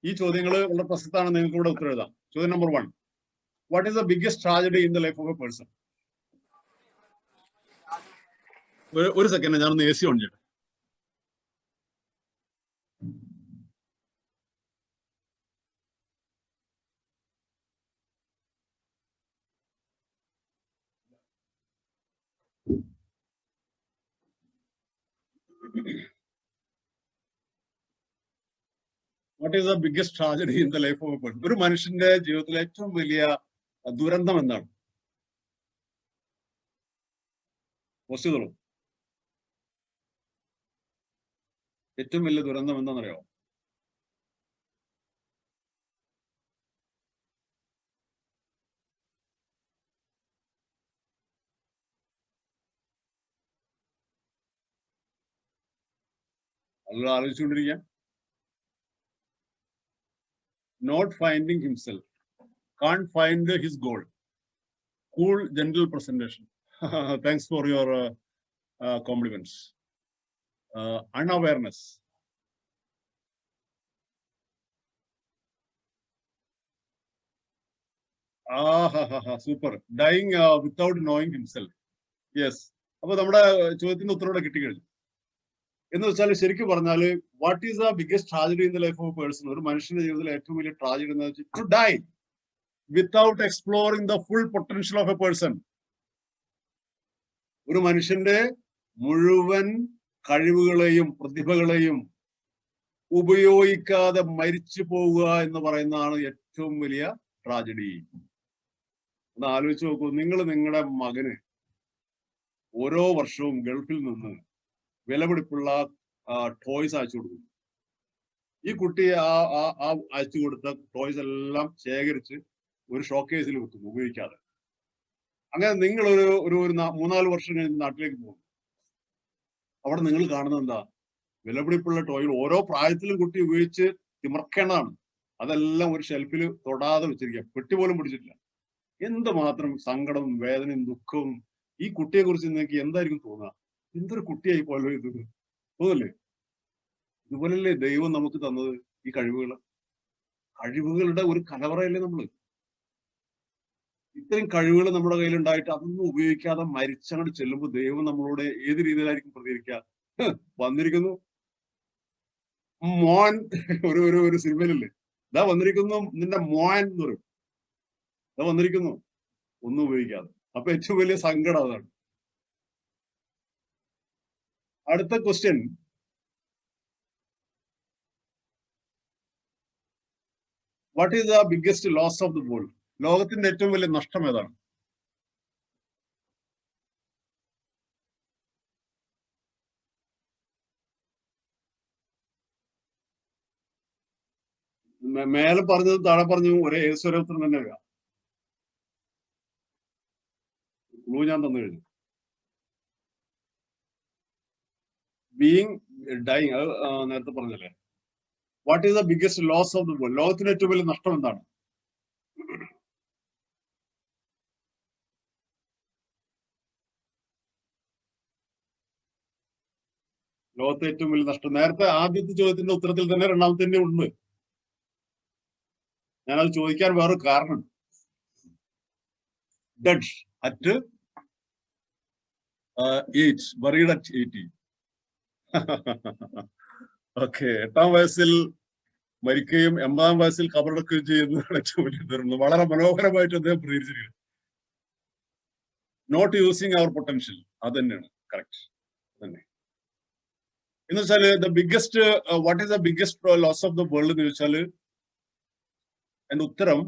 ഈ ചോദ്യങ്ങൾ വളരെ പ്രസക്തമാണ്, നിങ്ങൾക്ക് ഇവിടെ ഉത്തരം എഴുതാം. ചോദ്യം number 1, what is the biggest tragedy in the life of a person? ഒരു സെക്കൻഡ്, ഞാനൊന്ന് AC ഓൺ ചെയ്യട്ടെ. What is the biggest tragedy in the life of a person? ഒരു മനുഷ്യന്റെ ജീവിതത്തിലെ ഏറ്റവും വലിയ ദുരന്തം എന്താണ്? പോസ്റ്റ് ചെയ്തോളൂ. ഏറ്റവും വലിയ ദുരന്തം എന്താണെന്നറിയോ? അത് ആലോചിച്ചുകൊണ്ടിരിക്കുക. Not finding himself, can't find his goal. Cool, gentle presentation. Thanks for your compliments. Unawareness. Super. Dying without knowing himself. Yes. അപ്പൊ നമ്മുടെ ചോദ്യത്തിന്റെ ഉത്തരവോടെ കിട്ടിക്കഴിഞ്ഞു. എന്ന് വെച്ചാൽ ശരിക്കും പറഞ്ഞാല് what is the biggest tragedy in the life of a person? ഒരു മനുഷ്യന്റെ ജീവിതത്തിലെ ഏറ്റവും വലിയ ട്രാജഡി എന്ന് വെച്ചാൽ to die without exploring the full potential of a person. ഒരു മനുഷ്യന്റെ മുഴുവൻ കഴിവുകളെയും പ്രതിഭകളെയും ഉപയോഗിക്കാതെ മരിച്ചു പോവുക എന്ന് പറയുന്നതാണ് ഏറ്റവും വലിയ ട്രാജഡി. ഒന്ന് ആലോചിച്ച് നോക്കൂ. നിങ്ങൾ നിങ്ങളുടെ മകന് ഓരോ വർഷവും ഗൾഫിൽ നിന്ന് വിലപിടിപ്പുള്ള ടോയ്സ് അയച്ചു കൊടുക്കും. ഈ കുട്ടി ആ അയച്ചു കൊടുത്ത ടോയ്സ് എല്ലാം ശേഖരിച്ച് ഒരു ഷോക്കേസിൽ വെക്കും ഉപയോഗിക്കാതെ. അങ്ങനെ നിങ്ങൾ ഒരു 3-4 വർഷം കഴിഞ്ഞ് നാട്ടിലേക്ക് പോകും. അവിടെ നിങ്ങൾ കാണുന്നത് എന്താ? വിലപിടിപ്പുള്ള ടോയ്കൾ ഓരോ പ്രായത്തിലും കുട്ടി ഉപയോഗിച്ച് തിമർക്കേണ്ടതാണ്. അതെല്ലാം ഒരു ഷെൽഫിൽ തൊടാതെ വെച്ചിരിക്കുക, പെട്ടി പോലും പിടിച്ചിട്ടില്ല. എന്തുമാത്രം സങ്കടവും വേദനയും ദുഃഖവും ഈ കുട്ടിയെ കുറിച്ച് നിങ്ങൾക്ക് എന്തായിരിക്കും തോന്നുക? എന്തൊരു കുട്ടിയായി പോലെ ഇത് തോന്നല്ലേ? ഇതുപോലല്ലേ ദൈവം നമുക്ക് തന്നത് ഈ കഴിവുകളുടെ ഒരു കലവറയല്ലേ നമ്മള്. ഇത്രയും കഴിവുകൾ നമ്മുടെ കയ്യിൽ ഉണ്ടായിട്ട് അതൊന്നും ഉപയോഗിക്കാതെ മരിച്ചങ്ങോട്ട് ചെല്ലുമ്പോൾ ദൈവം നമ്മളോട് ഏത് രീതിയിലായിരിക്കും പ്രതികരിക്കുക? വന്നിരിക്കുന്നു മോൻ, ഒരു സിനിമയിലല്ലേ, ഇതാ വന്നിരിക്കുന്നു നിന്റെ മോൻ എന്ന് പറയും. ഇതാ വന്നിരിക്കുന്നു, ഒന്നും ഉപയോഗിക്കാതെ. അപ്പൊ ഏറ്റവും വലിയ സങ്കടം അതാണ്. അടുത്ത question, what is the biggest loss of the world? ലോകത്തിന്റെ ഏറ്റവും വലിയ നഷ്ടം ഏതാണ്? മേലെ പറഞ്ഞതും താഴെ പറഞ്ഞതും ഒരേ ഏശ്വരോത്തരം തന്നെ വരിക. ഞാൻ തന്നു കഴിഞ്ഞു. ബീയിങ് ഡൈങ്, അത് നേരത്തെ പറഞ്ഞല്ലേ. What is the biggest loss of the world? ലോകത്തിന്റെ ഏറ്റവും വലിയ നഷ്ടം എന്താണ്? ലോകത്തെ ഏറ്റവും വലിയ നഷ്ടം. നേരത്തെ ആദ്യത്തെ ചോദ്യത്തിന്റെ ഉത്തരത്തിൽ തന്നെ രണ്ടാമത്തെ ഉണ്ട്. ഞാനത് ചോദിക്കാൻ വേറൊരു കാരണം. Dead at 8, buried at 80. Okay, 8-ാം വയസ്സിൽ മരിക്കുകയും 80-ാം വയസ്സിൽ കബറടക്കുകയും ചെയ്യുന്നതാണ് ഏറ്റവും വലിയ ദുരന്തം. വളരെ മനോഹരമായിട്ട് അദ്ദേഹം പ്രതികരിച്ചിരിക്കുന്നത്. നോട്ട് യൂസിങ് അവർ പൊട്ടൻഷ്യൽ, അത് തന്നെയാണ് കറക്റ്റ് തന്നെ. എന്ന് വെച്ചാല് what is the biggest loss of the world എന്ന് ചോദിച്ചാല് എന്റെ ഉത്തരം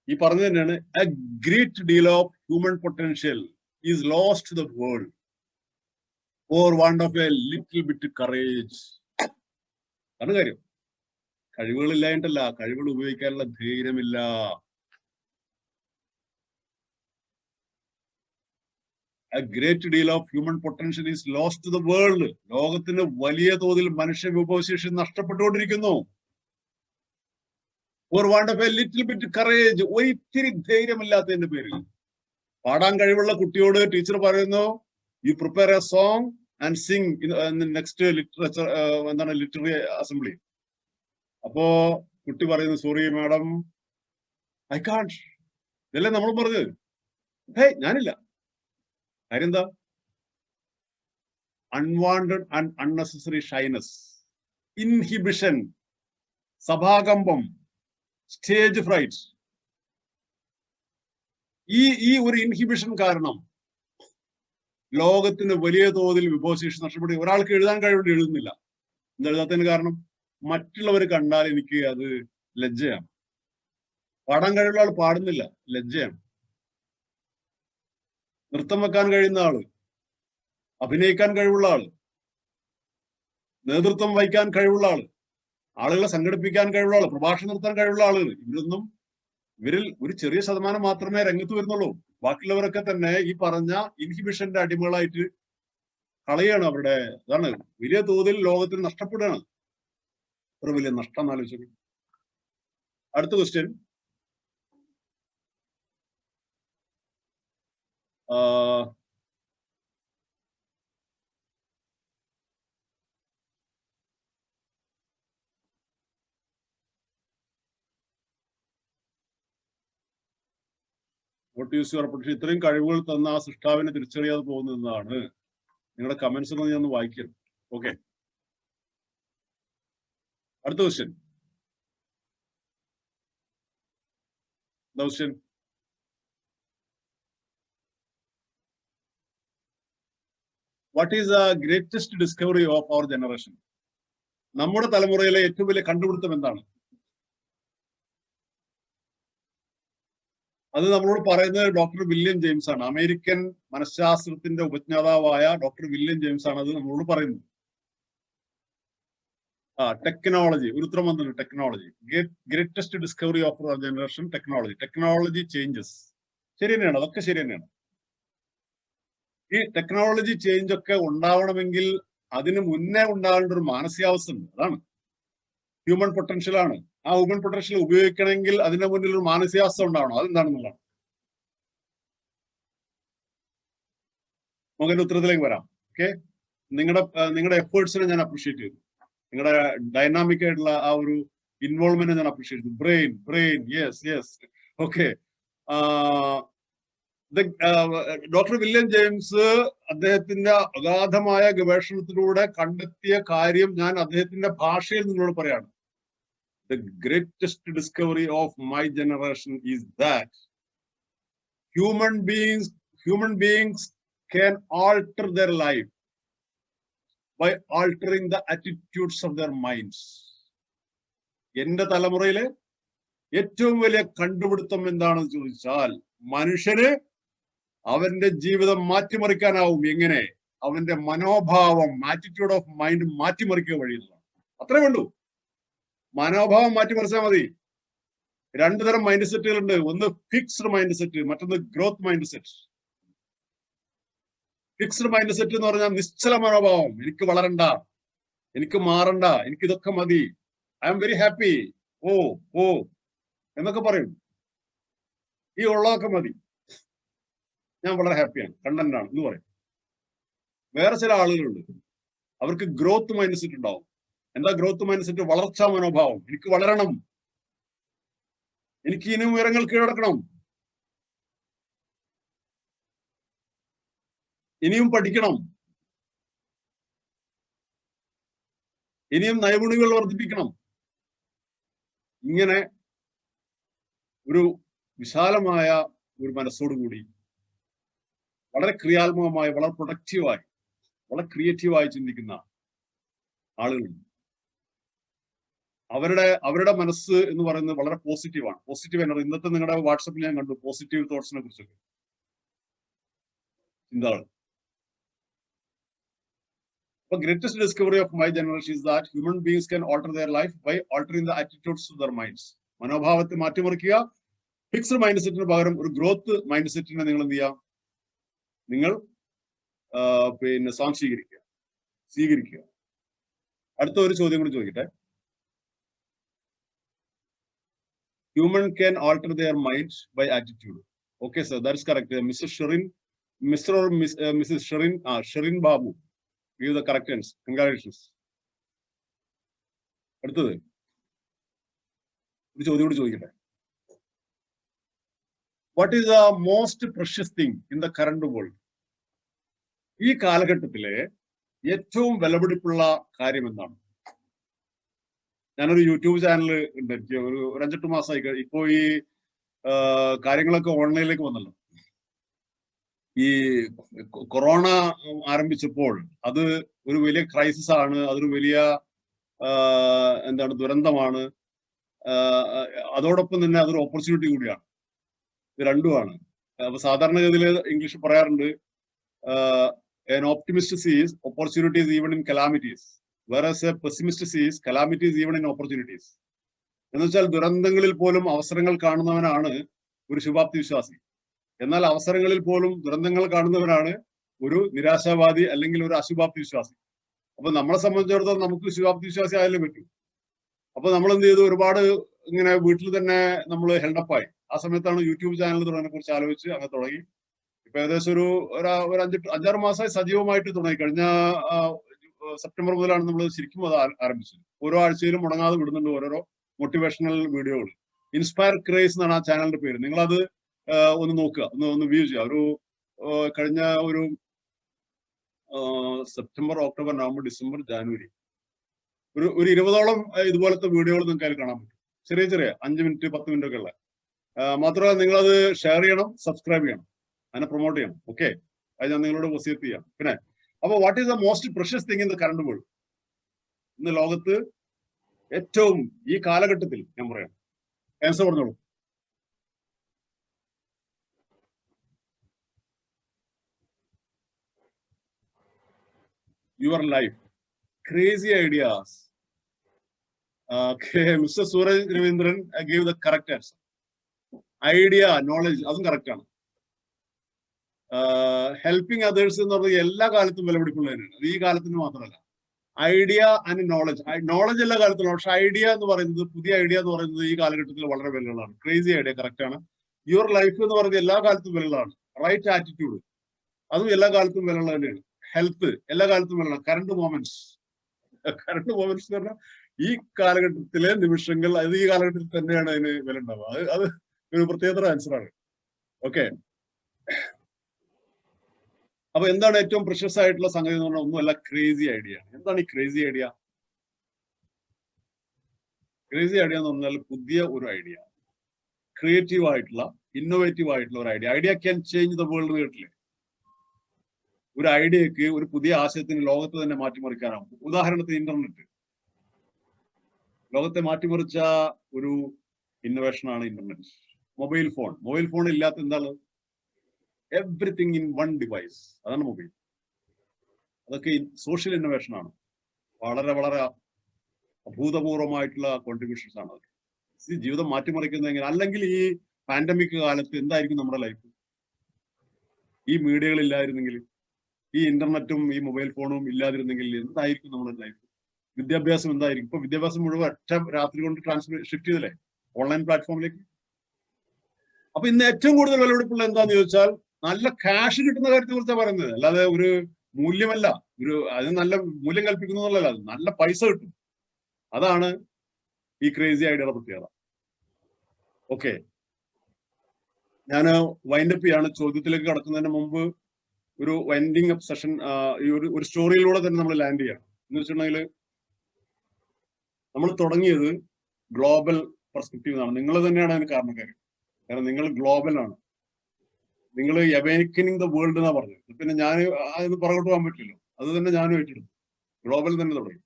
ഈ പറഞ്ഞു തന്നെയാണ്. A great deal of human potential is lost to the world for want of a little bit courage. അതാണ് കാര്യം. കഴിവുകളില്ലായിട്ടല്ല, കഴിവുകൾ ഉപയോഗിക്കാനുള്ള ധൈര്യമില്ല. A great deal of human potential is lost to the world. ലോകത്തിന് വലിയ തോതിൽ മനുഷ്യ വിഭവശേഷി നഷ്ടപ്പെട്ടുകൊണ്ടിരിക്കുന്നു. For want of a little bit courage, ഒരിത്തിരി ധൈര്യമില്ലാത്തതിന്റെ പേരിൽ. പാടാൻ കഴിവുള്ള കുട്ടിയോട് ടീച്ചർ പറയുന്നു, U prepare A song and sing in next literature literary assembly. അപ്പോ കുട്ടി പറയുന്നു, സോറി മാഡം, ഐ കാൺട്ട്. ഇതല്ലേ നമ്മൾ പറഞ്ഞത്? ഹേയ്, ഞാനില്ല. കാര്യം എന്താ? Unwanted and unnecessary shyness, inhibition, സഭാകമ്പം, സ്റ്റേജ് ഫ്രൈറ്റ്. ഈ ഒരു ഇൻഹിബിഷൻ കാരണം ലോകത്തിന് വലിയ തോതിൽ വിഭവശേഷി നഷ്ടപ്പെടും. ഒരാൾക്ക് എഴുതാൻ കഴിവുണ്ട്, എഴുതുന്നില്ല. എന്തെഴുതാത്തതിന് കാരണം? മറ്റുള്ളവർ കണ്ടാൽ എനിക്ക് അത് ലജ്ജയാണ്. പാടാൻ കഴിവുള്ള ആൾ പാടുന്നില്ല, ലജ്ജയാണ്. നൃത്തം വെക്കാൻ കഴിയുന്ന ആള്, അഭിനയിക്കാൻ കഴിവുള്ള ആള്, നേതൃത്വം വഹിക്കാൻ കഴിവുള്ള ആള്, ആളുകളെ സംഘടിപ്പിക്കാൻ കഴിവുള്ള ആള്, പ്രഭാഷണം നടത്താൻ കഴിവുള്ള ആളുകൾ, ഇവരിൽ ഒരു ചെറിയ ശതമാനം മാത്രമേ രംഗത്ത് വരുന്നുള്ളൂ. ബാക്കിയുള്ളവരൊക്കെ തന്നെ ഈ പറഞ്ഞ ഇൻഹിബിഷന്റെ അടിമകളായിട്ട് കളയാണ് അവരുടെ. അതാണ് വലിയ തോതിൽ ലോകത്തിന് നഷ്ടപ്പെടുകയാണ്. ഒരു വലിയ നഷ്ടം ആലോചിച്ചു. അടുത്ത question, not use your potential. ഇത്രയും കഴിവുകൾ തന്ന ആ സൃഷ്ടാവിനെ തിരിച്ചറിയാതെ പോകുന്നതാണ്. നിങ്ങളുടെ കമന്റ്സ് ഒന്ന് ഞാൻ ഒന്ന് വായിക്കണം. ഓക്കെ, അടുത്ത question. What is the greatest discovery of our generation? നമ്മുടെ തലമുറയിലെ ഏറ്റവും വലിയ കണ്ടുപിടുത്തം എന്താണ്? അത് നമ്മളോട് പറയുന്നത് ഡോക്ടർ വില്യം ജെയിംസ് ആണ്. അമേരിക്കൻ മനഃശാസ്ത്രത്തിന്റെ ഉപജ്ഞാതാവായ ഡോക്ടർ വില്യം ജെയിംസ് ആണ് അത് നമ്മളോട് പറയുന്നത്. ടെക്നോളജി, ഒരു ഉത്തരം വന്നിട്ടുണ്ട്. Technology greatest discovery of our generation, technology. Technology changes. ശരി തന്നെയാണ്, അതൊക്കെ ശരി തന്നെയാണ്. ഈ ടെക്നോളജി ചേഞ്ച് ഒക്കെ ഉണ്ടാവണമെങ്കിൽ അതിന് മുന്നേ ഉണ്ടാകേണ്ട ഒരു മാനസികാവസ്ഥ ഉണ്ട്. അതാണ് ഹ്യൂമൻ പൊട്ടൻഷ്യൽ ആണ്. ആ ഹ്യൂമൻ പൊട്ടൻഷ്യൽ ഉപയോഗിക്കണമെങ്കിൽ അതിന്റെ മുന്നിൽ ഒരു മാനസികാവസ്ഥ ഉണ്ടാവണം. അതെന്താണെന്നുള്ളതാണ്. നമുക്ക് ഉത്തരത്തിലേക്ക് വരാം. ഓക്കെ, നിങ്ങളുടെ എഫേർട്സിനെ ഞാൻ അപ്രീഷിയേറ്റ് ചെയ്തു. നിങ്ങളുടെ ഡൈനാമിക് ആയിട്ടുള്ള ആ ഒരു ഇൻവോൾവ്മെന്റ് ഞാൻ അപ്രീഷിയേറ്റ് ചെയ്തു. Brain yes. Okay, doctor William James അദ്ദേഹത്തിന്റെ അഗാധമായ ഗവേഷണത്തിലൂടെ കണ്ടെത്തിയ കാര്യം ഞാൻ അദ്ദേഹത്തിന്റെ ഭാഷയിൽ നിങ്ങളോട് പറയാണ്. The greatest discovery of my generation is that human beings can alter their life by altering the attitudes of their minds. എന്റെ തലമുറയിലെ ഏറ്റവും വലിയ കണ്ടുപിടുത്തം എന്താണെന്ന് ചോദിച്ചാൽ, മനുഷ്യന് അവന്റെ ജീവിതം മാറ്റിമറിക്കാനാവും. എങ്ങനെ? അവന്റെ മനോഭാവം, ആറ്റിറ്റ്യൂഡ് ഓഫ് മൈൻഡ് മാറ്റിമറിക്കുക വഴിയുള്ളതാണ്. അത്രേ വേണ്ടൂ. മനോഭാവം മാറ്റിമറിച്ചാൽ മതി. രണ്ടു തരം മൈൻഡ് സെറ്റുകളുണ്ട്. ഒന്ന് ഫിക്സ്ഡ് മൈൻഡ് സെറ്റ്, മറ്റൊന്ന് growth mind set. Fixed mind set എന്ന് പറഞ്ഞാൽ നിശ്ചല മനോഭാവം. എനിക്ക് വളരണ്ട, എനിക്ക് മാറണ്ട, എനിക്ക് ഇതൊക്കെ മതി, ഐ ആം വെരി ഹാപ്പി, ഓ എന്നൊക്കെ പറയും. ഈ ഉള്ളതൊക്കെ മതി, ഞാൻ വളരെ ഹാപ്പിയാണ്, കണ്ടന്റ് ആണ് എന്ന് പറയും. വേറെ ചില ആളുകളുണ്ട്, അവർക്ക് ഗ്രോത്ത് മൈൻഡ് സെറ്റ് ഉണ്ടാവും. എന്താ ഗ്രോത്ത് മൈൻഡ് സെറ്റ്? വളർച്ചാ മനോഭാവം. എനിക്ക് വളരണം, എനിക്ക് ഇനിയും ഉയരങ്ങൾ കീഴടക്കണം, ഇനിയും പഠിക്കണം, ഇനിയും നൈപുണ്യങ്ങൾ വർദ്ധിപ്പിക്കണം. ഇങ്ങനെ ഒരു വിശാലമായ ഒരു മനസ്സോടുകൂടി വളരെ ക്രിയാത്മകമായി, വളരെ പ്രൊഡക്റ്റീവായി, വളരെ ക്രിയേറ്റീവായി ചിന്തിക്കുന്ന ആളുകളുണ്ട്. അവരുടെ മനസ്സ് എന്ന് പറയുന്നത് വളരെ പോസിറ്റീവാണ്. Positive energy. ഇന്നത്തെ നിങ്ങളുടെ വാട്സപ്പിൽ ഞാൻ കണ്ടു പോസിറ്റീവ് തോട്ട്സിനെ കുറിച്ചൊക്കെ ചിന്തകൾ. The greatest discovery of my generation is that human beings can alter their life by altering the attitudes of their minds. മനോഭാവത്തെ മാറ്റിമറിക്കുക. ഫിക്സ്ഡ് മൈൻഡ് സെറ്റിന് പകരം ഒരു ഗ്രോത്ത് മൈൻഡ് സെറ്റിനെ നിങ്ങൾ എന്ത് ചെയ്യാം? നിങ്ങൾ സ്വീകരിക്കുക. അടുത്ത ഒരു ചോദ്യം കൂടി ചോദിക്കട്ടെ. Human can alter their minds by attitude. Okay, sir, that is correct. Mr. or Mrs. Sherin Babu, give the correct answer. Congratulations. അടുത്തത് ഒരു ചോദ്യം കൂടി ചോദിക്കട്ടെ. What is the most precious thing in the current world? ഈ കാലഘട്ടത്തിലെ ഏറ്റവും വിലപിടിപ്പുള്ള കാര്യം എന്താണ്? ഞാനൊരു യൂട്യൂബ് ചാനൽ ഉണ്ട്, ഒരു 5-8 മാസമായി. ഇപ്പോ ഈ കാര്യങ്ങളൊക്കെ ഓൺലൈനിലേക്ക് വന്നല്ലോ. ഈ കൊറോണ ആരംഭിച്ചപ്പോൾ അത് ഒരു വലിയ ക്രൈസിസ് ആണ്, അതൊരു വലിയ ദുരന്തമാണ്. അതോടൊപ്പം തന്നെ അതൊരു ഓപ്പർച്യൂണിറ്റി കൂടിയാണ്. ഇത് രണ്ടുമാണ്. അപ്പൊ സാധാരണഗതിയിൽ ഇംഗ്ലീഷ് പറയാറുണ്ട്, an optimist sees opportunities even in calamities, whereas a pessimist sees calamities even in opportunities. എന്ന് വെച്ചാൽ ദുരന്തങ്ങളിൽ പോലും അവസരങ്ങൾ കാണുന്നവനാണ് ഒരു ശുഭാപ്തി വിശ്വാസി. എന്നാൽ അവസരങ്ങളിൽ പോലും ദുരന്തങ്ങൾ കാണുന്നവനാണ് ഒരു നിരാശാവാദി അല്ലെങ്കിൽ ഒരു അശുഭാപ്തി വിശ്വാസി. അപ്പൊ നമ്മളെ സംബന്ധിച്ചിടത്തോളം നമുക്ക് ശുഭാപ്തി വിശ്വാസി ആയാലേ പറ്റൂ. അപ്പൊ നമ്മൾ എന്ത് ചെയ്തു? ഒരുപാട് ഇങ്ങനെ വീട്ടിൽ തന്നെ നമ്മൾ ഹെൽഡപ്പായി. ആ സമയത്താണ് യൂട്യൂബ് ചാനൽ തുടങ്ങിനെ കുറിച്ച് ആലോചിച്ച് അങ്ങനെ തുടങ്ങി. ഇപ്പൊ ഏകദേശം ഒരു 5-6 മാസമായി സജീവമായിട്ട് തുടങ്ങി. കഴിഞ്ഞ സെപ്റ്റംബർ മുതലാണ് നമ്മൾ ശരിക്കും അത് ആരംഭിച്ചത്. ഓരോ ആഴ്ചയിലും മുടങ്ങാതെ വിടുന്നുണ്ട് ഓരോരോ മോട്ടിവേഷണൽ വീഡിയോകൾ. ഇൻസ്പയർ ക്രേസ് എന്നാണ് ആ ചാനലിന്റെ പേര്. നിങ്ങളത് ഒന്ന് നോക്കുക, ഒന്ന് വ്യൂ ചെയ്യുക. ഒരു കഴിഞ്ഞ ഒരു September, October, November, December, January ഒരു 20ഓളം ഇതുപോലത്തെ വീഡിയോകൾ നിങ്ങൾക്ക് അതിൽ കാണാൻ പറ്റും. ചെറിയ 5 മിനിറ്റ് 10 മിനിറ്റ് ഒക്കെ ഉള്ള. മാത്രമല്ല നിങ്ങളത് ഷെയർ ചെയ്യണം, സബ്സ്ക്രൈബ് ചെയ്യണം, അതിനെ പ്രൊമോട്ട് ചെയ്യണം. ഓക്കെ, അത് ഞാൻ നിങ്ങളോട് വസിയത്ത് ചെയ്യാം. പിന്നെ അപ്പൊ what is the most precious thing in the current world? ഇന്ന് ലോകത്ത് ഏറ്റവും ഈ കാലഘട്ടത്തിൽ ഞാൻ പറയാം, ആൻസർ പറഞ്ഞോളൂ. Your life. Crazy ideas. Mister Suraj Raveendran give the correct answer. Idea, knowledge, അതും കറക്റ്റ് ആണ്. ഹെൽപ്പിംഗ് അതേഴ്സ് എന്ന് പറഞ്ഞാൽ എല്ലാ കാലത്തും വിലപിടിപ്പുള്ളതിനാണ്. അത് ഈ കാലത്തിന് മാത്രമല്ല. Idea and knowledge. നോളജ് എല്ലാ കാലത്തുള്ള, പക്ഷെ ഐഡിയ എന്ന് പറയുന്നത്, പുതിയ ഐഡിയ എന്ന് പറയുന്നത് ഈ കാലഘട്ടത്തിൽ വളരെ വിലകളാണ്. ക്രേസി ഐഡിയ കറക്റ്റ് ആണ്. യുവർ ലൈഫ് എന്ന് പറയുന്നത് എല്ലാ കാലത്തും വിലകളാണ്. റൈറ്റ് ആറ്റിറ്റ്യൂഡ്, അതും എല്ലാ കാലത്തും വിലകൾ തന്നെയാണ്. ഹെൽത്ത് എല്ലാ കാലത്തും വിലകളാണ്. കറണ്ട് മൊമെന്റ്സ് എന്ന് പറഞ്ഞാൽ ഈ കാലഘട്ടത്തിലെ നിമിഷങ്ങൾ, അത് ഈ കാലഘട്ടത്തിൽ തന്നെയാണ് അതിന് വില ഉണ്ടാവുക. അത് ഒരു പ്രത്യേകതര ആൻസർ ആണ്. ഓക്കെ, അപ്പൊ എന്താണ് ഏറ്റവും പ്രഷ്യസ് ആയിട്ടുള്ള സംഗതി എന്ന് പറഞ്ഞാൽ ഒന്നുമല്ല, ക്രേസി ഐഡിയ. എന്താണ് ഈ ക്രേസി ഐഡിയ? ക്രേസി ഐഡിയ എന്ന് പറഞ്ഞാൽ പുതിയ ഒരു ഐഡിയ, ക്രിയേറ്റീവ് ആയിട്ടുള്ള, ഇന്നോവേറ്റീവ് ആയിട്ടുള്ള ഒരു idea. Idea can change the world കേട്ടില്ലേ? ഒരു ഐഡിയക്ക്, ഒരു പുതിയ ആശയത്തിന് ലോകത്തെ തന്നെ മാറ്റിമറിക്കാനാവും. ഉദാഹരണത്തിന് ഇന്റർനെറ്റ്. ലോകത്തെ മാറ്റിമറിച്ച ഒരു ഇന്നോവേഷൻ ആണ് ഇന്റർനെറ്റ്. മൊബൈൽ ഫോൺ ഇല്ലാത്ത എന്താണ്? എവറിത്തിങ് ഇൻ വൺ ഡിവൈസ്, അതാണ് മൊബൈൽ. അതൊക്കെ സോഷ്യൽ ഇന്നോവേഷൻ ആണ്. വളരെ വളരെ അഭൂതപൂർവമായിട്ടുള്ള കോൺട്രിബ്യൂഷൻസ് ആണ് അതൊക്കെ. ജീവിതം മാറ്റിമറിക്കുന്നത് എങ്ങനെ? അല്ലെങ്കിൽ ഈ പാൻഡമിക് കാലത്ത് എന്തായിരിക്കും നമ്മുടെ ലൈഫ്? ഈ മീഡിയകൾ ഇല്ലായിരുന്നെങ്കിൽ, ഈ ഇന്റർനെറ്റും ഈ മൊബൈൽ ഫോണും ഇല്ലാതിരുന്നെങ്കിൽ എന്തായിരിക്കും നമ്മുടെ ലൈഫ്? വിദ്യാഭ്യാസം എന്തായിരിക്കും? ഇപ്പൊ വിദ്യാഭ്യാസം മുഴുവൻ ഒറ്റ രാത്രി കൊണ്ട് ഷിഫ്റ്റ് ചെയ്തില്ലേ ഓൺലൈൻ പ്ലാറ്റ്ഫോമിലേക്ക്. അപ്പൊ ഇന്ന് ഏറ്റവും കൂടുതൽ വിലപിടിപ്പുള്ള എന്താന്ന് ചോദിച്ചാൽ, നല്ല ക്യാഷ് കിട്ടുന്ന കാര്യത്തെ കുറിച്ചാണ് പറയുന്നത്, അല്ലാതെ ഒരു മൂല്യമല്ല. അതിന് നല്ല മൂല്യം കൽപ്പിക്കുന്നതല്ല, നല്ല പൈസ കിട്ടും. അതാണ് ഈ ക്രേസി ഐഡിയയുടെ പ്രത്യേകത. ഓക്കെ, ഞാൻ വൈൻഡപ്പ് ചെയ്യാണ്. ചോദ്യത്തിലേക്ക് കടക്കുന്നതിന് മുമ്പ് ഒരു വൈൻഡിങ് അപ്പ് സെഷൻ, ഈ ഒരു സ്റ്റോറിയിലൂടെ തന്നെ നമ്മൾ ലാൻഡ് ചെയ്യണം. എന്ന് വെച്ചിട്ടുണ്ടെങ്കിൽ, നമ്മൾ തുടങ്ങിയത് ഗ്ലോബൽ പെർസ്പെക്റ്റീവ് ആണ്. നിങ്ങൾ തന്നെയാണ് അതിന് കാരണക്കാര്. കാരണം നിങ്ങൾ ഗ്ലോബൽ ആണ്. നിങ്ങൾ അവേക്കനിങ് ദ വേൾഡ് എന്നാ പറഞ്ഞത്. പിന്നെ ഞാൻ അതിന് പുറകോട്ട് പോകാൻ പറ്റില്ലല്ലോ. അത് തന്നെ ഞാനും ഏറ്റെടുത്തു. ഗ്ലോബൽ തന്നെ തുടങ്ങി.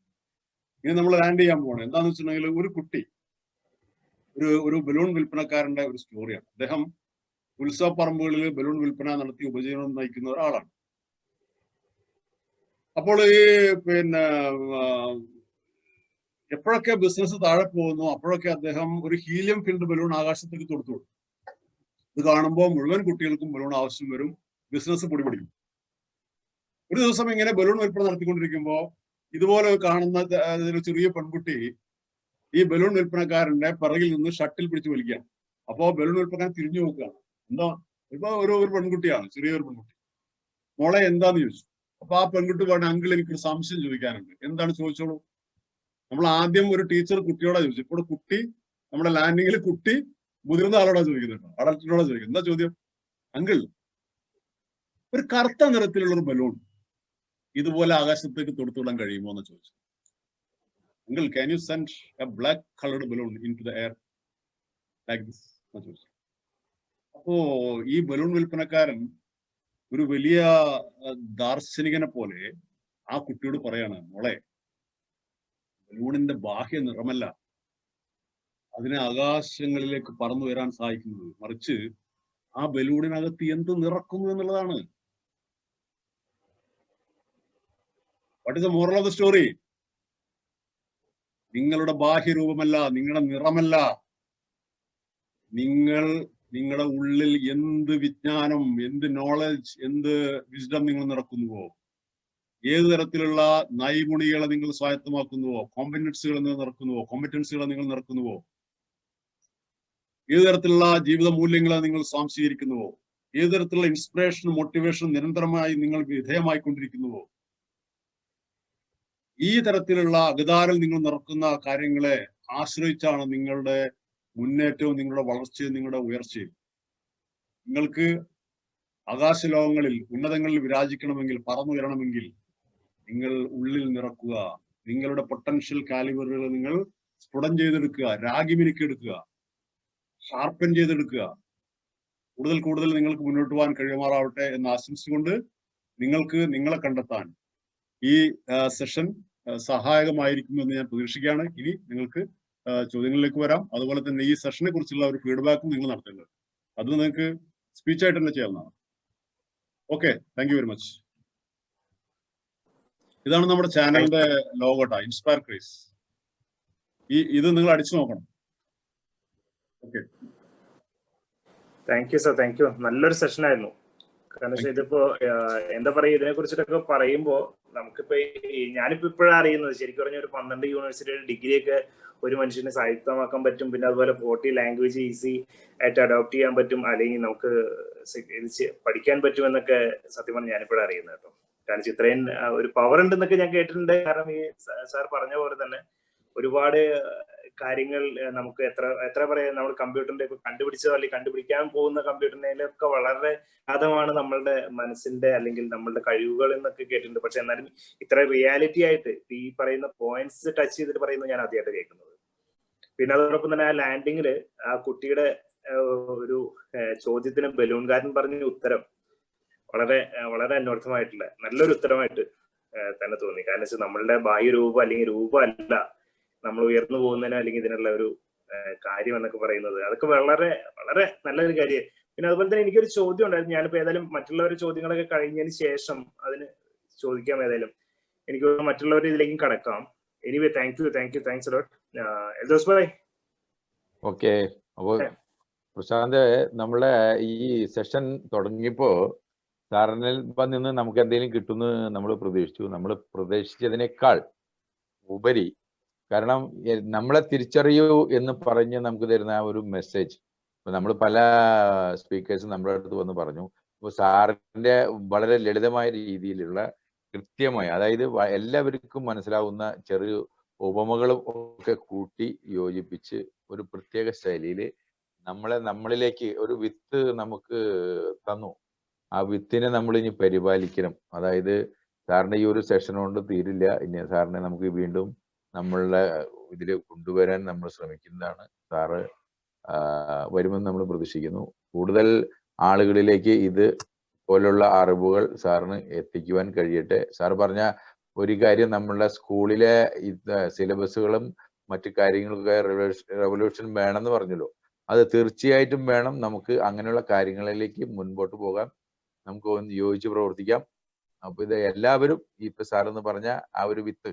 ഇനി നമ്മൾ ലാൻഡ് ചെയ്യാൻ പോകണം. എന്താന്ന് വെച്ചിട്ടുണ്ടെങ്കിൽ, ഒരു കുട്ടി, ഒരു ബലൂൺ വിൽപ്പനക്കാരന്റെ ഒരു സ്റ്റോറിയാണ്. അദ്ദേഹം ഉത്സവപ്പറമ്പുകളിൽ ബലൂൺ വിൽപ്പന നടത്തി ഉപജീവനം നയിക്കുന്ന ഒരാളാണ്. അപ്പോൾ ഈ എപ്പോഴൊക്കെ ബിസിനസ് താഴെ പോകുന്നു അപ്പോഴൊക്കെ അദ്ദേഹം ഒരു ഹീലിയം ഫിൽഡ് ബലൂൺ ആകാശത്തേക്ക് തൊടുത്തു. ഇത് കാണുമ്പോൾ മുഴുവൻ കുട്ടികൾക്കും ബലൂൺ ആവശ്യം വരും, ബിസിനസ് പൊടിപിടിക്കും. ഒരു ദിവസം ഇങ്ങനെ ബലൂൺ വിൽപ്പന നടത്തിക്കൊണ്ടിരിക്കുമ്പോൾ ഇതുപോലെ കാണുന്ന ഒരു ചെറിയ പെൺകുട്ടി ഈ ബലൂൺ വിൽപ്പനക്കാരന്റെ പിറകിൽ നിന്ന് ഷട്ടിൽ പിടിച്ച് വലിക്കുകയാണ്. അപ്പോ ബലൂൺ വിൽപ്പനക്കാരൻ തിരിഞ്ഞു നോക്കുകയാണ്. എന്താ? ഇപ്പൊ ഒരു പെൺകുട്ടിയാണ്, ചെറിയൊരു പെൺകുട്ടി. മോളെ എന്താന്ന് ചോദിച്ചു. അപ്പൊ ആ പെൺകുട്ടി പറഞ്ഞു, അങ്കിൾ എനിക്കൊരു സംശയം ചോദിക്കാനുണ്ട്. എന്താണ്? ചോദിച്ചോളൂ. നമ്മൾ ആദ്യം ഒരു ടീച്ചർ കുട്ടിയോടാ ചോദിച്ചു. ഇപ്പോൾ കുട്ടി, നമ്മുടെ ലാൻഡിങ്ങിൽ കുട്ടി മുതിർന്ന ആളോടാ ചോദിക്കുന്നുണ്ടോ, അഡൽറ്റിനോടാ ചോദിക്കുന്നത്. എന്താ ചോദ്യം? അങ്കിൾ, ഒരു കറുത്ത നിറത്തിലുള്ള ഒരു ബലൂൺ ഇതുപോലെ ആകാശത്തേക്ക് തൊടുത്തുവിടാൻ കഴിയുമോ എന്ന് ചോദിച്ചു. Uncle, can you send a black coloured balloon into the air like this എന്ന് ചോദിച്ചു. അപ്പോ ഈ ബലൂൺ വിൽപ്പനക്കാരൻ ഒരു വലിയ ദാർശനികനെ പോലെ ആ കുട്ടിയോട് പറയാണ്, മോളെ, ബലൂണിന്റെ ബാഹ്യ നിറമല്ല അതിനെ ആകാശങ്ങളിലേക്ക് പറന്നു വരാൻ സഹായിക്കുന്നത്, മറിച്ച് ആ ബലൂണിനകത്ത് എന്ത് നിറക്കുന്നു എന്നുള്ളതാണ്. What is the moral of the story? നിങ്ങളുടെ ബാഹ്യരൂപമല്ല, നിങ്ങളുടെ നിറമല്ല, നിങ്ങളുടെ ഉള്ളിൽ എന്ത് വിജ്ഞാനം, എന്ത് നോളജ്, എന്ത് വിസ്ഡം നിങ്ങൾ നിറക്കുന്നുവോ, ഏത് തരത്തിലുള്ള നൈപുണികളെ നിങ്ങൾ സ്വായത്തമാക്കുന്നുവോ, കോമ്പറ്റൻസുകളെ നിങ്ങൾ നിറക്കുന്നുവോ, ഏത് തരത്തിലുള്ള ജീവിത മൂല്യങ്ങളെ നിങ്ങൾ സ്വാംശീകരിക്കുന്നുവോ, ഏത് തരത്തിലുള്ള ഇൻസ്പിറേഷൻ, മോട്ടിവേഷൻ നിരന്തരമായി നിങ്ങൾ വിധേയമായിക്കൊണ്ടിരിക്കുന്നുവോ, ഈ തരത്തിലുള്ള അകതാരിൽ നിങ്ങൾ നിറക്കുന്ന കാര്യങ്ങളെ ആശ്രയിച്ചാണ് നിങ്ങളുടെ മുന്നേറ്റവും നിങ്ങളുടെ വളർച്ചയും നിങ്ങളുടെ ഉയർച്ചയും. നിങ്ങൾക്ക് ആകാശലോകങ്ങളിൽ ഉന്നതങ്ങളിൽ വിരാജിക്കണമെങ്കിൽ, പറന്നുയരണമെങ്കിൽ നിങ്ങൾ ഉള്ളിൽ നിറക്കുക. നിങ്ങളുടെ പൊട്ടൻഷ്യൽ കാലിബറുകൾ നിങ്ങൾ സ്ഫുടം ചെയ്തെടുക്കുക, രാഗിമിനുക്കിയെടുക്കുക, ഷാർപ്പൻ ചെയ്തെടുക്കുക. കൂടുതൽ നിങ്ങൾക്ക് മുന്നോട്ട് പോകാൻ കഴിയുമാറാവട്ടെ എന്ന് ആശംസിച്ചുകൊണ്ട് നിങ്ങൾക്ക് നിങ്ങളെ കണ്ടെത്താൻ ഈ സെഷൻ സഹായകമായിരിക്കുമെന്ന് ഞാൻ പ്രതീക്ഷിക്കുകയാണ്. ഇനി നിങ്ങൾക്ക് ചോദ്യങ്ങളിലേക്ക് വരാം. അതുപോലെ തന്നെ ഈ സെഷനെ കുറിച്ചുള്ള ഒരു ഫീഡ്ബാക്കും നിങ്ങൾ നടത്തേണ്ടത്, അത് നിങ്ങൾക്ക് സ്പീച്ചായിട്ട് തന്നെ ചെയ്യാവുന്നതാണ്. Okay, thank you very much. ഇതാണ് നമ്മുടെ ചാനലിന്റെ ലോഗോട്ടാ, ഇൻസ്പയർ ക്രേസ്. ഇത് നിങ്ങൾ അടിച്ചു നോക്കണം. Okay, thank you sir, thank you. നല്ലൊരു സെഷൻ ആയിരുന്നു. കാരണം ഇതിപ്പോ എന്താ പറയുക, ഇതിനെ കുറിച്ചിട്ടൊക്കെ പറയുമ്പോ നമുക്കിപ്പോ ഞാനിപ്പോ ഇപ്പോഴാണ് അറിയുന്നത്, ശരിക്കും പറഞ്ഞ ഒരു 12 യൂണിവേഴ്സിറ്റിയുടെ ഡിഗ്രിയൊക്കെ ഒരു മനുഷ്യനെ സാഹിത്യമാക്കാൻ പറ്റും. പിന്നെ അതുപോലെ 40 ലാംഗ്വേജ് ഈസി ആയിട്ട് അഡോപ്റ്റ് ചെയ്യാൻ പറ്റും, അല്ലെങ്കിൽ നമുക്ക് പഠിക്കാൻ പറ്റും എന്നൊക്കെ സത്യം പറഞ്ഞാൽ ഞാനിപ്പോഴാണ് അറിയുന്നത് കേട്ടോ. കാരണം ഇത്രയും ഒരു പവർ ഉണ്ടെന്നൊക്കെ ഞാൻ കേട്ടിട്ടുണ്ട്. കാരണം ഈ സാർ പറഞ്ഞ പോലെ തന്നെ ഒരുപാട് കാര്യങ്ങൾ നമുക്ക് എത്ര പറയാ, നമ്മൾ കമ്പ്യൂട്ടറിന്റെ ഇപ്പൊ കണ്ടുപിടിച്ചതോ അല്ലെങ്കിൽ കണ്ടുപിടിക്കാൻ പോകുന്ന കമ്പ്യൂട്ടറിനൊക്കെ വളരെ അകമാണ് നമ്മളുടെ മനസ്സിന്റെ അല്ലെങ്കിൽ നമ്മളുടെ കഴിവുകൾ എന്നൊക്കെ കേട്ടിട്ടുണ്ട്. പക്ഷെ എന്നാലും ഇത്ര റിയാലിറ്റി ആയിട്ട് ഈ പറയുന്ന പോയിന്റ്സ് ടച്ച് ചെയ്തിട്ട് പറയുന്നത് ഞാൻ ആദ്യമായിട്ട് കേൾക്കുന്നത്. പിന്നെ അതോടൊപ്പം തന്നെ ആ ലാൻഡിങ്ങില് ആ കുട്ടിയുടെ ഒരു ചോദ്യത്തിന് ബലൂൺകാരൻ പറഞ്ഞ ഉത്തരം വളരെ വളരെ അന്വർത്ഥമായിട്ടുള്ള നല്ലൊരു ഉത്തരമായിട്ട് തന്നെ തോന്നി. കാരണം വെച്ചാൽ നമ്മളുടെ ബാഹ്യരൂപം അല്ലെങ്കിൽ രൂപമല്ല നമ്മൾ ഉയർന്നു പോകുന്നതിന് അല്ലെങ്കിൽ ഇതിനുള്ള ഒരു കാര്യം എന്നൊക്കെ പറയുന്നത്, അതൊക്കെ വളരെ വളരെ നല്ലൊരു കാര്യം. പിന്നെ അതുപോലെ തന്നെ എനിക്കൊരു ചോദ്യം ഉണ്ടായിരുന്നു. ഞാനിപ്പോ ഏതായാലും മറ്റുള്ളവരുടെ ചോദ്യങ്ങളൊക്കെ കഴിഞ്ഞതിന് ശേഷം അതിന് ചോദിക്കാം. ഏതായാലും എനിക്ക് മറ്റുള്ളവരുടെ ഇതിലേക്കും കടക്കാം. Anyway thanks lot. Eldhose bhai. Okay, അപ്പൊ പ്രശാന്ത്, നമ്മളെ ഈ സെഷൻ തുടങ്ങിയപ്പോ സാറിനിൽ നിന്ന് നമുക്ക് എന്തെങ്കിലും കിട്ടുമെന്ന് നമ്മൾ പ്രതീക്ഷിച്ചു. നമ്മൾ പ്രതീക്ഷിച്ചതിനേക്കാൾ ഉപരി, കാരണം നമ്മളെ തിരിച്ചറിയൂ എന്ന് പറഞ്ഞ് നമുക്ക് തരുന്ന ആ ഒരു മെസ്സേജ്, ഇപ്പൊ നമ്മൾ പല സ്പീക്കേഴ്സും നമ്മുടെ അടുത്ത് വന്ന് പറഞ്ഞു. ഇപ്പൊ സാറിന്റെ വളരെ ലളിതമായ രീതിയിലുള്ള കൃത്യമായ, അതായത് എല്ലാവർക്കും മനസ്സിലാവുന്ന ചെറിയ ഉപമകളും ഒക്കെ കൂട്ടി യോജിപ്പിച്ച് ഒരു പ്രത്യേക ശൈലിയിൽ നമ്മളിലേക്ക് ഒരു വിത്ത് നമുക്ക് തന്നു. ആ വിത്തിനെ നമ്മൾ ഇനി പരിപാലിക്കണം. അതായത് സാറിന്റെ ഈ ഒരു സെഷൻ കൊണ്ട് തീരില്ല. ഇനി സാറിനെ നമുക്ക് വീണ്ടും നമ്മളുടെ ഇതിൽ കൊണ്ടുവരാൻ നമ്മൾ ശ്രമിക്കുന്നതാണ്. സാറ് വരുമെന്ന് നമ്മൾ പ്രതീക്ഷിക്കുന്നു. കൂടുതൽ ആളുകളിലേക്ക് ഇത് പോലുള്ള അറിവുകൾ സാറിന് എത്തിക്കുവാൻ കഴിയട്ടെ. സാർ പറഞ്ഞ ഒരു കാര്യം, നമ്മളുടെ സ്കൂളിലെ സിലബസുകളും മറ്റു കാര്യങ്ങളൊക്കെ റെവല്യൂഷൻ വേണമെന്ന് പറഞ്ഞല്ലോ, അത് തീർച്ചയായിട്ടും വേണം. നമുക്ക് അങ്ങനെയുള്ള കാര്യങ്ങളിലേക്ക് മുൻപോട്ട് പോകാം, നമുക്ക് ഒന്ന് യോജിച്ച് പ്രവർത്തിക്കാം. അപ്പൊ ഇത് എല്ലാവരും ഇപ്പൊ സാറെന്ന് പറഞ്ഞ ആ ഒരു വിത്ത്